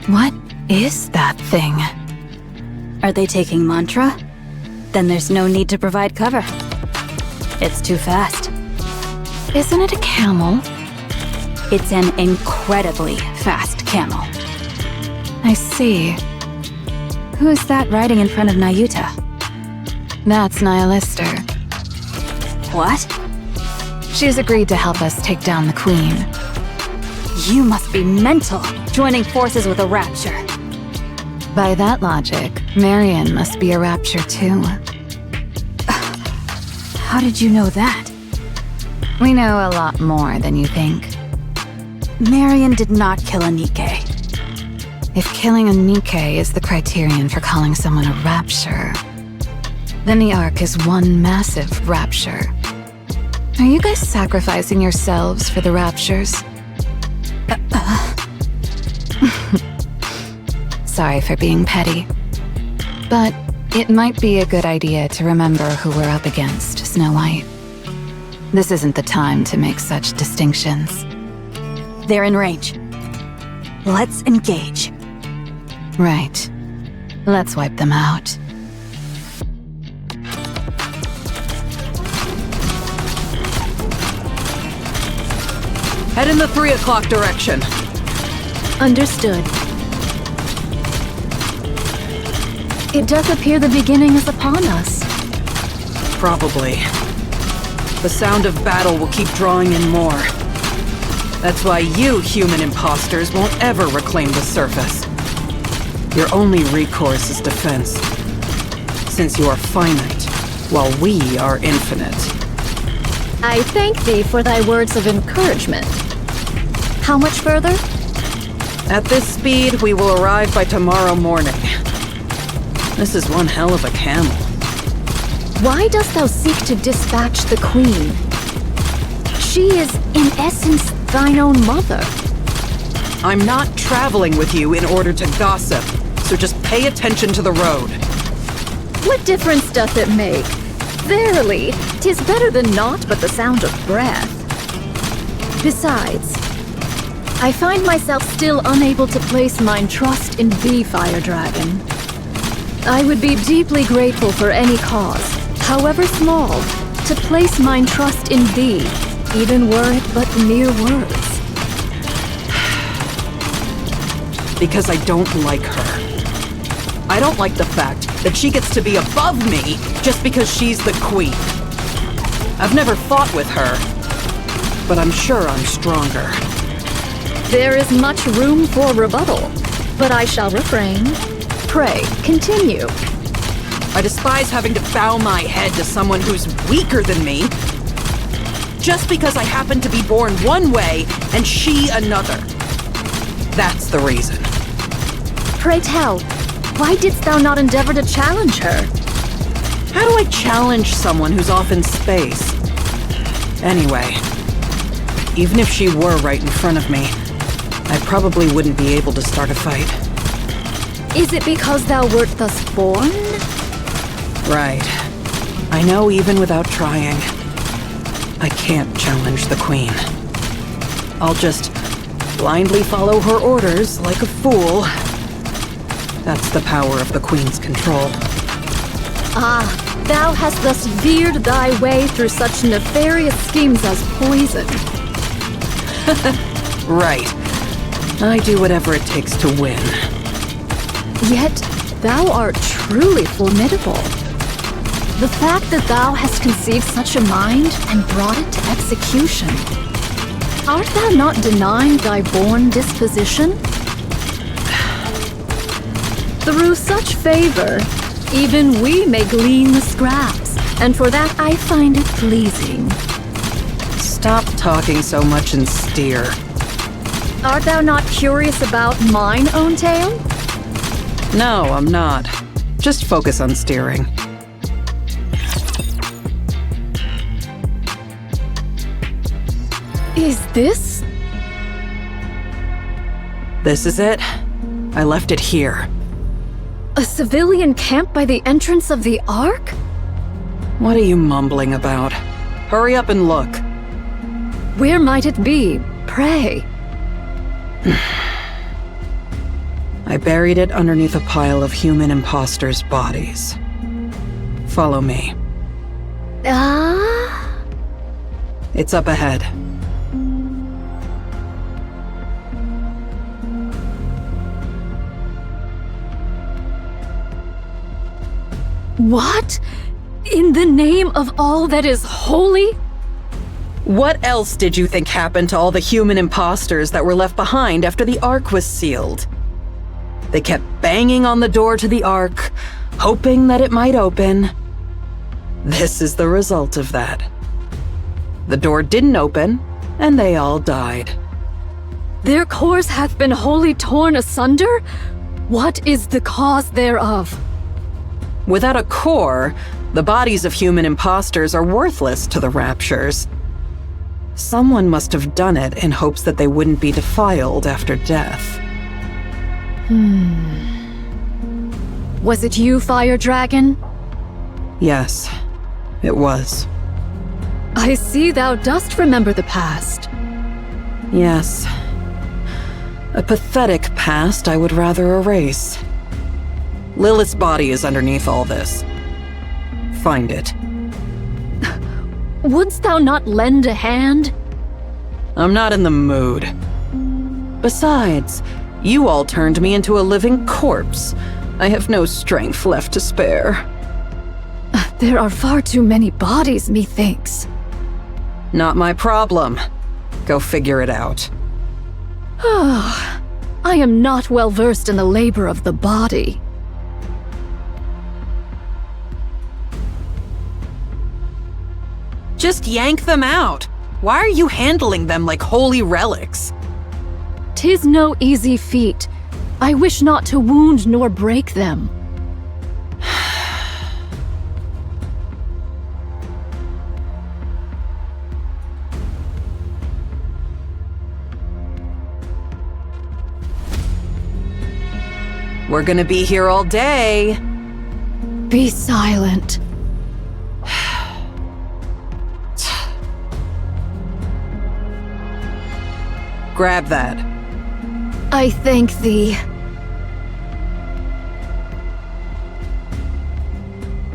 S4: What is that thing?
S12: Are they taking Mantra? Then there's no need to provide cover. It's too fast.
S4: Isn't it a camel?
S12: It's an incredibly fast camel.
S4: I see.
S12: Who's that riding in front of Nayuta?
S4: That's Nihilister.
S12: What?
S4: She's agreed to help us take down the Queen.
S12: You must be mental, joining forces with a Rapture.
S4: By that logic, Marion must be a Rapture too.
S12: How did you know that?
S4: We know a lot more than you think.
S12: Marion did not kill a NIKKE.
S4: If killing a NIKKE is the criterion for calling someone a Rapture, then the Ark is one massive Rapture. Are you guys sacrificing yourselves for the Raptures? Sorry for being petty. But it might be a good idea to remember who we're up against, Snow White. This isn't the time to make such distinctions.
S12: They're in range. Let's engage.
S4: Right. Let's wipe them out.
S8: Head in the 3 o'clock direction.
S7: Understood. It does appear the beginning is upon us.
S8: Probably. The sound of battle will keep drawing in more. That's why you human imposters won't ever reclaim the surface. Your only recourse is defense, since you are finite, while we are infinite.
S7: I thank thee for thy words of encouragement. How much further?
S8: At this speed, we will arrive by tomorrow morning. This is one hell of a camel.
S7: Why dost thou seek to dispatch the Queen? She is, in essence, thine own mother.
S8: I'm not traveling with you in order to gossip, so just pay attention to the road.
S7: What difference doth it make? Verily, 'tis better than naught but the sound of breath. Besides, I find myself still unable to place mine trust in thee, Fire Dragon. I would be deeply grateful for any cause, however small, to place mine trust in thee, even were it but mere words.
S8: Because I don't like her. I don't like the fact that she gets to be above me just because she's the queen. I've never fought with her, but I'm sure I'm stronger.
S7: There is much room for rebuttal, but I shall refrain. Pray, continue.
S8: I despise having to bow my head to someone who's weaker than me, just because I happen to be born one way and she another. That's the reason.
S7: Pray tell, why didst thou not endeavor to challenge her?
S8: How do I challenge someone who's off in space? Anyway, even if she were right in front of me, I probably wouldn't be able to start a fight.
S7: Is it because thou wert thus born?
S8: Right. I know even without trying, I can't challenge the Queen. I'll just blindly follow her orders like a fool. That's the power of the Queen's control.
S7: Ah, thou hast thus veered thy way through such nefarious schemes as poison.
S8: Right. I do whatever it takes to win.
S7: Yet, thou art truly formidable. The fact that thou hast conceived such a mind and brought it to execution. Art thou not denying thy born disposition? Through such favor, even we may glean the scraps, and for that I find it pleasing.
S8: Stop talking so much and steer.
S7: Art thou not curious about mine own tale?
S8: No, I'm not. Just focus on steering.
S7: Is this?
S8: This is it. I left it here.
S7: A civilian camp by the entrance of the Ark?
S8: What are you mumbling about? Hurry up and look.
S7: Where might it be, pray?
S8: I buried it underneath a pile of human imposters' bodies. Follow me.
S7: Ah?
S8: It's up ahead.
S7: What? In the name of all that is holy?
S8: What else did you think happened to all the human imposters that were left behind after the Ark was sealed? They kept banging on the door to the Ark, hoping that it might open. This is the result of that. The door didn't open, and they all died.
S7: Their cores have been wholly torn asunder? What is the cause thereof?
S8: Without a core, the bodies of human imposters are worthless to the Raptures. Someone must have done it in hopes that they wouldn't be defiled after death.
S7: Was it you, Fire Dragon?
S8: Yes, it was.
S7: I see thou dost remember the past.
S8: Yes. A pathetic past I would rather erase. Lilith's body is underneath all this. Find it.
S7: Wouldst thou not lend a hand?
S8: I'm not in the mood. Besides, you all turned me into a living corpse. I have no strength left to spare.
S7: There are far too many bodies, methinks.
S8: Not my problem. Go figure it out.
S7: I am not well versed in the labor of the body.
S8: Just yank them out. Why are you handling them like holy relics?
S7: 'Tis no easy feat. I wish not to wound nor break them.
S8: We're gonna be here all day.
S7: Be silent.
S8: Grab that.
S7: I thank thee.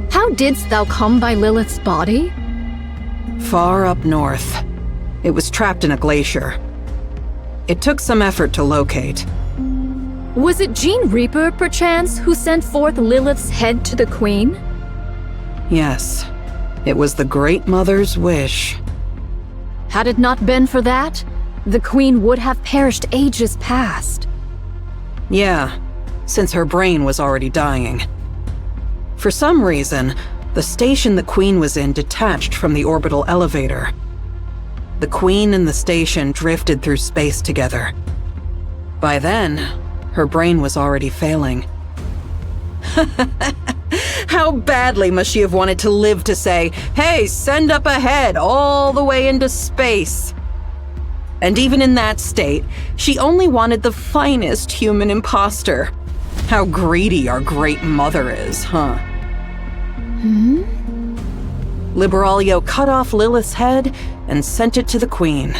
S7: How didst thou come by Lilith's body?
S8: Far up north. It was trapped in a glacier. It took some effort to locate.
S7: Was it Gene Reaper, perchance, who sent forth Lilith's head to the Queen?
S8: Yes. It was the Great Mother's wish.
S7: Had it not been for that, the Queen would have perished ages past.
S8: Yeah, since her brain was already dying. For some reason, the station the Queen was in detached from the orbital elevator. The Queen and the station drifted through space together. By then, her brain was already failing. How badly must she have wanted to live to say, "Hey, send up ahead all the way into space"? And even in that state, she only wanted the finest human imposter. How greedy our Great Mother is, huh? Liberaglio cut off Lilith's head and sent it to the Queen.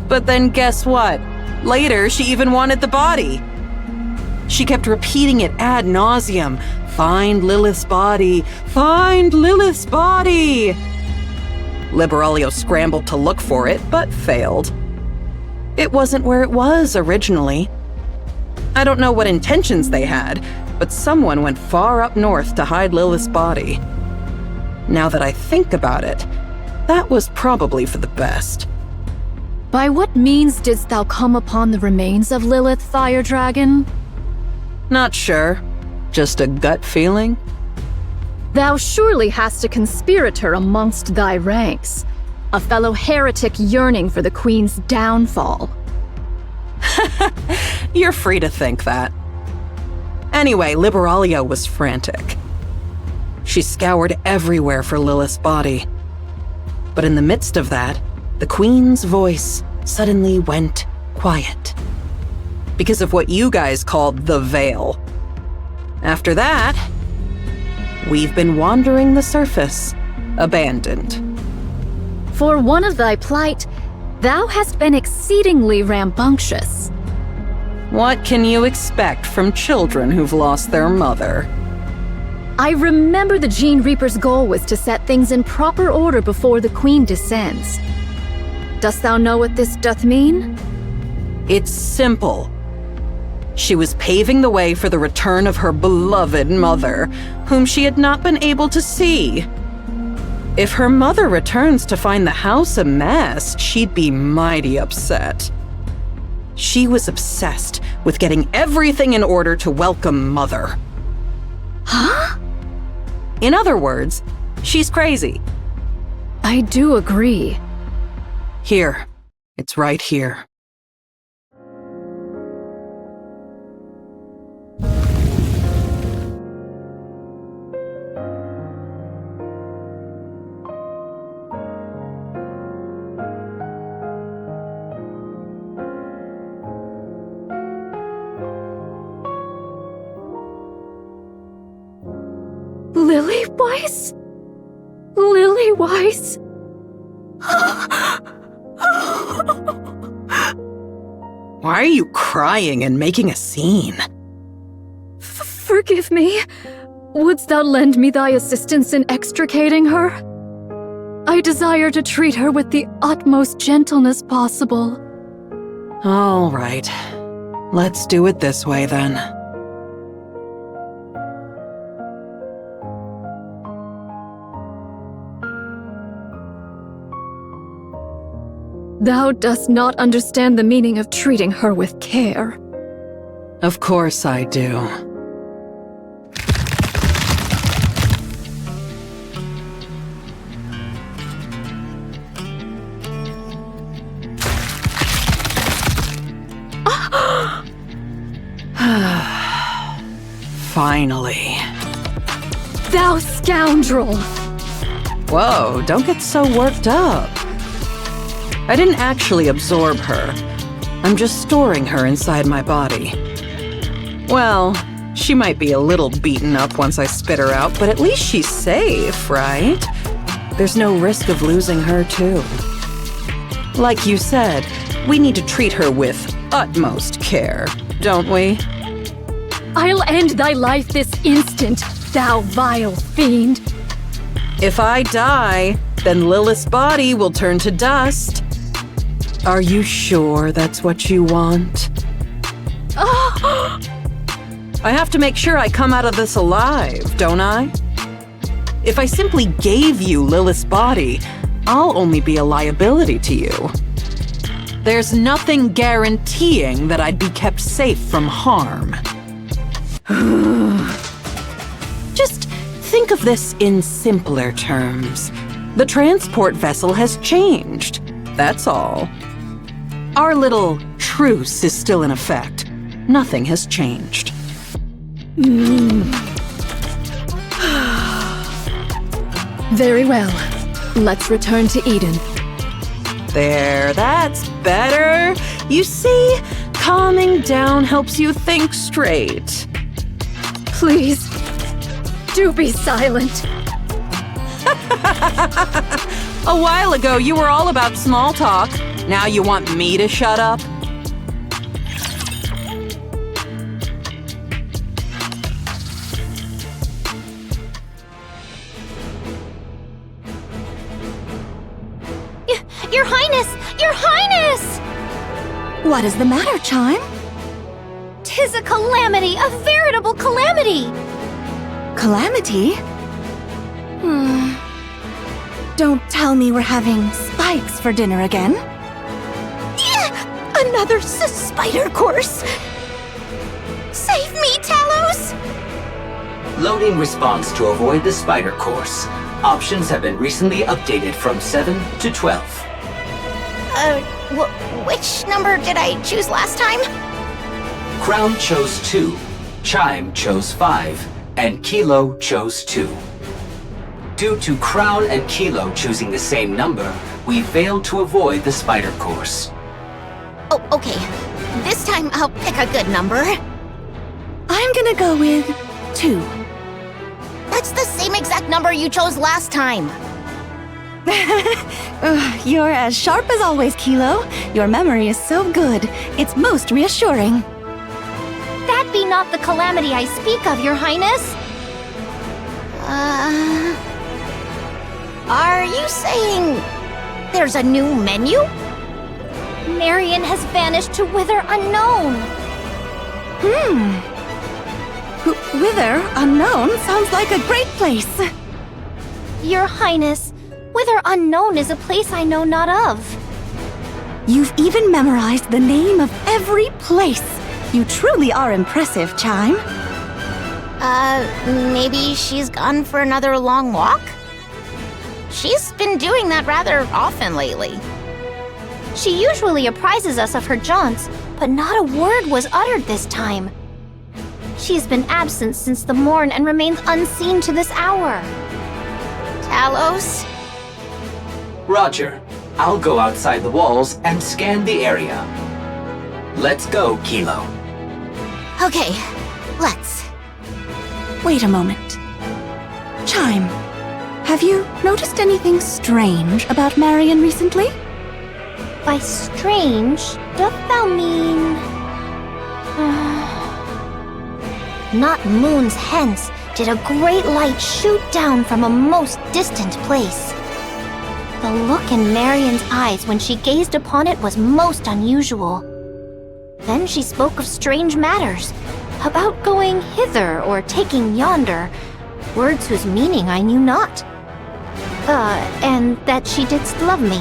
S8: But then guess what? Later, she even wanted the body. She kept repeating it ad nauseum. Find Lilith's body! Find Lilith's body! Liberaglio scrambled to look for it, but failed. It wasn't where it was originally. I don't know what intentions they had, but someone went far up north to hide Lilith's body. Now that I think about it, that was probably for the best.
S7: By what means didst thou come upon the remains of Lilith, Fire Dragon?
S8: Not sure. Just a gut feeling?
S7: Thou surely hast a conspirator amongst thy ranks. A fellow heretic yearning for the Queen's downfall.
S8: You're free to think that. Anyway, Liberaglio was frantic. She scoured everywhere for Lilith's body. But in the midst of that, the Queen's voice suddenly went quiet. Because of what you guys called the Veil. After that, we've been wandering the surface, abandoned.
S7: For one of thy plight, thou hast been exceedingly rambunctious.
S8: What can you expect from children who've lost their mother?
S7: I remember the Gene Reaper's goal was to set things in proper order before the Queen descends. Dost thou know what this doth mean?
S8: It's simple. She was paving the way for the return of her beloved mother, whom she had not been able to see. If her mother returns to find the house a mess, she'd be mighty upset. She was obsessed with getting everything in order to welcome Mother.
S7: Huh?
S8: In other words, she's crazy.
S7: I do agree.
S8: Here. It's right here.
S7: Lily Weiss? Lily Weiss?
S8: Why are you crying and making a scene?
S7: Forgive me. Wouldst thou lend me thy assistance in extricating her? I desire to treat her with the utmost gentleness possible.
S8: All right. Let's do it this way then.
S7: Thou dost not understand the meaning of treating her with care.
S8: Of course I do. Finally.
S7: Thou scoundrel!
S8: Whoa, don't get so worked up. I didn't actually absorb her. I'm just storing her inside my body. Well, she might be a little beaten up once I spit her out, but at least she's safe, right? There's no risk of losing her, too. Like you said, we need to treat her with utmost care, don't we?
S7: I'll end thy life this instant, thou vile fiend!
S8: If I die, then Lilith's body will turn to dust. Are you sure that's what you want? I have to make sure I come out of this alive, don't I? If I simply gave you Lilith's body, I'll only be a liability to you. There's nothing guaranteeing that I'd be kept safe from harm. Just think of this in simpler terms. The transport vessel has changed, that's all. Our little truce is still in effect. Nothing has changed.
S7: Very well. Let's return to Eden.
S8: There, that's better. You see, calming down helps you think straight.
S7: Please, do be silent.
S8: A while ago, you were all about small talk. Now you want me to shut up?
S3: Your Highness! Your Highness!
S12: What is the matter, Chime?
S3: 'Tis a calamity, a veritable calamity!
S12: Calamity? Don't tell me we're having spikes for dinner again.
S3: Another spider course! Save me, Talos!
S13: Loading response to avoid the spider course. Options have been recently updated from 7 to 12.
S3: Which number did I choose last time?
S13: Crown chose 2, Chime chose 5, and Kilo chose 2. Due to Crown and Kilo choosing the same number, we failed to avoid the spider course.
S3: Oh, okay. This time I'll pick a good number.
S12: I'm gonna go with 2.
S3: That's the same exact number you chose last time.
S12: You're as sharp as always, Kilo. Your memory is so good. It's most reassuring.
S3: That be not the calamity I speak of, Your Highness. Are you saying there's a new menu? Marion has vanished to Whither Unknown.
S12: Whither Unknown sounds like a great place.
S3: Your Highness, Whither Unknown is a place I know not of.
S12: You've even memorized the name of every place. You truly are impressive, Chime.
S9: Maybe she's gone for another long walk? She's been doing that rather often lately.
S3: She usually apprises us of her jaunts, but not a word was uttered this time. She has been absent since the morn and remains unseen to this hour.
S9: Talos?
S13: Roger. I'll go outside the walls and scan the area. Let's go, Kilo.
S9: Okay, let's.
S12: Wait a moment. Chime, have you noticed anything strange about Marion recently?
S3: By strange, doth thou mean... Not moons hence did a great light shoot down from a most distant place. The look in Marion's eyes when she gazed upon it was most unusual. Then she spoke of strange matters, about going hither or taking yonder, words whose meaning I knew not. And that she didst love me.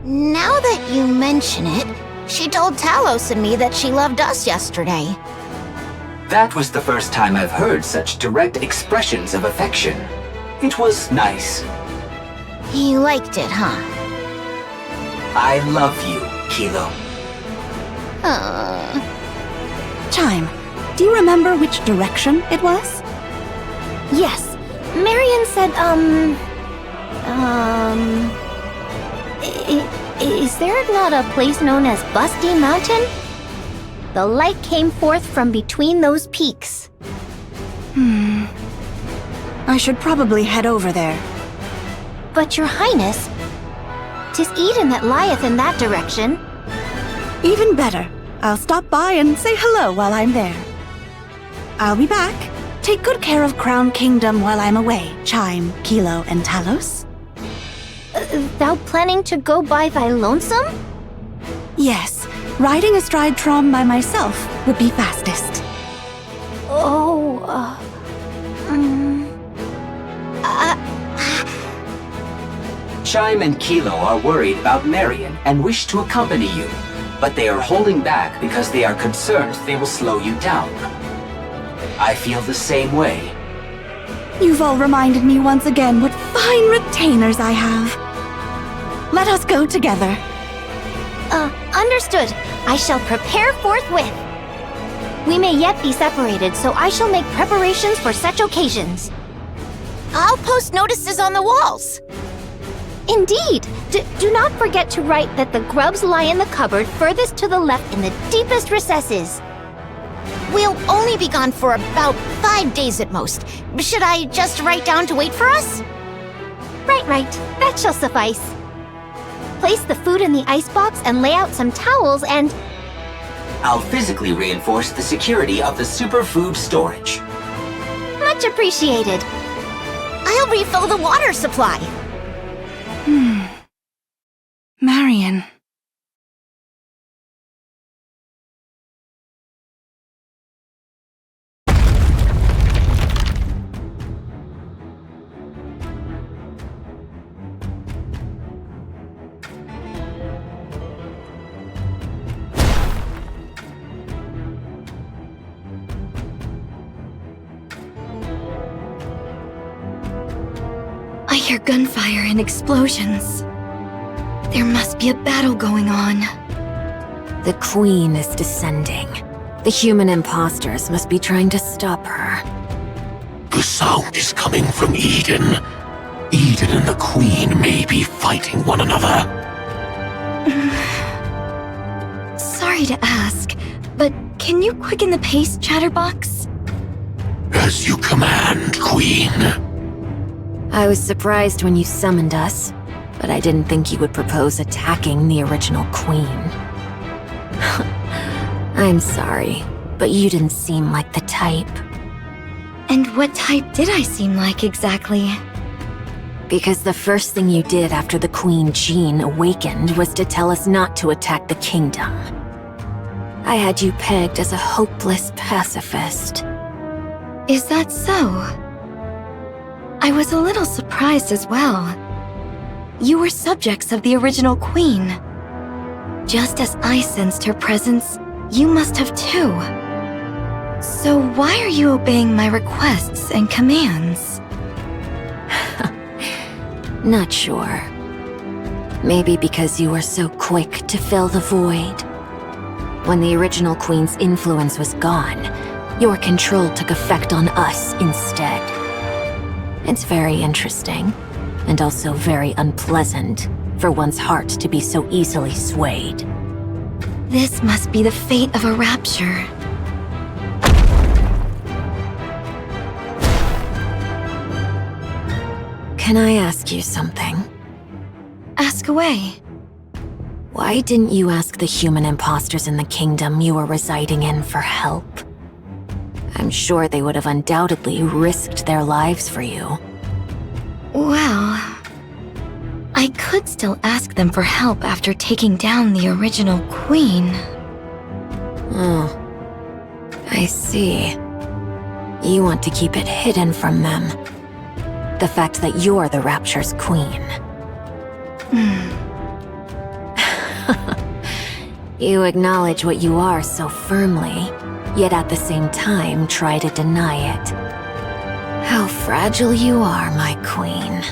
S9: Now that you mention it, she told Talos and me that she loved us yesterday.
S13: That was the first time I've heard such direct expressions of affection. It was nice.
S9: You liked it, huh?
S13: I love you, Kilo.
S12: Chime, do you remember which direction it was?
S3: Yes, Marion said, is there not a place known as Busty Mountain? The light came forth from between those peaks.
S12: I should probably head over there.
S3: But your highness, 'tis Eden that lieth in that direction.
S12: Even better. I'll stop by and say hello while I'm there. I'll be back. Take good care of Crown Kingdom while I'm away, Chime, Kilo, and Talos.
S3: Thou planning to go by thy lonesome?
S12: Yes, riding astride Trom by myself would be fastest.
S13: Chime and Kilo are worried about Marion and wish to accompany you, but they are holding back because they are concerned they will slow you down. I feel the same way.
S12: You've all reminded me once again what fine retainers I have. Let us go together.
S3: Understood. I shall prepare forthwith. We may yet be separated, so I shall make preparations for such occasions.
S9: I'll post notices on the walls.
S3: Indeed! Do not forget to write that the grubs lie in the cupboard furthest to the left in the deepest recesses.
S9: We'll only be gone for about 5 days at most. Should I just write down to wait for us?
S3: Right. That shall suffice. Place the food in the icebox and lay out some towels and...
S13: I'll physically reinforce the security of the superfood storage.
S3: Much appreciated.
S9: I'll refill the water supply.
S12: Marion.
S14: I hear gunfire and explosions. There must be a battle going on.
S10: The Queen is descending. The human imposters must be trying to stop her.
S15: The sound is coming from Eden. Eden and the Queen may be fighting one another.
S14: Sorry to ask, but can you quicken the pace, Chatterbox?
S15: As you command, Queen.
S10: I was surprised when you summoned us, but I didn't think you would propose attacking the original Queen. I'm sorry, but you didn't seem like the type.
S14: And what type did I seem like exactly?
S10: Because the first thing you did after the Queen Jean awakened was to tell us not to attack the kingdom. I had you pegged as a hopeless pacifist.
S14: Is that so? I was a little surprised as well. you were subjects of the original queen. Just as I sensed her presence, you must have too. So why are you obeying my requests and commands?
S10: Not sure. Maybe because you were so quick to fill the void. When the original queen's influence was gone, your control took effect on us instead. It's very interesting, and also very unpleasant for one's heart to be so easily swayed.
S14: This must be the fate of a rapture.
S10: Can I ask you something?
S14: Ask away.
S10: Why didn't you ask the human imposters in the kingdom you were residing in for help? I'm sure they would have undoubtedly risked their lives for you.
S14: Well, I could still ask them for help after taking down the original queen.
S10: Oh, I see. You want to keep it hidden from them. The fact that you're the Rapture's queen. You acknowledge what you are so firmly, yet at the same time try to deny it. How fragile you are, my queen.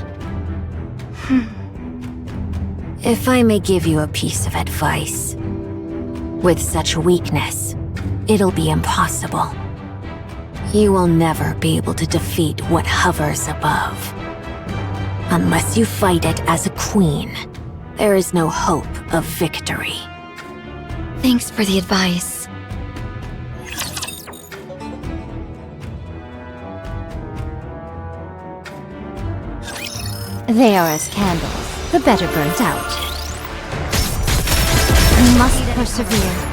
S10: If I may give you a piece of advice. With such weakness, it'll be impossible. You will never be able to defeat what hovers above. Unless you fight it as a queen, there is no hope of victory.
S14: Thanks for the advice.
S10: They are as candles, the better burnt out. You must persevere.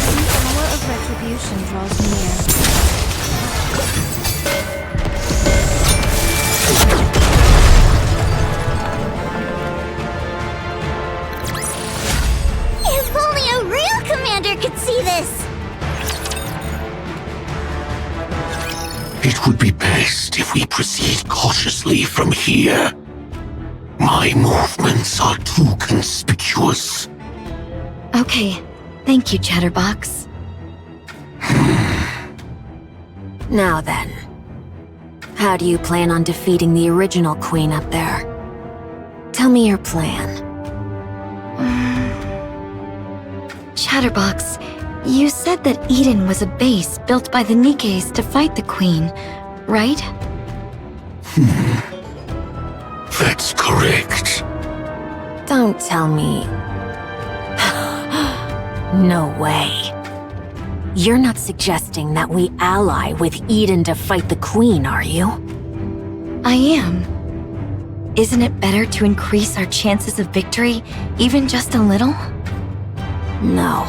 S10: The hour of retribution draws near.
S3: If only a real commander could see this!
S15: It would be best if we proceed cautiously from here. My movements are too conspicuous.
S14: Okay, thank you, Chatterbox.
S10: Now then, how do you plan on defeating the original queen up there? Tell me your plan.
S14: Chatterbox, you said that Eden was a base built by the NIKKEs to fight the queen, right?
S15: That's correct.
S10: Don't tell me. No way. You're not suggesting that we ally with Eden to fight the queen, are you?
S14: I am. Isn't it better to increase our chances of victory, even just a little?
S10: No,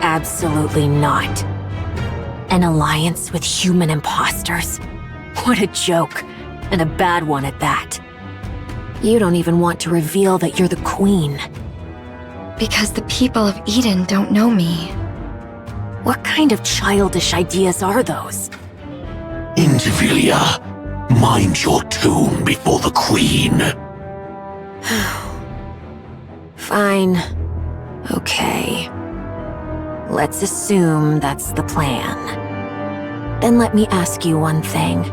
S10: absolutely not. An alliance with human imposters? What a joke, and a bad one at that. You don't even want to reveal that you're the queen.
S14: Because the people of Eden don't know me.
S10: What kind of childish ideas are those?
S15: Indivilia, mind your tone before the queen.
S10: Fine. Okay. Let's assume that's the plan. Then let me ask you one thing.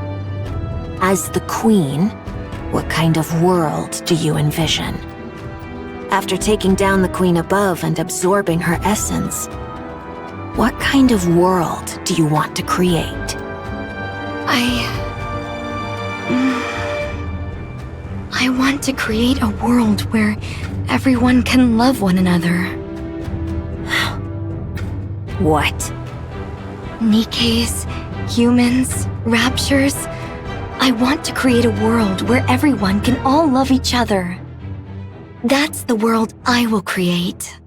S10: As the queen, what kind of world do you envision? After taking down the queen above and absorbing her essence, what kind of world do you want to create?
S14: I want to create a world where everyone can love one another.
S10: What?
S14: NIKKEs, humans, Raptures. I want to create a world where everyone can all love each other. That's the world I will create.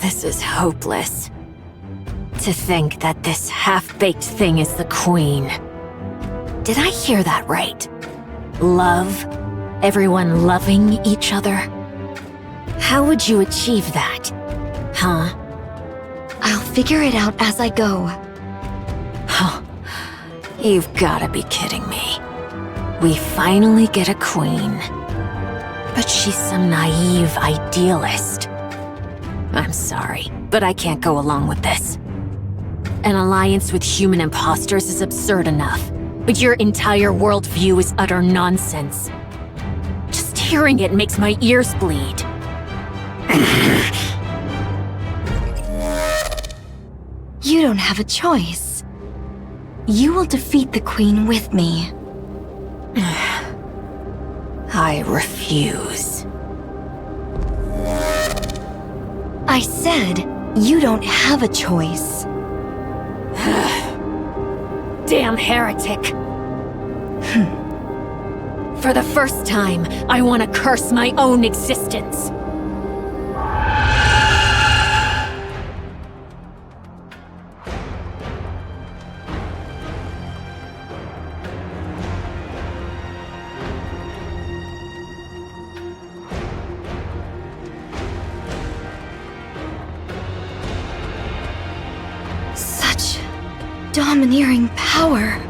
S10: This is hopeless. To think that this half-baked thing is the queen.
S6: Did I hear that right? Love? Everyone loving each other? How would you achieve that? Huh?
S14: I'll figure it out as I go.
S6: Huh. You've gotta be kidding me. We finally get a queen. But she's some naive idealist. I'm sorry, but I can't go along with this. An alliance with human imposters is absurd enough, but your entire worldview is utter nonsense. Just hearing it makes my ears bleed.
S14: You don't have a choice. You will defeat the Queen with me.
S6: I refuse.
S14: I said, you don't have a choice.
S6: Damn heretic! For the first time, I want to curse my own existence.
S14: Such domineering power.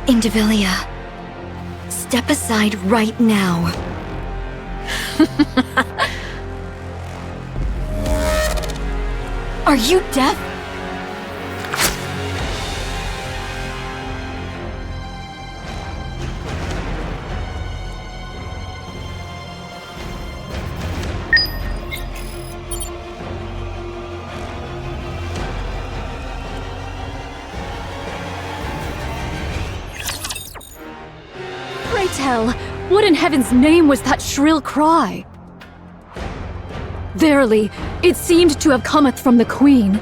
S14: Indivilia, step aside right now. Are you deaf?
S7: Pray tell, what in heaven's name was that shrill cry? Verily, it seemed to have cometh from the Queen.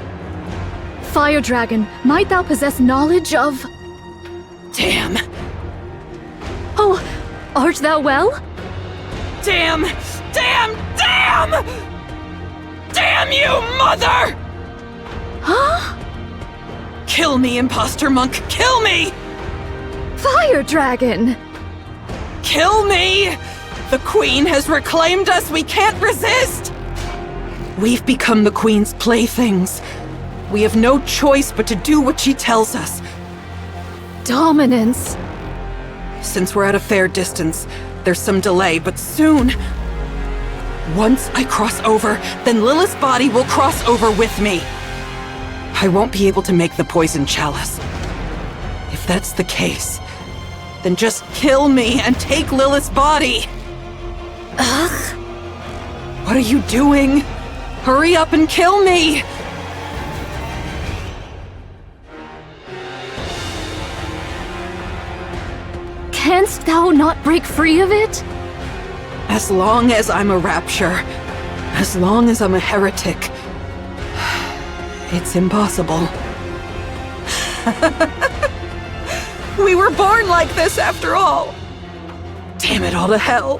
S7: Fire Dragon, might thou possess knowledge of...
S8: Damn!
S7: Oh, art thou well?
S8: Damn! Damn! Damn! Damn you, mother!
S7: Huh?
S8: Kill me, imposter monk! Kill me!
S7: Fire Dragon!
S8: Kill me! The Queen has reclaimed us! We can't resist! We've become the Queen's playthings. We have no choice but to do what she tells us.
S7: Dominance.
S8: Since we're at a fair distance, there's some delay, but soon... Once I cross over, then Lilith's body will cross over with me. I won't be able to make the poison chalice. If that's the case, then just kill me and take Lilith's body.
S14: Ugh.
S8: What are you doing? Hurry up and kill me!
S7: Canst thou not break free of it?
S8: As long as I'm a Rapture, as long as I'm a heretic, it's impossible. We were born like this after all. Damn it all to hell.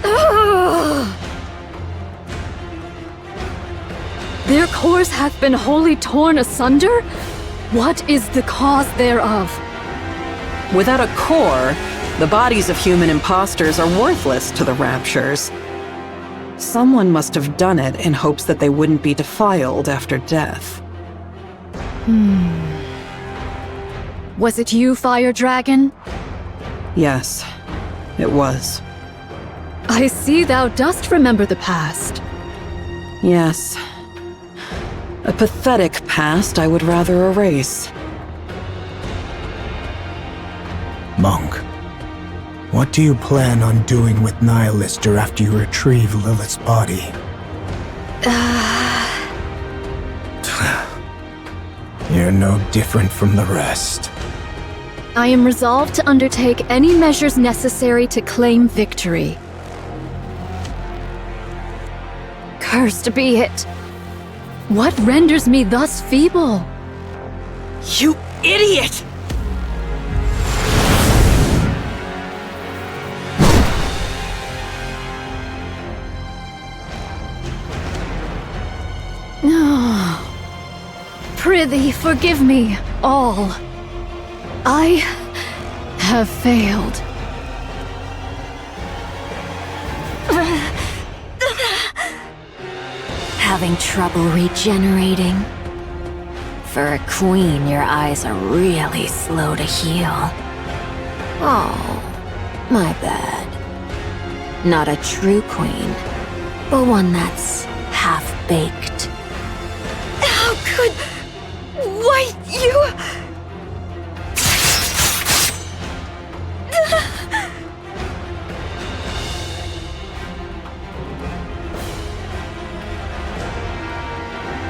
S7: Ugh. Their cores hath been wholly torn asunder? What is the cause thereof?
S8: Without a core, the bodies of human imposters are worthless to the Raptures. Someone must have done it in hopes that they wouldn't be defiled after death.
S7: Was it you, Fire Dragon?
S8: Yes, it was.
S7: I see thou dost remember the past.
S8: Yes. A pathetic past I would rather erase.
S1: Monk, what do you plan on doing with Nihilister after you retrieve Lilith's body? You're no different from the rest.
S7: I am resolved to undertake any measures necessary to claim victory. Cursed be it! What renders me thus feeble?
S8: You idiot!
S7: Prithee, forgive me all. I have failed.
S14: Having trouble regenerating? For a queen, your eyes are really slow to heal. Oh, my bad. Not a true queen, but one that's half-baked.
S5: How could... Why, you...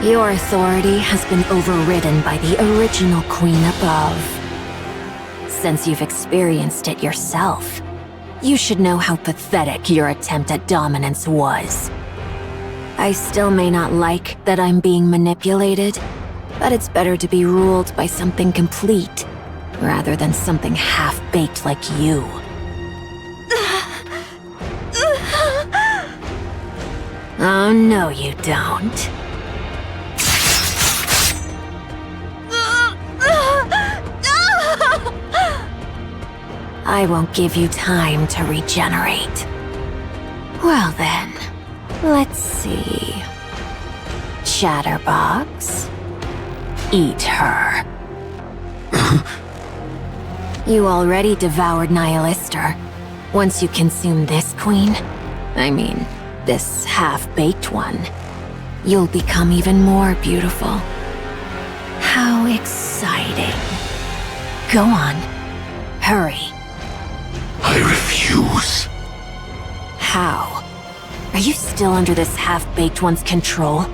S14: Your authority has been overridden by the original queen above. Since you've experienced it yourself, you should know how pathetic your attempt at dominance was. I still may not like that I'm being manipulated, but it's better to be ruled by something complete, rather than something half-baked like you. Oh, no you don't. I won't give you time to regenerate. Well then, let's see. Chatterbox, eat her. You already devoured Nihilister. Once you consume this queen, I mean, this half-baked one, you'll become even more beautiful. How exciting. Go on, hurry.
S15: I refuse.
S14: How? Are you still under this half-baked one's control?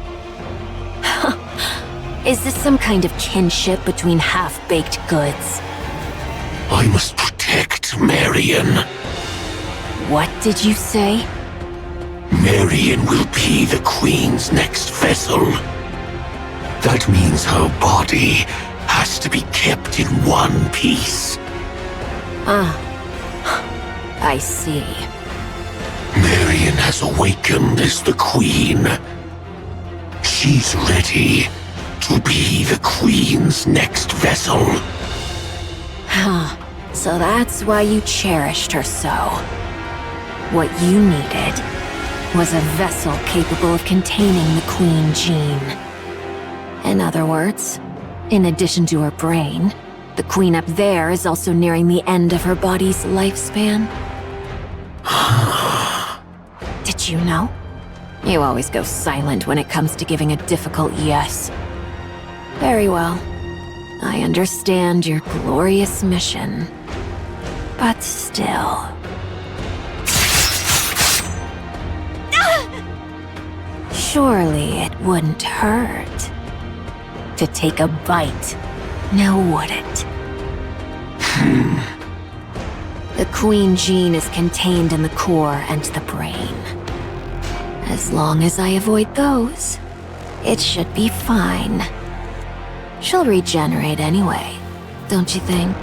S14: Is this some kind of kinship between half-baked goods?
S15: I must protect Marion.
S14: What did you say?
S15: Marion will be the Queen's next vessel. That means her body has to be kept in one piece.
S14: I see.
S15: Marion has awakened as the Queen. She's ready to be the Queen's next vessel.
S14: So that's why you cherished her so. What you needed was a vessel capable of containing the Queen gene. In other words, in addition to her brain, the Queen up there is also nearing the end of her body's lifespan. Did you know? You always go silent when it comes to giving a difficult yes. Very well. I understand your glorious mission. But still... Surely it wouldn't hurt to take a bite, now would it? The Queen gene is contained in the core and the brain. As long as I avoid those, it should be fine. She'll regenerate anyway, don't you think?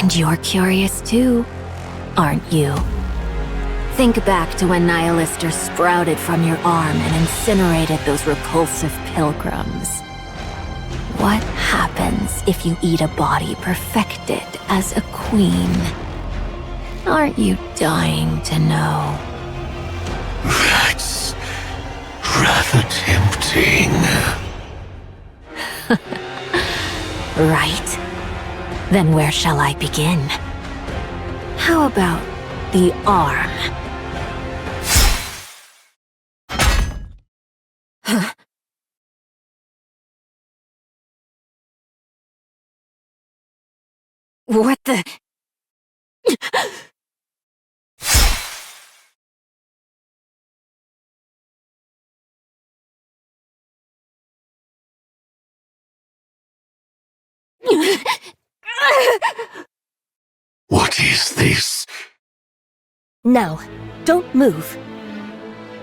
S14: And you're curious too, aren't you? Think back to when Nihilister sprouted from your arm and incinerated those repulsive pilgrims. What happens if you eat a body perfected as a queen? Aren't you dying to know?
S15: That's rather tempting.
S14: Right. Then where shall I begin? How about the arm? What the...
S15: What is this?
S5: Now, don't move.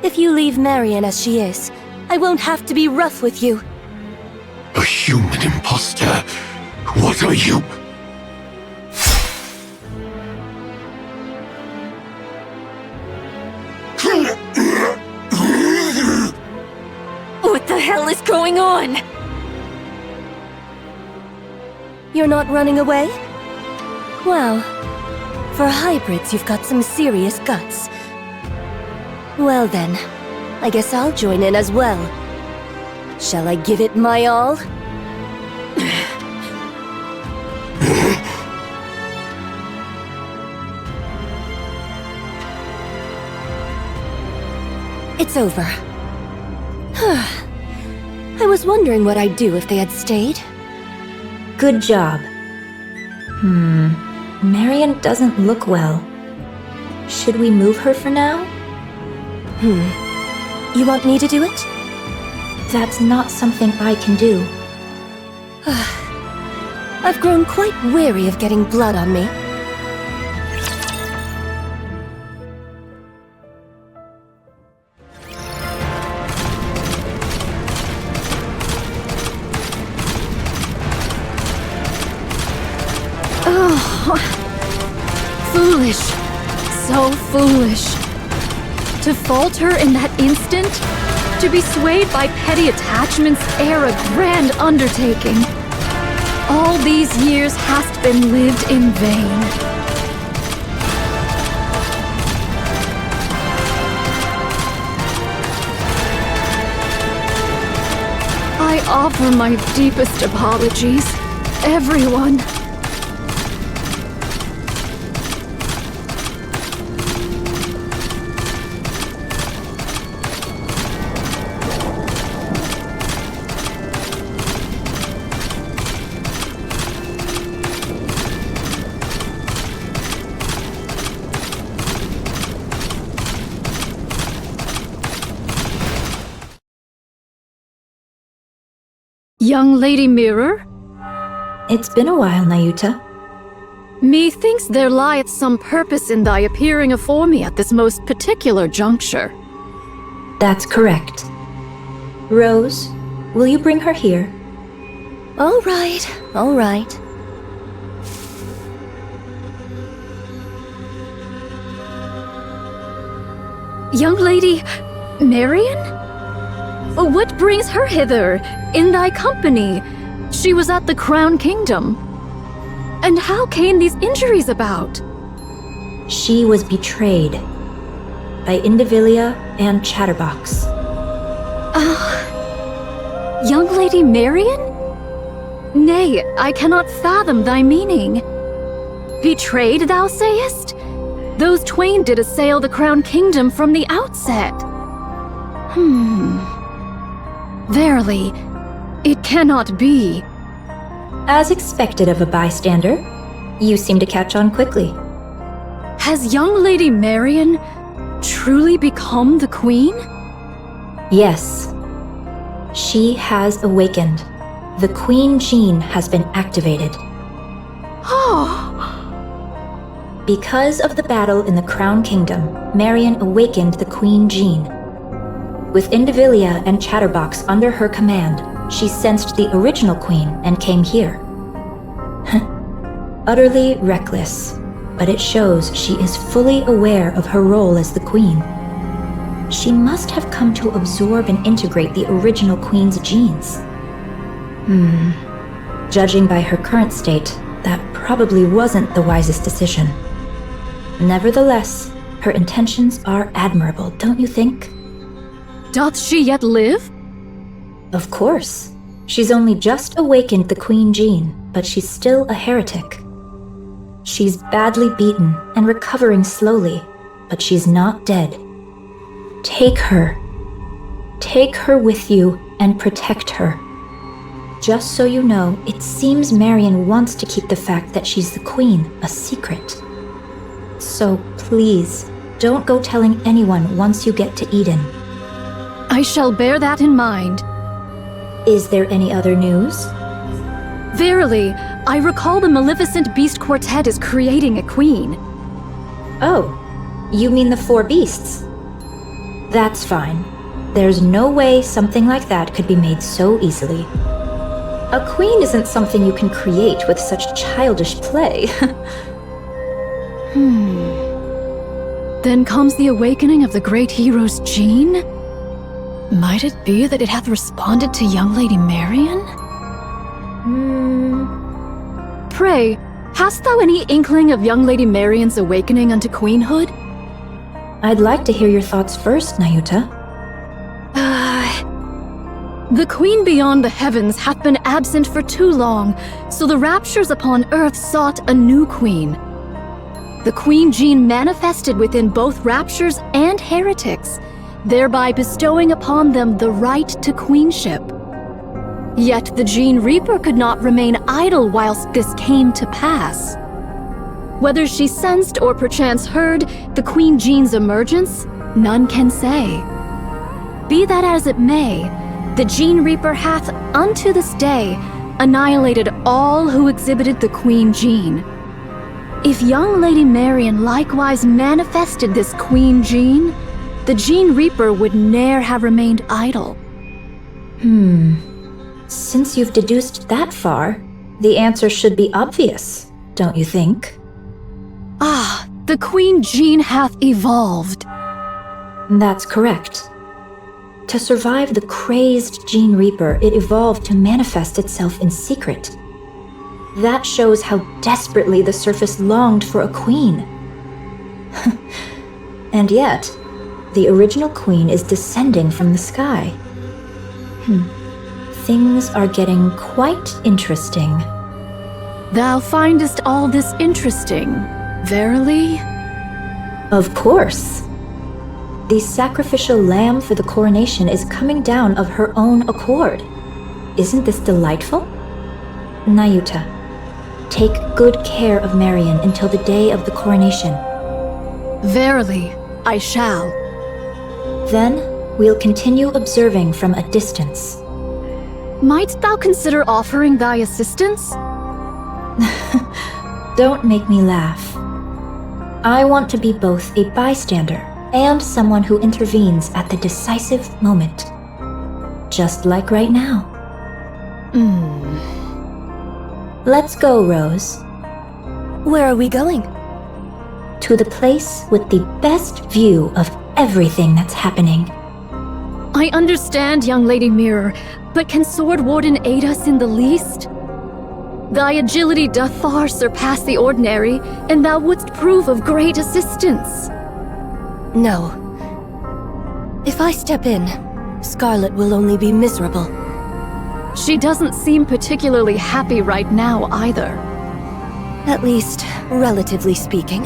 S5: If you leave Marion as she is, I won't have to be rough with you.
S15: A human imposter What are you?
S5: What the hell is going on? You're not running away? Well, for hybrids, you've got some serious guts. Well then, I guess I'll join in as well. Shall I give it my all? It's over. I was wondering what I'd do if they had stayed.
S16: Good job. Marion doesn't look well. Should we move her for now?
S5: You want me to do it?
S16: That's not something I can do.
S5: I've grown quite weary of getting blood on me.
S7: Foolish. So foolish. To falter in that instant? To be swayed by petty attachments ere a grand undertaking? All these years hast been lived in vain. I offer my deepest apologies, everyone. Young Lady Mirror?
S16: It's been a while, Nayuta.
S7: Methinks there lieth some purpose in thy appearing afore me at this most particular juncture.
S16: That's correct. Rose, will you bring her here?
S5: All right, all right.
S7: Young Lady Marion? What brings her hither, in thy company? She was at the Crown Kingdom. And how came these injuries about?
S16: She was betrayed by Indivilia and Chatterbox.
S7: Young Lady Marion? Nay, I cannot fathom thy meaning. Betrayed, thou sayest? Those twain did assail the Crown Kingdom from the outset. Verily, it cannot be.
S16: As expected of a bystander, you seem to catch on quickly.
S7: Has young Lady Marion truly become the Queen?
S16: Yes. She has awakened. The Queen gene has been activated. Because of the battle in the Crown Kingdom, Marion awakened the Queen gene. With Indivilia and Chatterbox under her command, she sensed the original Queen and came here. Utterly reckless, but it shows she is fully aware of her role as the Queen. She must have come to absorb and integrate the original Queen's genes. Judging by her current state, that probably wasn't the wisest decision. Nevertheless, her intentions are admirable, don't you think?
S7: Doth she yet live?
S16: Of course. She's only just awakened the Queen gene, but she's still a heretic. She's badly beaten and recovering slowly, but she's not dead. Take her. Take her with you and protect her. Just so you know, it seems Marion wants to keep the fact that she's the Queen a secret. So please, don't go telling anyone once you get to Eden.
S7: I shall bear that in mind.
S16: Is there any other news?
S7: Verily, I recall the Maleficent Beast Quartet is creating a queen.
S16: Oh, you mean the 4 beasts? That's fine. There's no way something like that could be made so easily. A queen isn't something you can create with such childish play.
S7: Then comes the awakening of the great hero's gene? Might it be that it hath responded to young Lady Marian? Pray, hast thou any inkling of young Lady Marian's awakening unto queenhood?
S16: I'd like to hear your thoughts first, Nayuta.
S7: The queen beyond the heavens hath been absent for too long, so the Raptures upon earth sought a new queen. The queen gene manifested within both Raptures and heretics, thereby bestowing upon them the right to queenship. Yet the Gene Reaper could not remain idle whilst this came to pass. Whether she sensed or perchance heard the Queen Gene's emergence, none can say. Be that as it may, the Gene Reaper hath, unto this day, annihilated all who exhibited the Queen Gene. If young Lady Marian likewise manifested this Queen Gene, the Gene Reaper would ne'er have remained idle.
S16: Since you've deduced that far, the answer should be obvious, don't you think?
S7: The Queen Gene hath evolved.
S16: That's correct. To survive the crazed Gene Reaper, it evolved to manifest itself in secret. That shows how desperately the surface longed for a queen. And yet, the original queen is descending from the sky. Things are getting quite interesting.
S7: Thou findest all this interesting, verily?
S16: Of course. The sacrificial lamb for the coronation is coming down of her own accord. Isn't this delightful? Nayuta, take good care of Marian until the day of the coronation.
S7: Verily, I shall.
S16: Then, we'll continue observing from a distance.
S7: Might thou consider offering thy assistance?
S16: Don't make me laugh. I want to be both a bystander and someone who intervenes at the decisive moment. Just like right now. Let's go, Rose.
S5: Where are we going?
S16: To the place with the best view of everything that's happening.
S7: I understand, young Lady Mirror, but can Sword Warden aid us in the least? Thy agility doth far surpass the ordinary, and thou wouldst prove of great assistance.
S5: No. If I step in, Scarlet will only be miserable.
S7: She doesn't seem particularly happy right now, either.
S5: At least, relatively speaking.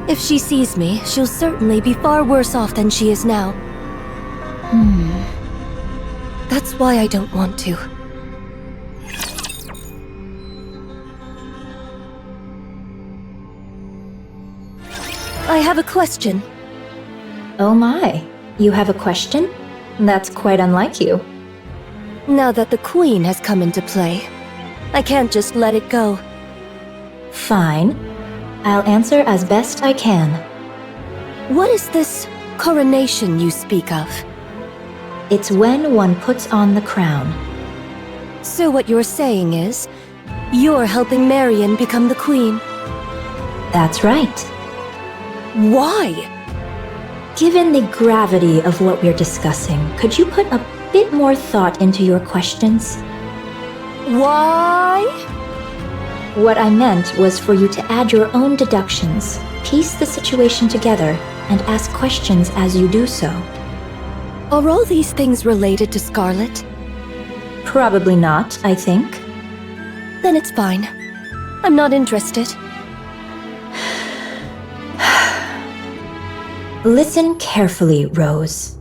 S5: If she sees me, she'll certainly be far worse off than she is now. That's why I don't want to. I have a question.
S16: Oh my, you have a question? That's quite unlike you.
S5: Now that the Queen has come into play, I can't just let it go.
S16: Fine. I'll answer as best I can.
S5: What is this coronation you speak of?
S16: It's when one puts on the crown.
S5: So what you're saying is, you're helping Marian become the Queen?
S16: That's right.
S5: Why?
S16: Given the gravity of what we're discussing, could you put a bit more thought into your questions?
S5: Why?
S16: What I meant was for you to add your own deductions, piece the situation together, and ask questions as you do so.
S5: Are all these things related to Scarlet?
S16: Probably not, I think.
S5: Then it's fine. I'm not interested.
S16: Listen carefully, Rose.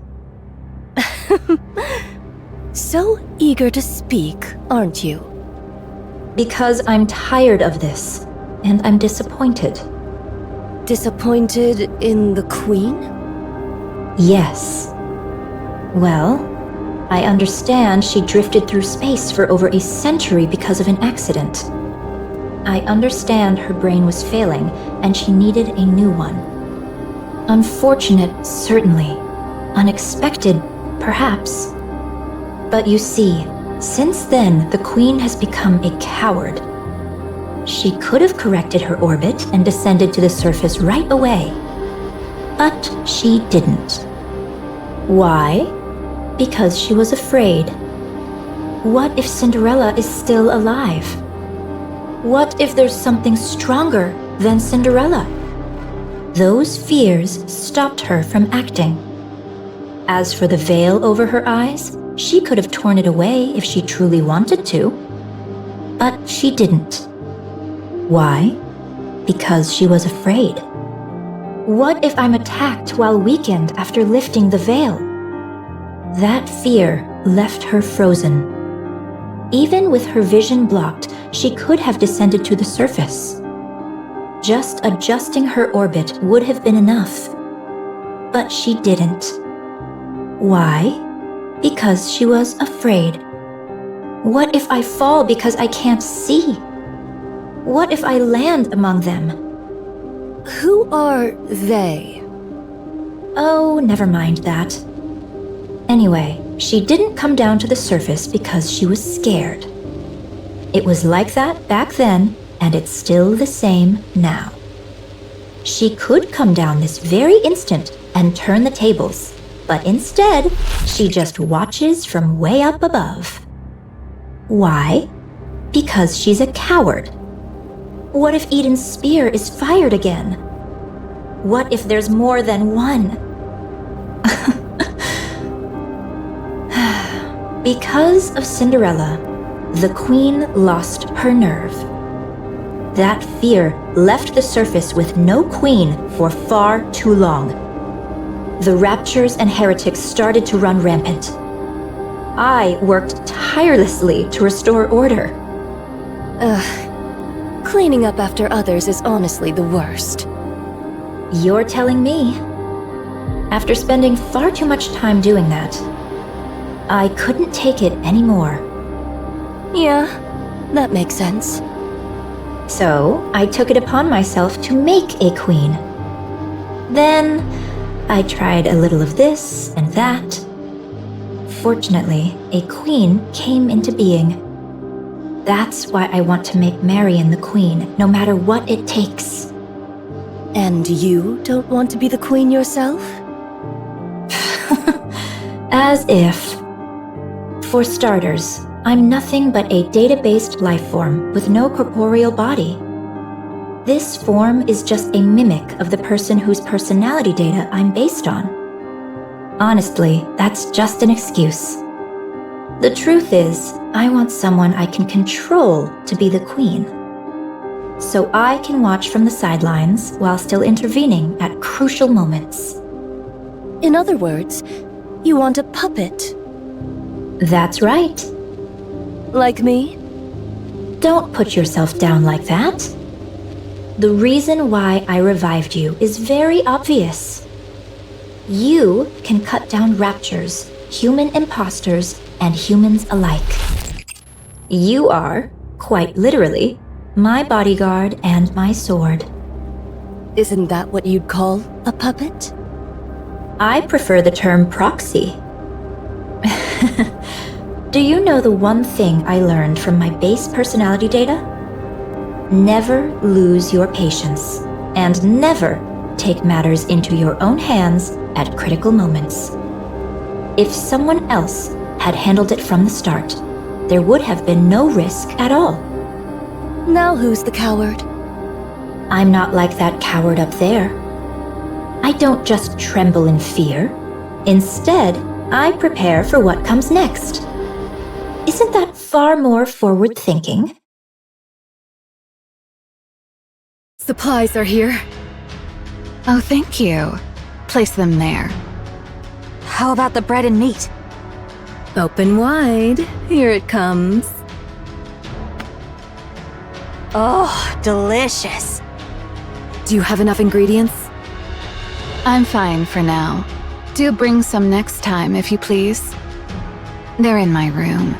S5: So eager to speak, aren't you?
S16: Because I'm tired of this, and I'm disappointed.
S5: Disappointed in the Queen?
S16: Yes. Well, I understand she drifted through space for over a century because of an accident. I understand her brain was failing, and she needed a new one. Unfortunate, certainly. Unexpected, perhaps. But you see, Since then, the Queen has become a coward. She could have corrected her orbit and descended to the surface right away. But she didn't. Why? Because she was afraid. What if Cinderella is still alive? What if there's something stronger than Cinderella? Those fears stopped her from acting. As for the veil over her eyes, she could have torn it away if she truly wanted to. But she didn't. Why? Because she was afraid. What if I'm attacked while weakened after lifting the veil? That fear left her frozen. Even with her vision blocked, she could have descended to the surface. Just adjusting her orbit would have been enough. But she didn't. Why? Because she was afraid. What if I fall because I can't see? What if I land among them?
S5: Who are they?
S16: Oh, never mind that. Anyway, she didn't come down to the surface because she was scared. It was like that back then, and it's still the same now. She could come down this very instant and turn the tables, but instead, she just watches from way up above. Why? Because she's a coward. What if Eden's spear is fired again? What if there's more than one? Because of Cinderella, the Queen lost her nerve. That fear left the surface with no queen for far too long. The Raptures and heretics started to run rampant. I worked tirelessly to restore order.
S5: Cleaning up after others is honestly the worst.
S16: You're telling me. After spending far too much time doing that, I couldn't take it anymore.
S5: Yeah, that makes sense.
S16: So, I took it upon myself to make a queen. Then, I tried a little of this and that. Fortunately, a queen came into being. That's why I want to make Marion the queen, no matter what it takes.
S5: And you don't want to be the queen yourself?
S16: As if. For starters, I'm nothing but a data-based life form with no corporeal body. This form is just a mimic of the person whose personality data I'm based on. Honestly, that's just an excuse. The truth is, I want someone I can control to be the queen. So I can watch from the sidelines while still intervening at crucial moments.
S5: In other words, you want a puppet.
S16: That's right.
S5: Like me?
S16: Don't put yourself down like that. The reason why I revived you is very obvious. You can cut down Raptures, human imposters, and humans alike. You are, quite literally, my bodyguard and my sword.
S5: Isn't that what you'd call a puppet?
S16: I prefer the term proxy. Do you know the one thing I learned from my base personality data? Never lose your patience, and never take matters into your own hands at critical moments. If someone else had handled it from the start, there would have been no risk at all.
S5: Now who's the coward?
S16: I'm not like that coward up there. I don't just tremble in fear. Instead, I prepare for what comes next. Isn't that far more forward-thinking?
S5: Supplies are here.
S4: Oh, thank you. Place them there.
S12: How about the bread and meat?
S5: Open wide. Here it comes.
S12: Oh, delicious.
S5: Do you have enough ingredients?
S4: I'm fine for now. Do bring some next time, if you please. They're in my room.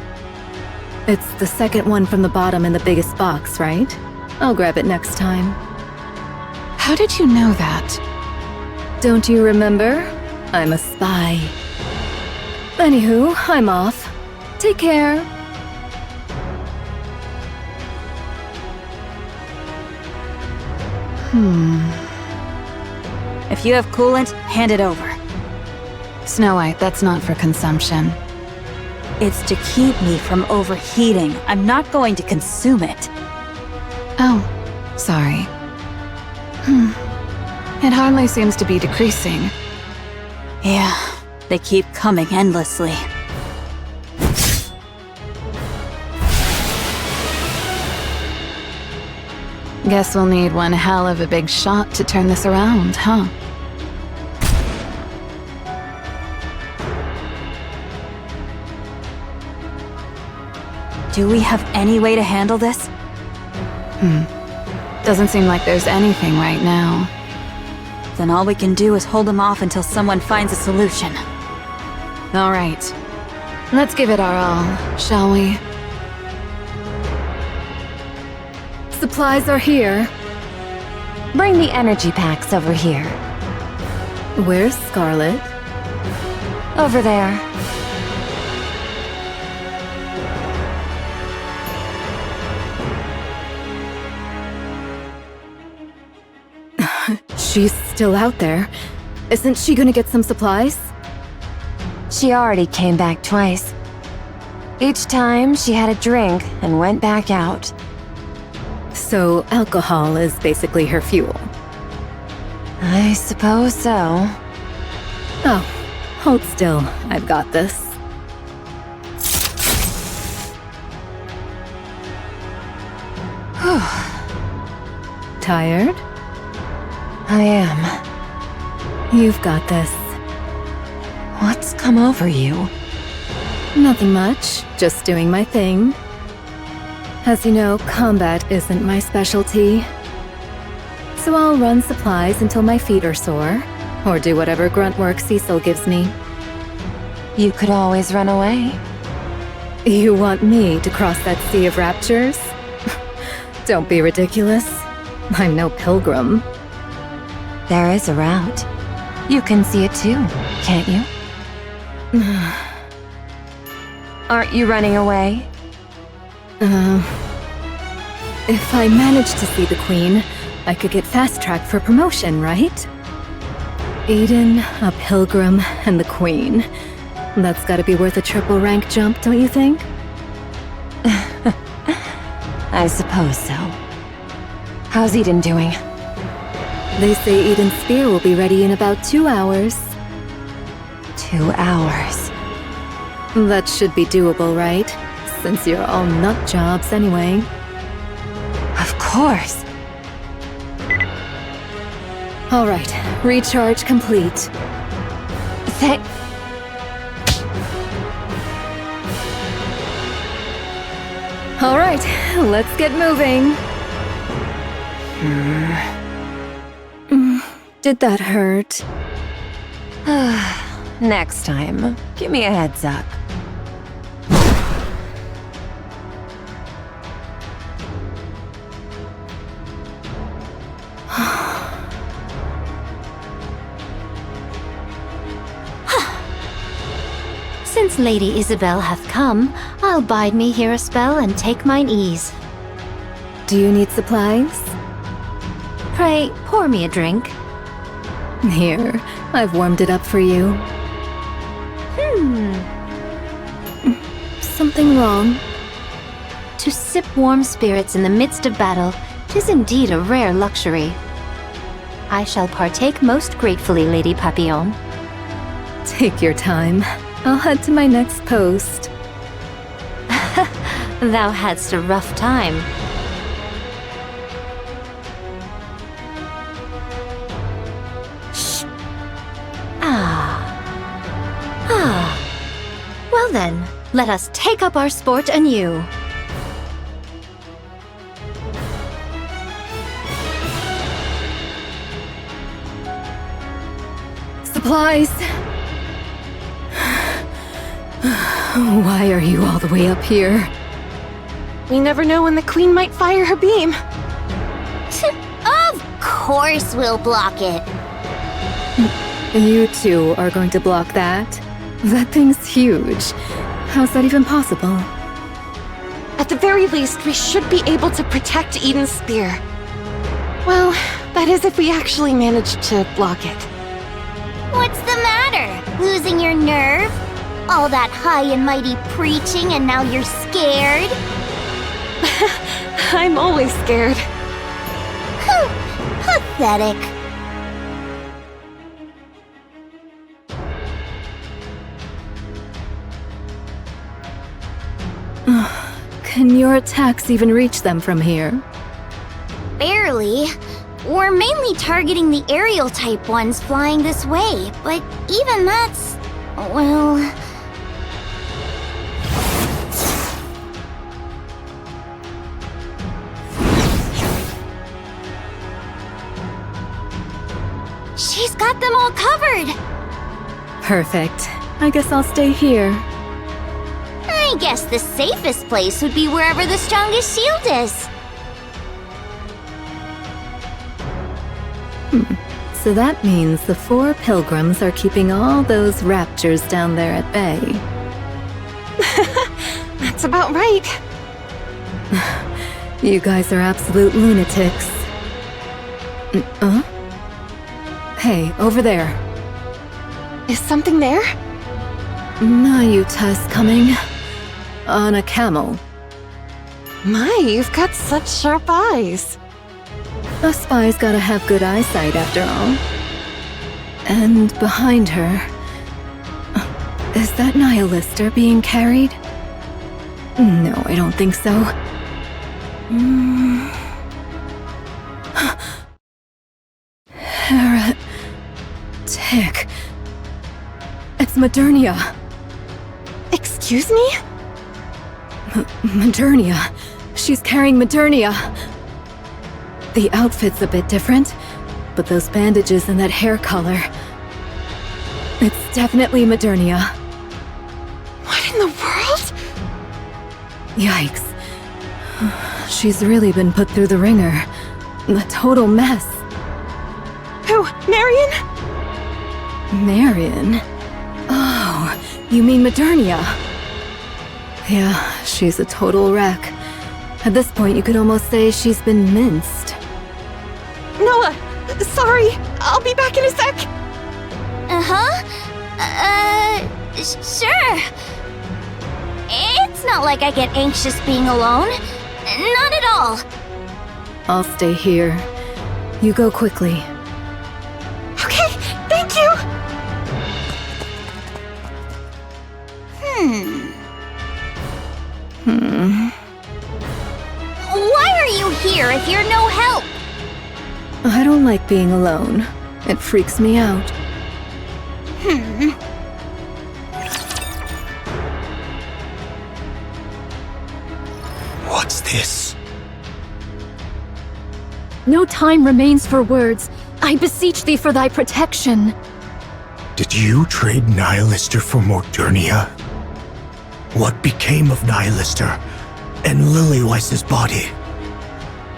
S5: It's the second one from the bottom in the biggest box, right? I'll grab it next time.
S4: How did you know that?
S5: Don't you remember? I'm a spy. Anywho, I'm off. Take care.
S12: If you have coolant, hand it over.
S4: Snow White, that's not for consumption.
S12: It's to keep me from overheating. I'm not going to consume it.
S4: Oh, sorry. It hardly seems to be decreasing.
S12: Yeah, they keep coming endlessly.
S4: Guess we'll need one hell of a big shot to turn this around, huh?
S12: Do we have any way to handle this?
S4: Doesn't seem like there's anything right now.
S12: Then all we can do is hold them off until someone finds a solution.
S4: All right. Let's give it our all, shall we?
S7: Supplies are here.
S5: Bring the energy packs over here.
S7: Where's Scarlet?
S5: Over there.
S7: She's still out there. Isn't she gonna get some supplies?
S5: She already came back twice. Each time, she had a drink and went back out.
S7: So alcohol is basically her fuel.
S5: I suppose so.
S7: Oh, hold still. I've got this. Tired?
S5: I am.
S7: You've got this.
S5: What's come over you?
S7: Nothing much, just doing my thing. As you know, combat isn't my specialty. So I'll run supplies until my feet are sore, or do whatever grunt work Cecil gives me.
S5: You could always run away.
S7: You want me to cross that sea of raptures? Don't be ridiculous. I'm no pilgrim.
S5: There is a route. You can see it too, can't you? Aren't you running away?
S7: If I manage to see the Queen, I could get fast-tracked for promotion, right? Eden, a Pilgrim, and the Queen. That's gotta be worth a triple rank jump, don't you think?
S5: I suppose so. How's Eden doing?
S7: They say Eden's spear will be ready in about 2 hours.
S5: 2 hours.
S7: That should be doable, right? Since you're all nut jobs anyway.
S5: Of course.
S7: All right, recharge complete. All right, let's get moving. Did that hurt?
S5: Next time, give me a heads up.
S3: Since Lady Isabel hath come, I'll bide me here a spell and take mine ease.
S7: Do you need supplies?
S3: Pray, pour me a drink.
S7: Here, I've warmed it up for you. Something wrong?
S3: To sip warm spirits in the midst of battle, 'tis indeed a rare luxury. I shall partake most gratefully, Lady Papillon.
S7: Take your time. I'll head to my next post.
S3: Thou hadst a rough time. Shh. Well then, let us take up our sport anew.
S7: Supplies! Why are you all the way up here?
S11: We never know when the Queen might fire her beam.
S3: Of course we'll block it.
S7: You two are going to block that? That thing's huge. How's that even possible?
S11: At the very least, we should be able to protect Eden's spear. Well, That is, if we actually manage to block it.
S3: What's the matter? Losing your nerve? All that high and mighty preaching and now you're scared?
S11: I'm always scared.
S3: Pathetic.
S6: Can your attacks even reach them from here?
S3: Barely. We're mainly targeting the aerial type ones flying this way, but even that's... well... She's got them all covered!
S6: Perfect. I guess I'll stay here.
S3: I guess the safest place would be wherever the strongest shield is.
S6: So that means the 4 pilgrims are keeping all those raptures down there at bay.
S11: That's about right.
S6: You guys are absolute lunatics. Hey, over there.
S11: Is something there?
S6: Nayuta's coming. On a camel.
S11: My, you've got such sharp eyes.
S6: A spy's gotta have good eyesight after all. And behind her... is that Nihilister being carried? No, I don't think so. Heretic. It's Modernia.
S11: Excuse me?
S6: Modernia. She's carrying Modernia. The outfit's a bit different, but those bandages and that hair color... it's definitely Modernia.
S11: What in the world?
S6: Yikes. She's really been put through the ringer. A total mess.
S11: Who? Marion?
S6: Marion? Oh, you mean Modernia? Yeah, she's a total wreck. At this point, you could almost say she's been minced.
S11: Noah! Sorry! I'll be back in a sec!
S3: Sure. It's not like I get anxious being alone. Not at all.
S6: I'll stay here. You go quickly.
S11: Okay, thank you!
S3: Why are you here if you're no help?
S6: I don't like being alone. It freaks me out.
S15: What's this?
S7: No time remains for words. I beseech thee for thy protection.
S1: Did you trade Nihilister for Modernia? What became of Nihilister and Lilyweiss's body?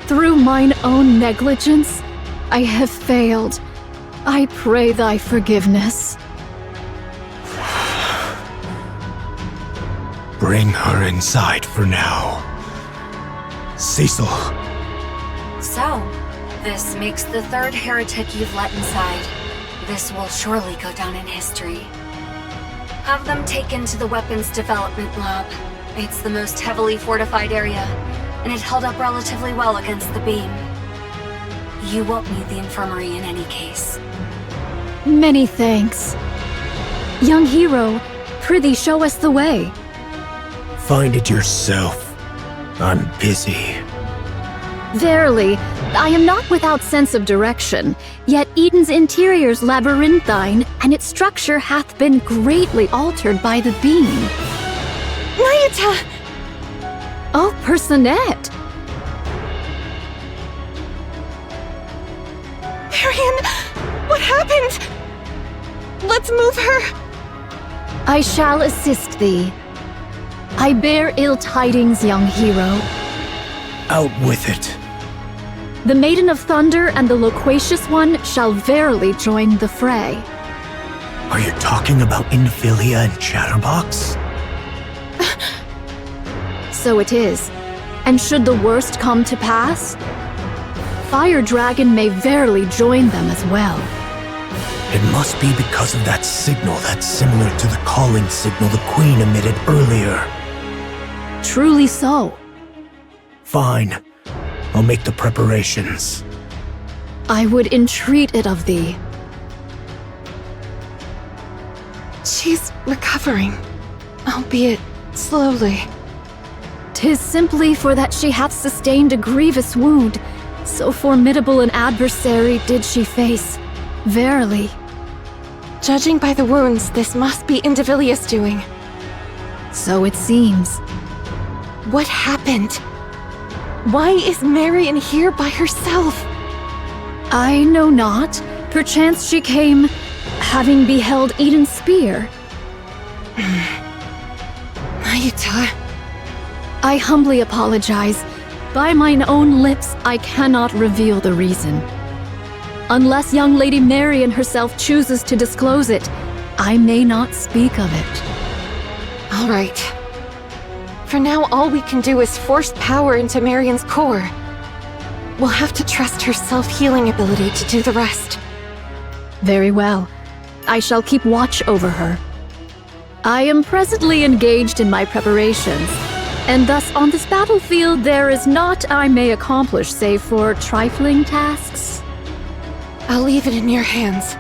S7: Through mine own negligence, I have failed. I pray thy forgiveness.
S1: Bring her inside for now. Cecil.
S2: So, this makes the 3rd heretic you've let inside. This will surely go down in history. Have them taken to the weapons development lab. It's the most heavily fortified area, and it held up relatively well against the beam. You won't need the infirmary in any case.
S7: Many thanks. Young hero, prithee show us the way.
S1: Find it yourself. I'm busy.
S7: Verily, I am not without sense of direction, yet Eden's interior's labyrinthine, and its structure hath been greatly altered by the beam.
S11: Nayuta!
S7: Oh, Personette!
S11: Marion, what happened? Let's move her.
S7: I shall assist thee. I bear ill tidings, young hero.
S1: Out with it.
S7: The Maiden of Thunder and the Loquacious One shall verily join the fray.
S1: Are you talking about Infilia and Chatterbox?
S7: So it is. And should the worst come to pass? fire dragon may verily join them as well.
S1: It must be because of that signal that's similar to the calling signal the Queen emitted earlier.
S7: Truly so.
S1: Fine. I'll make the preparations.
S7: I would entreat it of thee.
S11: She's recovering, albeit slowly.
S7: 'Tis simply for that she hath sustained a grievous wound. So formidable an adversary did she face. Verily.
S11: Judging by the wounds, this must be Indivilius' doing.
S7: So it seems.
S11: What happened? Why is Marion here by herself?
S7: I know not. Perchance she came, having beheld Eden's spear.
S11: Nayuta.
S7: I humbly apologize. By mine own lips, I cannot reveal the reason. Unless young Lady Marion herself chooses to disclose it, I may not speak of it.
S11: All right. For now, all we can do is force power into Marion's core. We'll have to trust her self-healing ability to do the rest.
S7: Very well. I shall keep watch over her. I am presently engaged in my preparations, and thus on this battlefield there is naught I may accomplish save for trifling tasks.
S11: I'll leave it in your hands.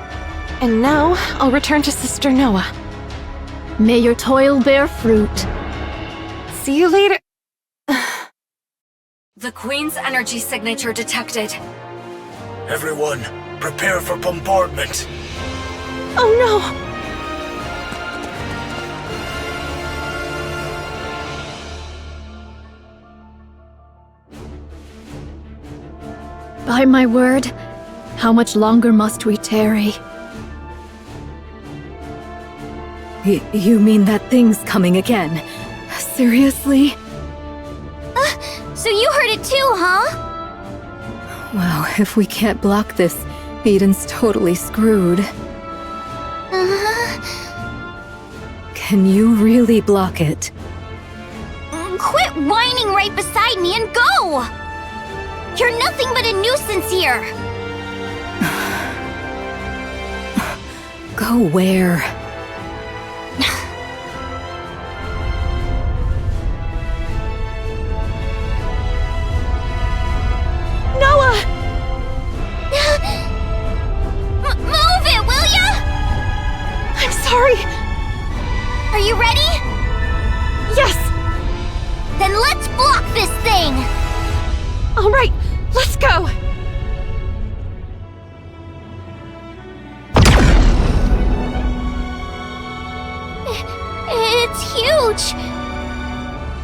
S11: And now, I'll return to Sister Noah.
S7: May your toil bear fruit.
S11: See you later.
S2: The Queen's energy signature detected.
S1: Everyone, prepare for bombardment.
S11: Oh no!
S7: By my word, how much longer must we tarry? You mean that thing's coming again? Seriously?
S3: So you heard it too, huh?
S7: Well, if we can't block this, Eden's totally screwed. Can you really block it?
S3: Quit whining right beside me and go! You're nothing but a nuisance here!
S7: Go where?
S11: Noah!
S3: Move it, will ya?
S11: I'm sorry.
S3: Are you ready?
S11: Yes!
S3: Then let's block this thing!
S11: All right, let's go!
S3: It's huge!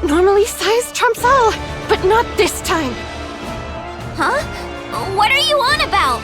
S11: Normally size trumps all, but not this time.
S3: Huh? What are you on about?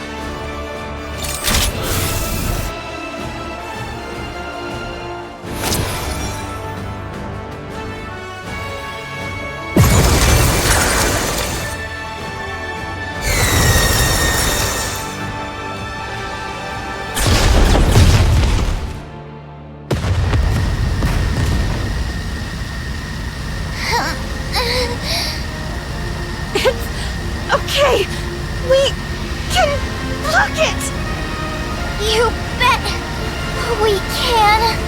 S11: Okay, we can block it!
S3: You bet we can.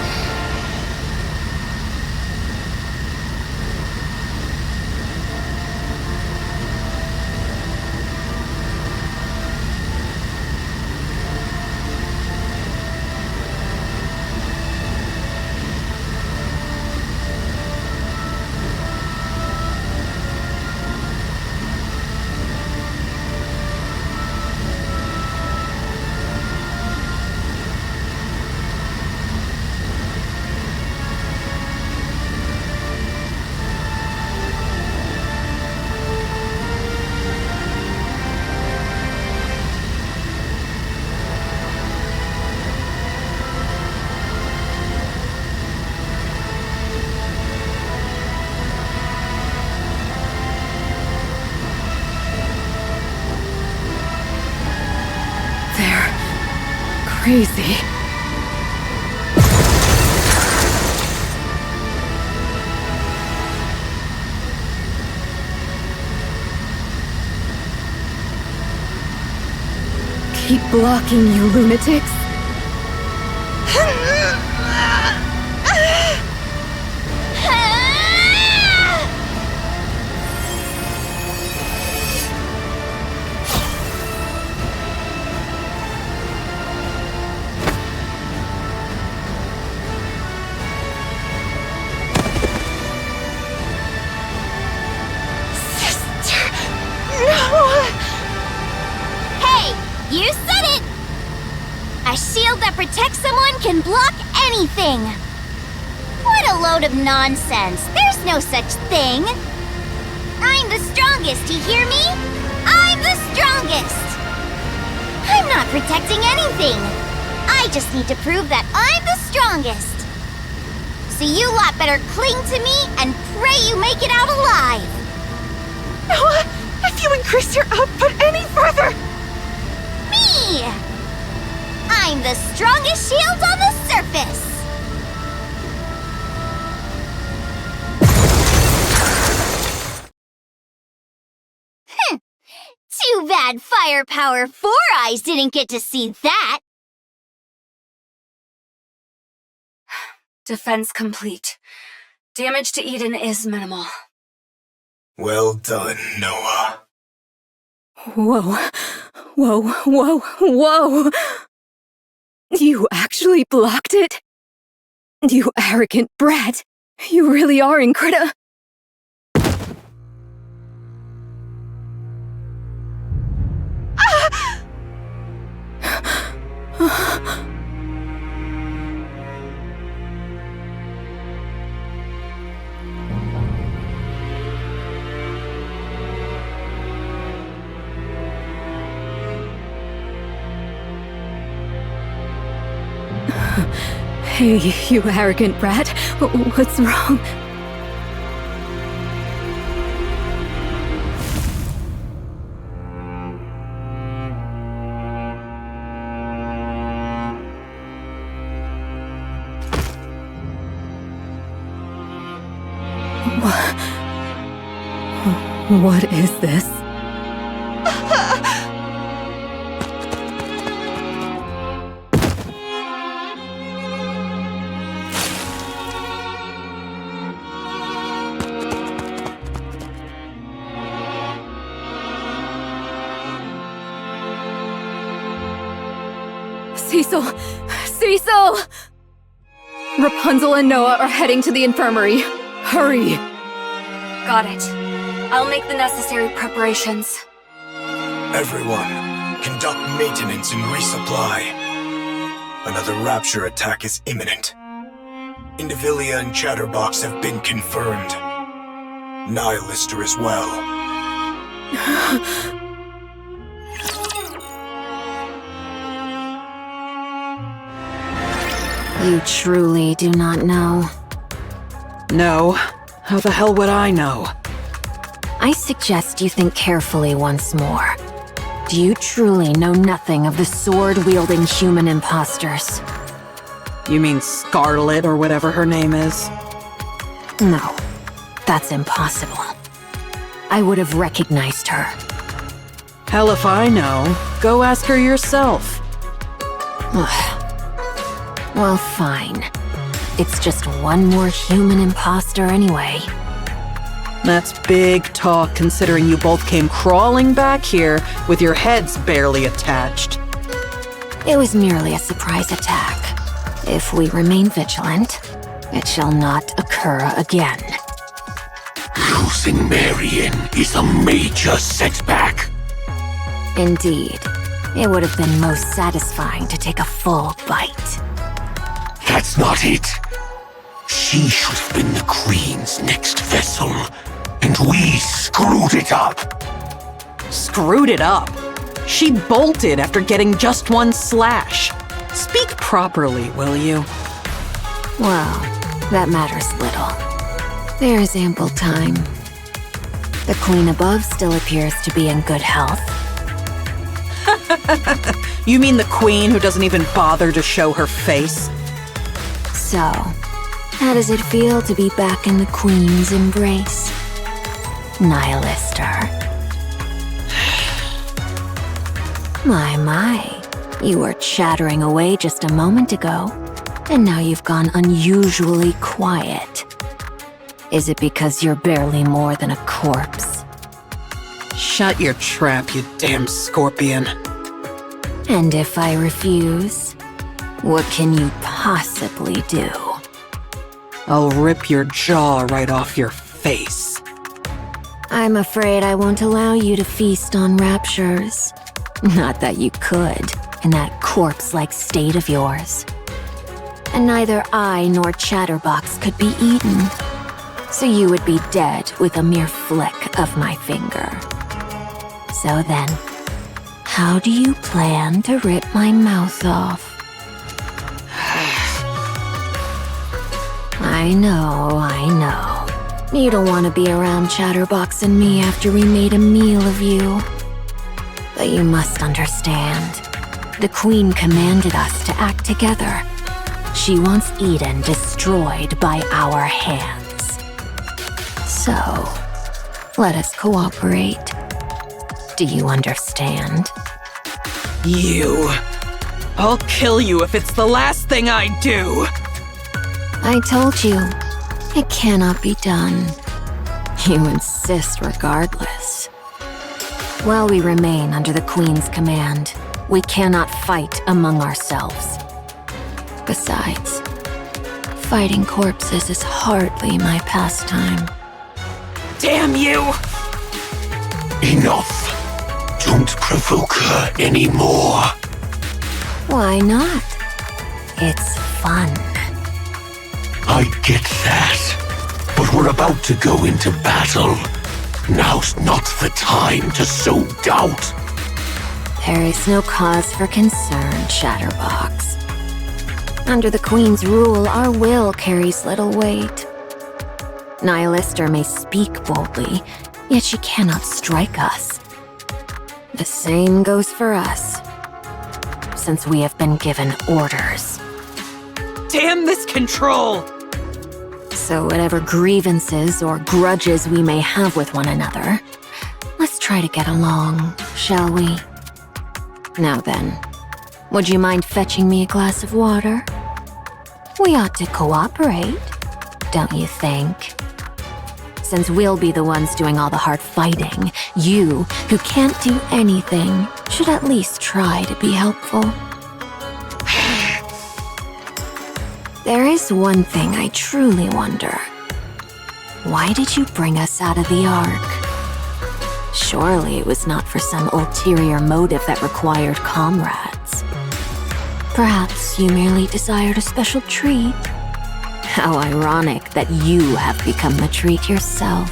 S7: Crazy. keep blocking, you lunatics.
S3: You said it! A shield that protects someone can block anything! What a load of nonsense! There's no such thing! I'm the strongest, you hear me? I'm the strongest! I'm not protecting anything! I just need to prove that I'm the strongest! So you lot better cling to me and pray you make it out alive!
S11: Noah, if you increase your output any further!
S3: Me! I'm the strongest shield on the surface! Too bad Firepower 4 Eyes didn't get to see that!
S2: Defense complete. Damage to Eden is minimal.
S1: Well done, Noah.
S7: Whoa. Whoa, whoa, whoa! You actually blocked it? You arrogant brat! You really are incredible. Hey, you arrogant brat. What's wrong? What is this? Cecil! Cecil! Rapunzel and Noah are heading to the infirmary. Hurry!
S2: Got it. I'll make the necessary preparations.
S1: Everyone, conduct maintenance and resupply. Another Rapture attack is imminent. Indivilia and Chatterbox have been confirmed. Nihilister as well.
S11: You truly do not know.
S8: No. How the hell would I know?
S11: I suggest you think carefully once more. Do you truly know nothing of the sword-wielding human imposters?
S8: You mean Scarlet or whatever her name is?
S11: No, that's impossible. I would have recognized her.
S8: Hell if I know. Go ask her yourself.
S11: Well, fine. It's just one more human imposter anyway.
S8: That's big talk considering you both came crawling back here with your heads barely attached.
S11: It was merely a surprise attack. If we remain vigilant, it shall not occur again.
S15: Losing Marion is a major setback.
S11: Indeed. It would have been most satisfying to take a full bite.
S15: That's not it. She should have been the Queen's next vessel, and we screwed it up.
S8: Screwed it up? She bolted after getting just one slash. Speak properly, will you?
S11: Well, that matters little. There is ample time. The Queen above still appears to be in good health.
S8: You mean the Queen who doesn't even bother to show her face?
S11: So, how does it feel to be back in the Queen's embrace? Nihilister. My,
S17: You were chattering away just a moment ago, and now you've gone unusually quiet. Is it because you're barely more than a corpse?
S8: Shut your trap, you damn scorpion.
S17: And if I refuse, what can you possibly do?
S8: I'll rip your jaw right off your face.
S17: I'm afraid I won't allow you to feast on Raptures. Not that you could, in that corpse-like state of yours. And neither I nor Chatterbox could be eaten. So you would be dead with a mere flick of my finger. So then, how do you plan to rip my mouth off? I know. You don't want to be around Chatterbox and me after we made a meal of you. But you must understand, the Queen commanded us to act together. She wants Eden destroyed by our hands. So, let us cooperate. Do you understand?
S8: You. I'll kill you if it's the last thing I do.
S17: I told you, it cannot be done. You insist regardless. While we remain under the Queen's command, we cannot fight among ourselves. Besides, fighting corpses is hardly my pastime.
S8: Damn you!
S15: Enough. Don't provoke her anymore.
S17: Why not? It's fun.
S15: I get that. But we're about to go into battle. Now's not the time to sow doubt.
S17: There is no cause for concern, Chatterbox. Under the Queen's rule, our will carries little weight. Nihilister may speak boldly, yet she cannot strike us. The same goes for us, since we have been given orders.
S8: Damn this control!
S17: So whatever grievances or grudges we may have with one another, let's try to get along, shall we? Now then, would you mind fetching me a glass of water? We ought to cooperate, don't you think? Since we'll be the ones doing all the hard fighting, you, who can't do anything, should at least try to be helpful. There is one thing I truly wonder. Why did you bring us out of the Ark? Surely it was not for some ulterior motive that required comrades. Perhaps you merely desired a special treat. How ironic that you have become the treat yourself.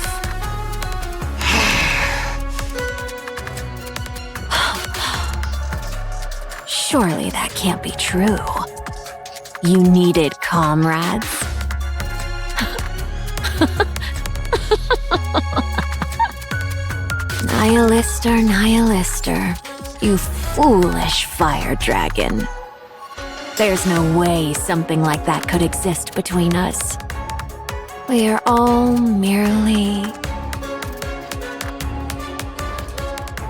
S17: Surely that can't be true. You needed comrades. Nihilister, you foolish fire dragon. There's no way something like that could exist between us. We are all merely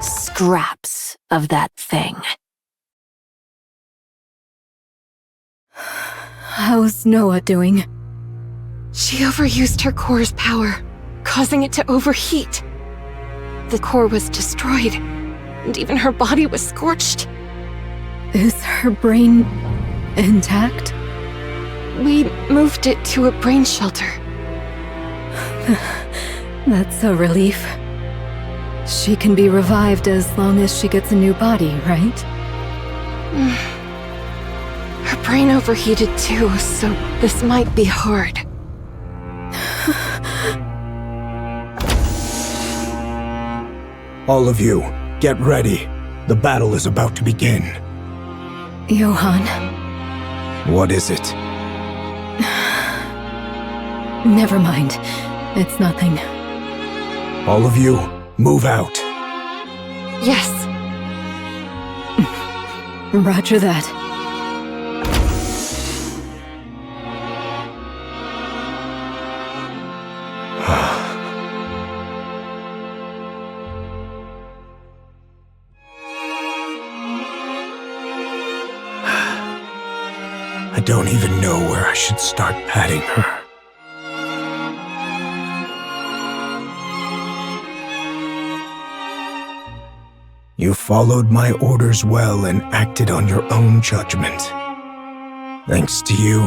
S17: scraps of that thing.
S6: How's Noah doing?
S11: She overused her core's power, causing it to overheat. The core was destroyed, and even her body was scorched.
S6: Is her brain intact?
S11: We moved it to a brain shelter.
S6: That's a relief. She can be revived as long as she gets a new body, right?
S11: Her brain overheated too, so this might be hard.
S1: All of you, get ready. The battle is about to begin.
S6: Johan.
S1: What is it?
S6: Never mind. It's nothing.
S1: All of you, move out.
S11: Yes.
S6: Roger that.
S1: I don't even know where I should start patting her. You followed my orders well and acted on your own judgment. Thanks to you,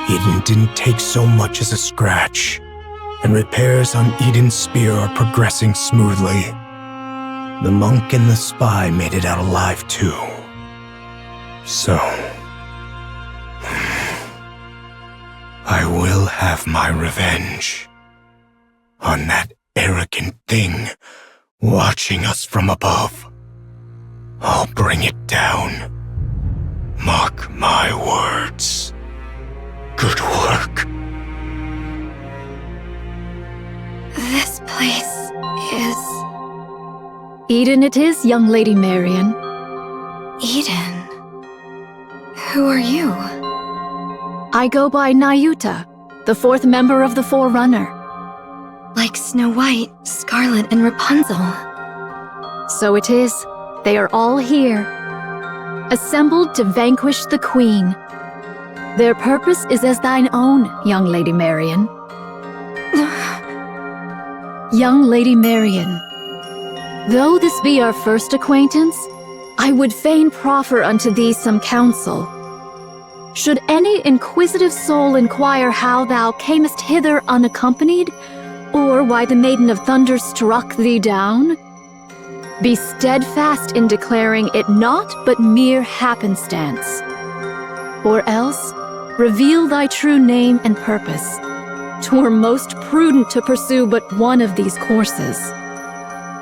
S1: Eden didn't take so much as a scratch, and repairs on Eden's spear are progressing smoothly. The monk and the spy made it out alive too. So, I will have my revenge on that arrogant thing watching us from above. I'll bring it down. Mark my words. Good work.
S14: This place is...
S7: Eden it is, young Lady Marian.
S14: Eden? Who are you?
S7: I go by Nayuta, the fourth member of the Forerunner.
S14: Like Snow White, Scarlet, and Rapunzel.
S7: So it is. They are all here, assembled to vanquish the Queen. Their purpose is as thine own, young Lady Marian. Young Lady Marian, though this be our first acquaintance, I would fain proffer unto thee some counsel. Should any inquisitive soul inquire how thou camest hither unaccompanied, or why the Maiden of Thunder struck thee down, be steadfast in declaring it naught but mere happenstance. Or else, reveal thy true name and purpose. 'Twere most prudent to pursue but one of these courses.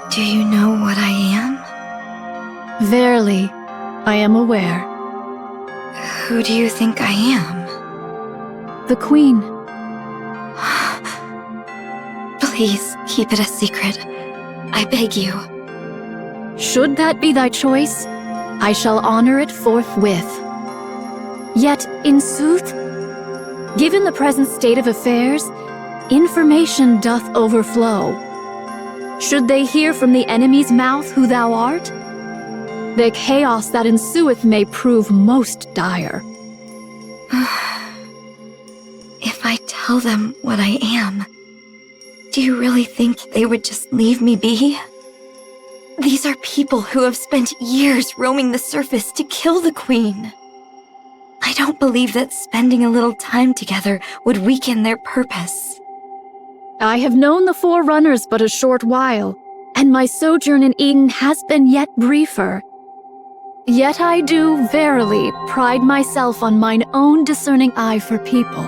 S14: Do you know what I am?
S7: Verily, I am aware.
S14: Who do you think I am?
S7: The Queen.
S14: Please, keep it a secret. I beg you.
S7: Should that be thy choice, I shall honor it forthwith. Yet, in sooth, given the present state of affairs, information doth overflow. Should they hear from the enemy's mouth who thou art, the chaos that ensueth may prove most dire.
S14: If I tell them what I am, do you really think they would just leave me be? These are people who have spent years roaming the surface to kill the Queen. I don't believe that spending a little time together would weaken their purpose.
S7: I have known the Forerunners but a short while, and my sojourn in Eden has been yet briefer. Yet I do verily pride myself on mine own discerning eye for people.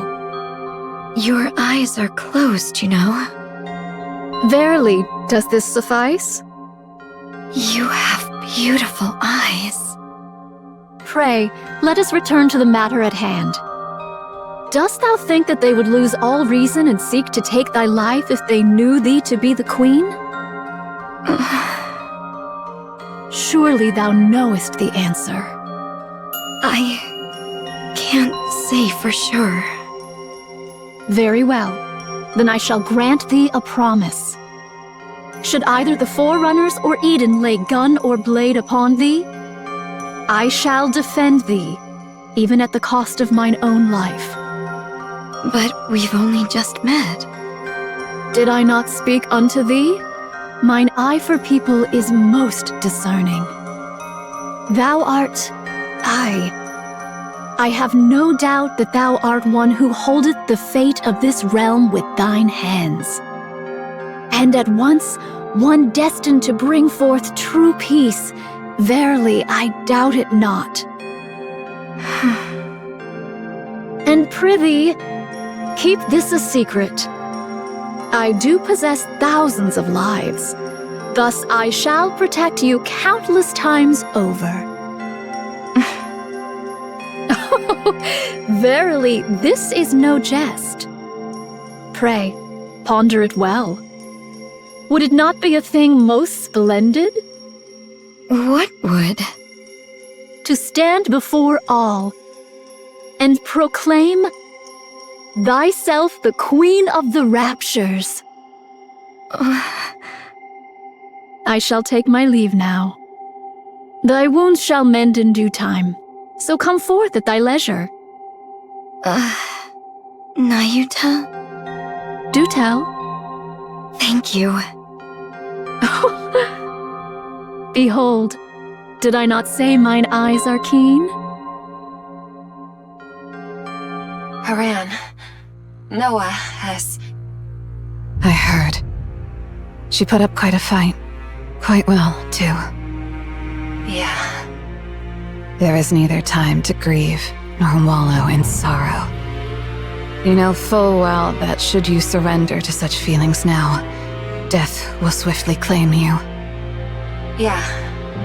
S14: Your eyes are closed, you know.
S7: Verily, does this suffice?
S14: You have beautiful eyes.
S7: Pray, let us return to the matter at hand. Dost thou think that they would lose all reason and seek to take thy life if they knew thee to be the Queen? Surely thou knowest the answer.
S14: I can't say for sure.
S7: Very well. Then I shall grant thee a promise. Should either the Forerunners or Eden lay gun or blade upon thee, I shall defend thee, even at the cost of mine own life.
S14: But we've only just met.
S7: Did I not speak unto thee? Mine eye for people is most discerning. Thou art I have no doubt that thou art one who holdeth the fate of this realm with thine hands. And at once, one destined to bring forth true peace. Verily, I doubt it not. And prithee, keep this a secret. I do possess thousands of lives. Thus I shall protect you countless times over. Verily, this is no jest. Pray, ponder it well. Would it not be a thing most splendid?
S14: What would?
S7: To stand before all and proclaim thyself the Queen of the Raptures. I shall take my leave now. Thy wounds shall mend in due time, so come forth at thy leisure.
S14: Nayuta?
S7: Do tell.
S14: Thank you.
S7: Behold, did I not say mine eyes are keen?
S11: Haran, Noah has...
S4: I heard. She put up quite a fight. Quite well, too.
S11: Yeah.
S4: There is neither time to grieve nor wallow in sorrow. You know full well that should you surrender to such feelings now, death will swiftly claim you.
S11: Yeah,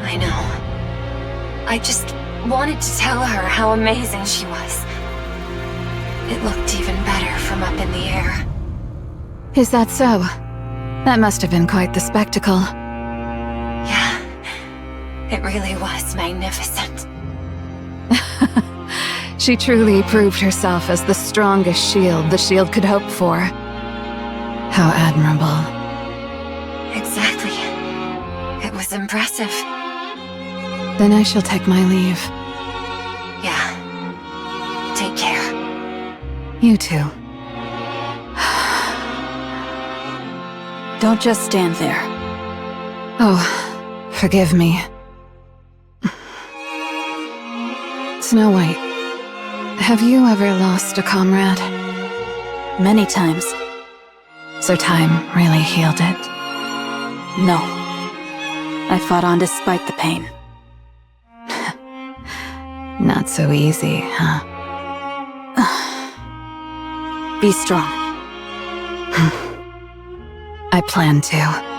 S11: I know. I just wanted to tell her how amazing she was. It looked even better from up in the air.
S4: Is that so? That must have been quite the spectacle.
S11: Yeah, it really was magnificent.
S4: She truly proved herself as the strongest shield the shield could hope for. How admirable.
S11: Exactly. It was impressive.
S4: Then I shall take my leave.
S11: Yeah. Take care.
S4: You too.
S12: Don't just stand there.
S4: Oh, forgive me. Snow White, have you ever lost a comrade?
S12: Many times.
S4: So time really healed it?
S12: No. I fought on despite the pain.
S4: Not so easy, huh?
S12: Be strong.
S4: I plan to.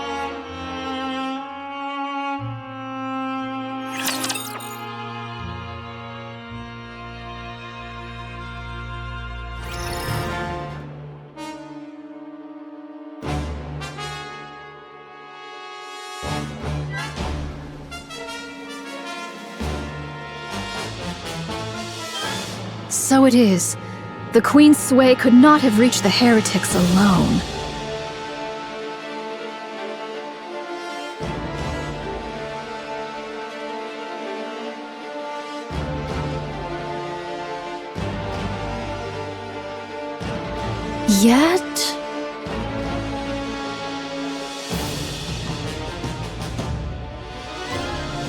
S7: So it is. The Queen's sway could not have reached the heretics alone. Yet...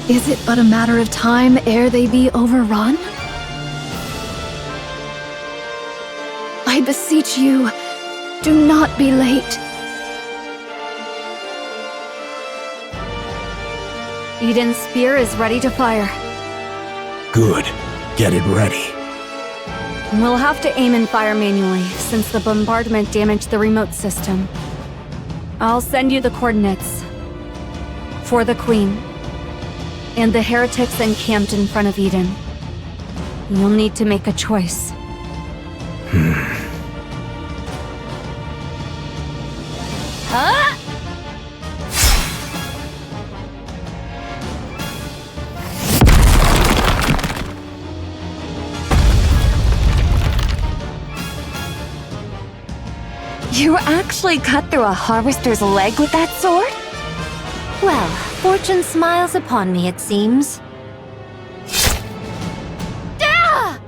S7: is it but a matter of time ere they be overrun? I beseech you, do not be late.
S2: Eden's spear is ready to fire.
S1: Good. Get it ready.
S2: We'll have to aim and fire manually, since the bombardment damaged the remote system. I'll send you the coordinates. For the Queen. And the heretics encamped in front of Eden. You'll need to make a choice.
S5: You actually cut through a harvester's leg with that sword?
S10: Well, fortune smiles upon me, it seems.
S5: Ah!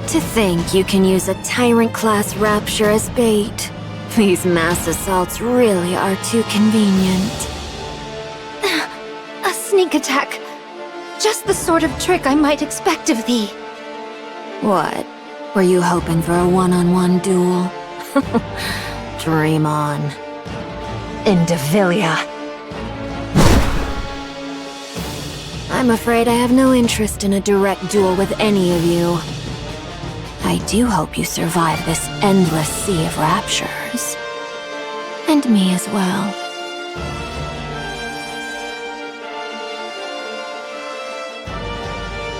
S17: To think you can use a Tyrant-class Rapture as bait. These mass assaults really are too convenient.
S10: A sneak attack. Just the sort of trick I might expect of thee.
S17: What? Were you hoping for a one-on-one duel? Dream on.
S5: Indivilia.
S17: I'm afraid I have no interest in a direct duel with any of you. I do hope you survive this endless sea of raptures. And me as well.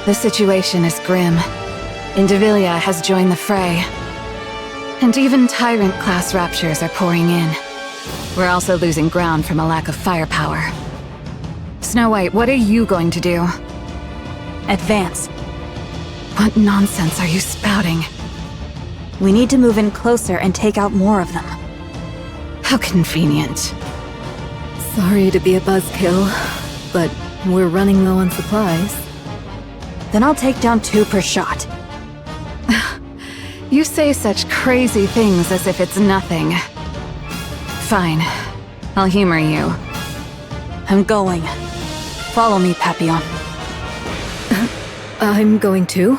S4: The situation is grim. Indivilia has joined the fray. And even Tyrant-class Raptures are pouring in. We're also losing ground from a lack of firepower. Snow White, what are you going to do?
S12: Advance.
S4: What nonsense are you spouting?
S12: We need to move in closer and take out more of them.
S4: How convenient.
S7: Sorry to be a buzzkill,
S6: but we're running low on supplies.
S12: Then I'll take down 2 per shot.
S4: You say such crazy things as if it's nothing. Fine. I'll humor you.
S12: I'm going. Follow me, Papillon.
S6: I'm going to.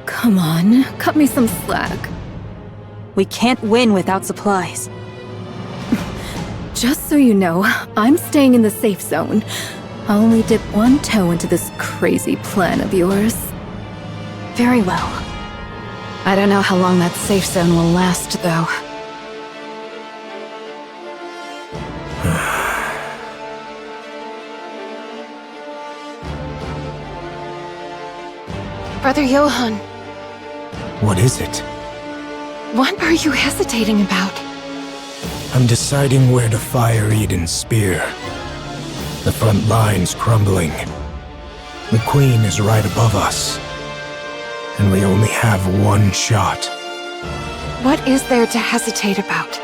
S6: Come on, cut me some slack.
S12: We can't win without supplies.
S6: Just so you know, I'm staying in the safe zone. I'll only dip one toe into this crazy plan of yours.
S12: Very well.
S4: I don't know how long that safe zone will last, though.
S11: Brother Johan,
S1: What is it?
S11: what are you hesitating about?
S1: I'm deciding where to fire Eden's spear. The front line's crumbling. The Queen is right above us. And we only have one shot.
S11: What is there to hesitate about?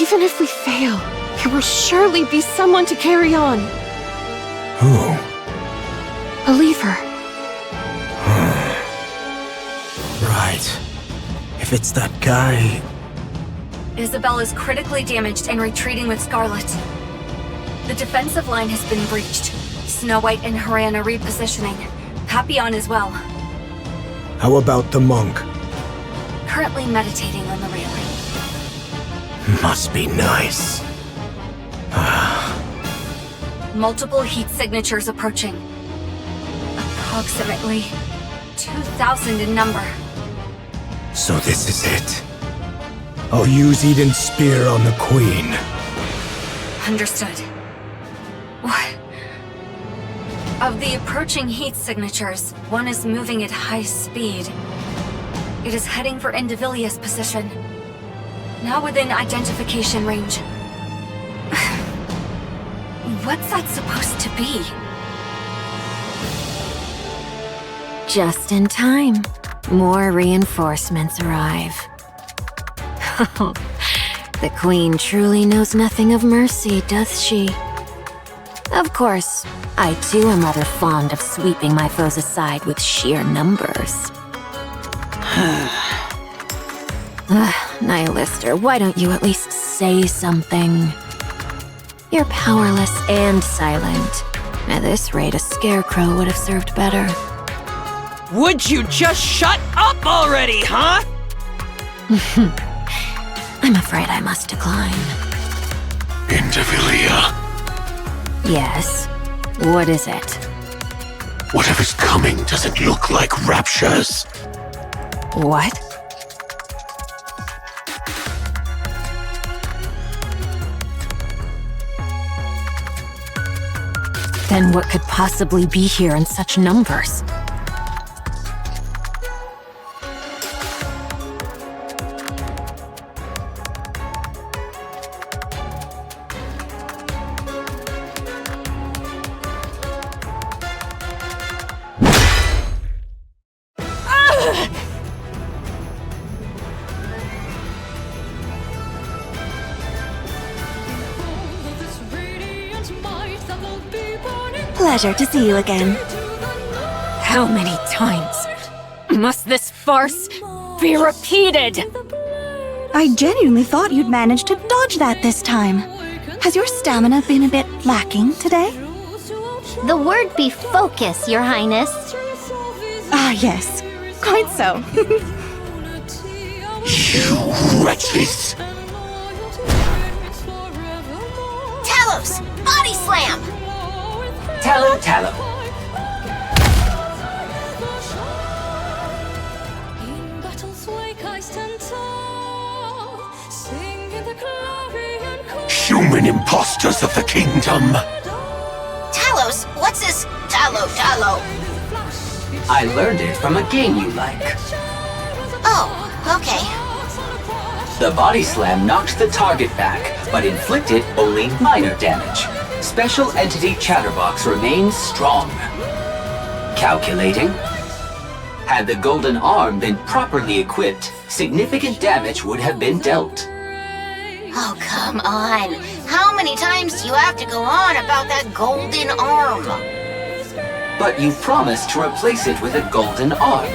S11: Even if we fail, there will surely be someone to carry on.
S1: Who?
S11: Believe her.
S1: Right. If it's that guy...
S2: Isabel is critically damaged and retreating with Scarlet. The defensive line has been breached. Snow White and Haran are repositioning. Papillon as well.
S1: How about the monk?
S2: Currently meditating on the railing.
S1: Must be nice.
S2: Multiple heat signatures approaching. Approximately 2,000 in number.
S1: So this is it. I'll use Eden's spear on the Queen.
S2: Understood. What? Of the approaching heat signatures, one is moving at high speed. It is heading for Indivilia's position. Now within identification range. What's that supposed to be?
S17: Just in time. More reinforcements arrive. The Queen truly knows nothing of mercy, does she? Of course, I too am rather fond of sweeping my foes aside with sheer numbers. Nihilister, why don't you at least say something? You're powerless and silent. At this rate, a scarecrow would have served better.
S18: Would you just shut up already, huh?
S17: I'm afraid I must decline.
S15: Indivilia.
S17: Yes? What is it?
S15: Whatever's coming doesn't look like Raptures.
S17: What? Then what could possibly be here in such numbers?
S12: Pleasure to see you again. How many times must this farce be repeated?
S19: I genuinely thought you'd manage to dodge that this time. Has your stamina been a bit lacking today?
S3: The word be focus, Your Highness.
S19: Ah, yes. Quite so.
S15: You wretches!
S3: Talos! Body slam!
S13: Tallow.
S15: Human imposters of the kingdom!
S3: Talos, what's this Tallow?
S13: I learned it from a game you like.
S3: Oh, okay.
S13: The body slam knocked the target back, but inflicted only minor damage. Special Entity Chatterbox remains strong. Calculating. Had the golden arm been properly equipped, significant damage would have been dealt.
S20: Oh, come on. How many times do you have to go on about that golden arm?
S13: But you promised to replace it with a golden arm.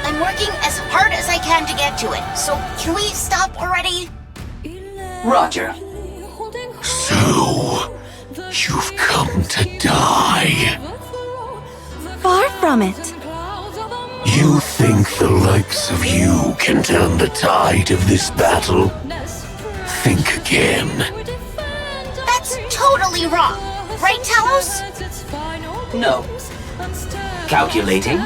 S20: I'm working as hard as I can to get to it, so can we stop already?
S13: Roger.
S15: So, you've come to die.
S19: Far from it.
S15: You think the likes of you can turn the tide of this battle? Think again.
S20: That's totally wrong. Right, Talos?
S13: No. Calculating.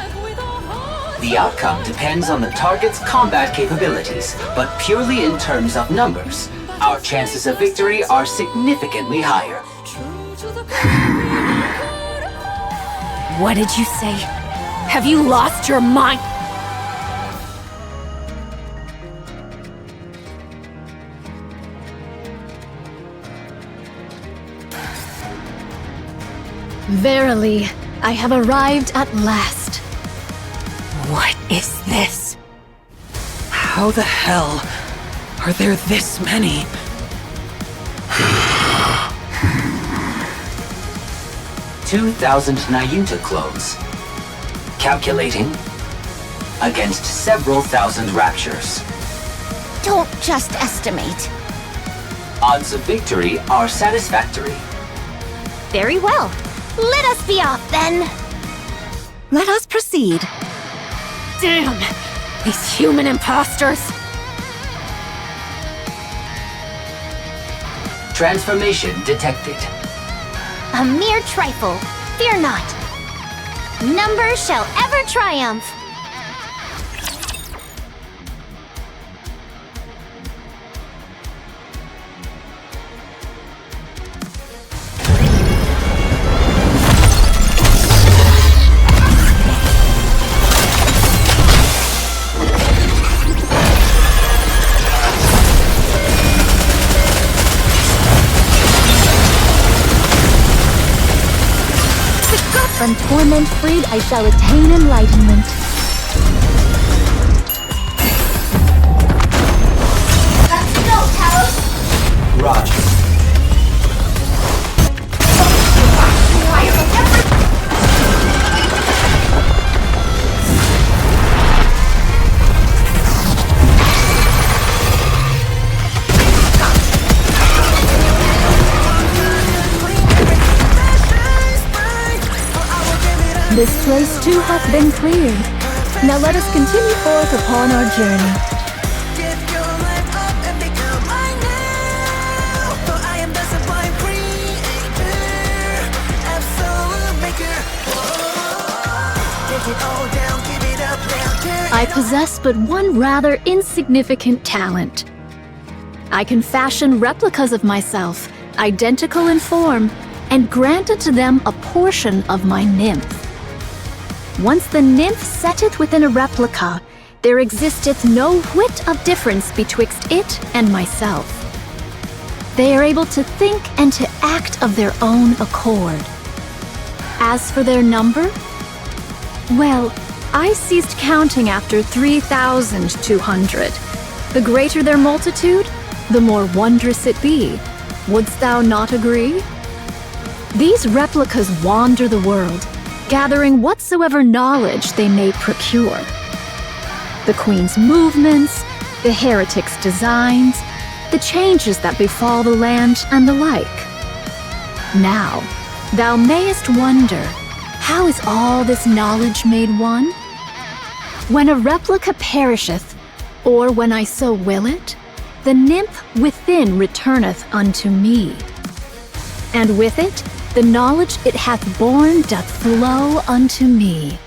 S13: The outcome depends on the target's combat capabilities, but purely in terms of numbers. Our chances of victory are significantly higher.
S12: What did you say? Have you lost your mind?
S7: Verily, I have arrived at last.
S12: What is this?
S8: How the hell are there this many?
S13: 2,000 Nayuta clones. Calculating. Against several thousand Raptures.
S20: Don't just estimate.
S13: Odds of victory are satisfactory.
S3: Very well. Let us be off then.
S19: Let us proceed.
S12: Damn! These human imposters!
S13: Transformation detected.
S3: A mere trifle. Fear not. Numbers shall ever triumph.
S7: From torment freed, I shall attain enlightenment.
S20: Let's go, Talos!
S13: Roger.
S7: This place too hath been cleared. Now let us continue forth upon our journey. I possess but one rather insignificant talent. I can fashion replicas of myself, identical in form, and grant unto them a portion of my nymph. Once the nymph setteth within a replica, there existeth no whit of difference betwixt it and myself. They are able to think and to act of their own accord. As for their number, well, I ceased counting after 3,200. The greater their multitude, the more wondrous it be. Wouldst thou not agree? These replicas wander the world, gathering whatsoever knowledge they may procure. The Queen's movements, the heretic's designs, the changes that befall the land, and the like. Now, thou mayest wonder, how is all this knowledge made one? When a replica perisheth, or when I so will it, the nymph within returneth unto me. And with it, the knowledge it hath borne doth flow unto me.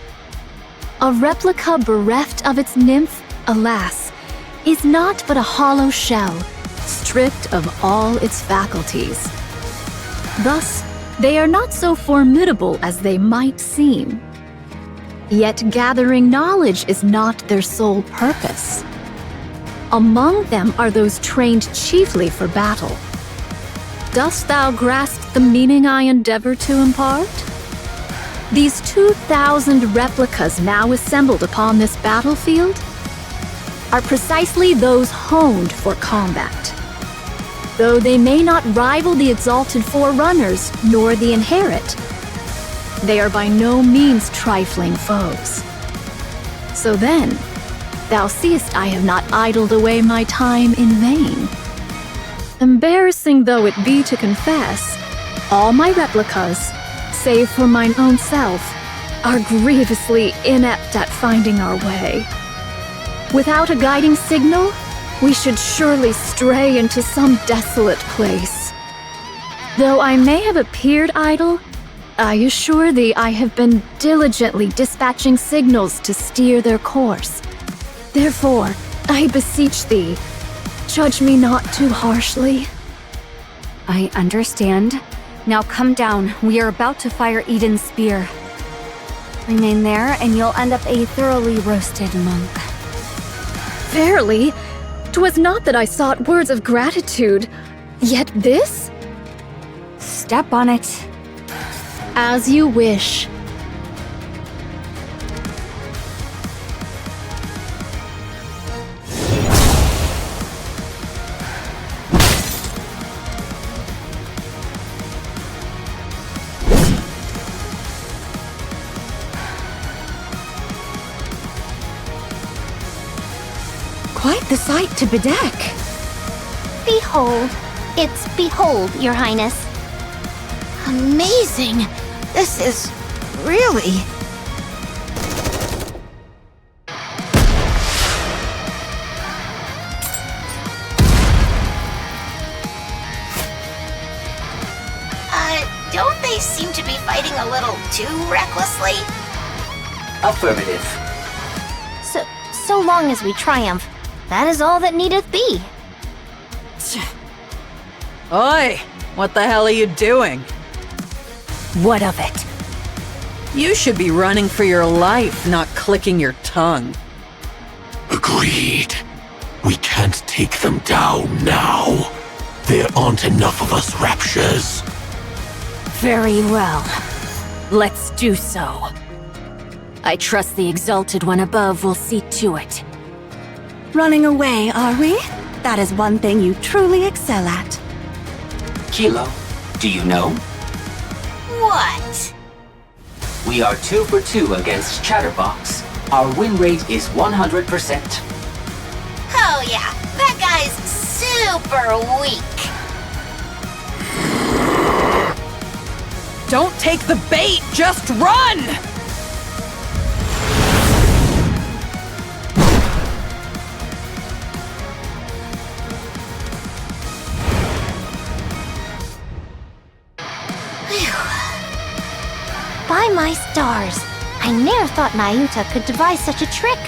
S7: A replica bereft of its nymph, alas, is not but a hollow shell, stripped of all its faculties. Thus, they are not so formidable as they might seem. Yet gathering knowledge is not their sole purpose. Among them are those trained chiefly for battle. Dost thou grasp the meaning I endeavor to impart? These 2,000 replicas now assembled upon this battlefield are precisely those honed for combat. though they may not rival the Exalted Forerunners nor the Inherit. They are by no means trifling foes. So then, thou seest I have not idled away my time in vain. Embarrassing though it be to confess, all my replicas, save for mine own self, are grievously inept at finding our way. Without a guiding signal, we should surely stray into some desolate place. Though I may have appeared idle, I assure thee I have been diligently dispatching signals to steer their course. Therefore, I beseech thee, judge me not too harshly.
S2: I understand. Now come down. We are about to fire Eden's spear. Remain there, and you'll end up a thoroughly roasted monk.
S7: Verily, 'twas not that I sought words of gratitude, yet this?
S2: Step on it.
S7: As you wish.
S19: Quite the sight to bedeck.
S3: Behold. It's behold, Your Highness.
S20: Amazing. This is really... don't they seem to be fighting a little too recklessly?
S13: Affirmative.
S3: So long as we triumph, that is all that needeth be.
S8: Oi! What the hell are you doing?
S12: What of it?
S8: You should be running for your life, not clicking your tongue.
S15: Agreed. We can't take them down now. There aren't enough of us Raptures.
S12: Very well. Let's do so. I trust the Exalted One above will see to it.
S19: Running away, are we? That is one thing you truly excel at.
S13: Kilo, do you know?
S20: What?
S13: We are 2 for 2 against Chatterbox. Our win rate is 100%.
S20: Oh yeah, that guy's super weak.
S8: Don't take the bait, just run!
S3: By my stars, I ne'er thought Nayuta could devise such a trick.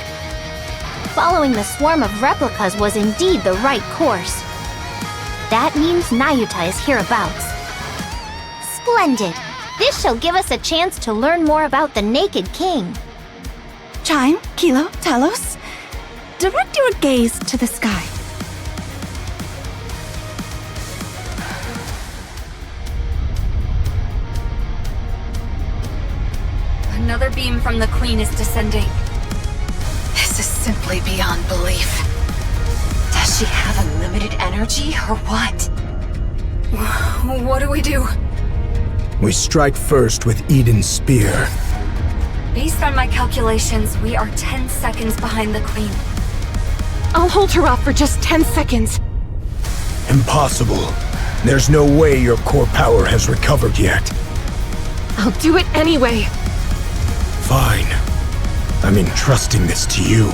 S3: Following the swarm of replicas was indeed the right course. That means Nayuta is hereabouts. Splendid! This shall give us a chance to learn more about the Naked King.
S19: Chime, Kilo, Talos, direct your gaze to the sky.
S2: Another beam from the Queen is descending.
S11: This is simply beyond belief. Does she have unlimited energy, or what?
S2: What do we do?
S1: We strike first with Eden's spear.
S2: Based on my calculations, we are 10 seconds behind the Queen.
S11: I'll hold her off for just 10 seconds.
S1: Impossible. There's no way your core power has recovered yet.
S11: I'll do it anyway.
S1: Fine. I'm entrusting this to you.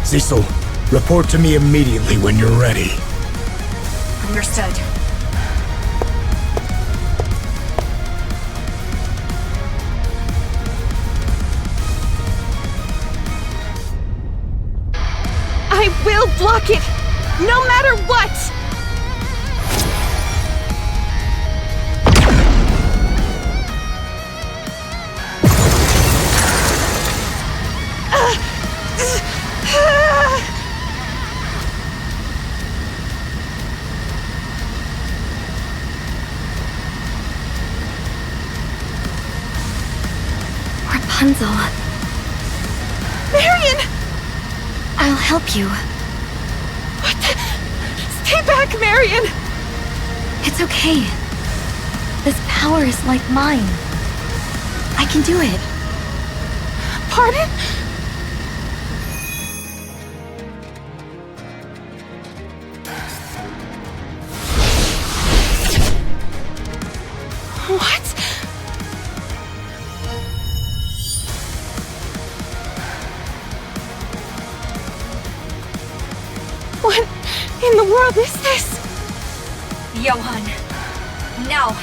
S1: Cecil, report to me immediately when you're ready.
S2: Understood.
S11: I will block it, no matter what!
S14: Rapunzel.
S11: Marion!
S14: I'll help you.
S11: What the? Stay back, Marion!
S14: It's okay. This power is like mine. I can do it.
S11: Pardon? What? What in the world is this?
S2: Johan, now!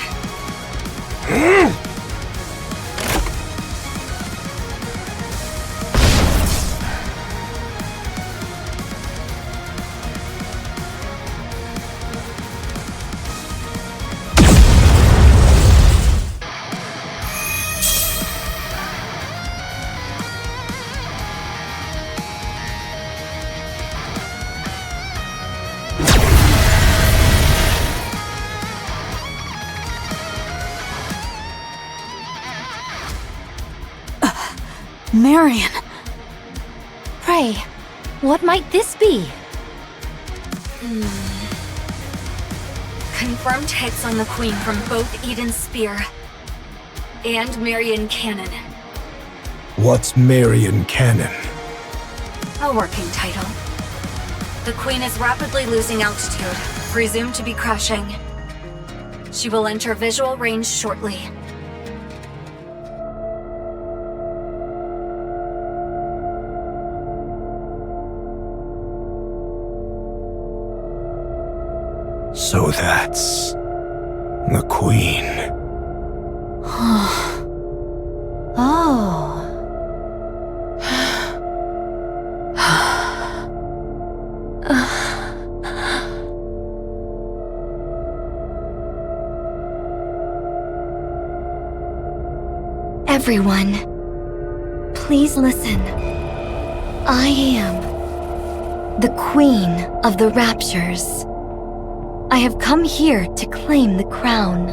S12: Marion!
S14: Pray, what might this be?
S2: Confirmed hits on the Queen from both Eden's Spear and Marion Cannon.
S1: What's Marion Cannon?
S2: A working title. The Queen is rapidly losing altitude, presumed to be crashing. She will enter visual range shortly.
S1: So that's the Queen.
S14: Oh. Everyone, please listen. I am the Queen of the Raptures. I have come here to claim the crown.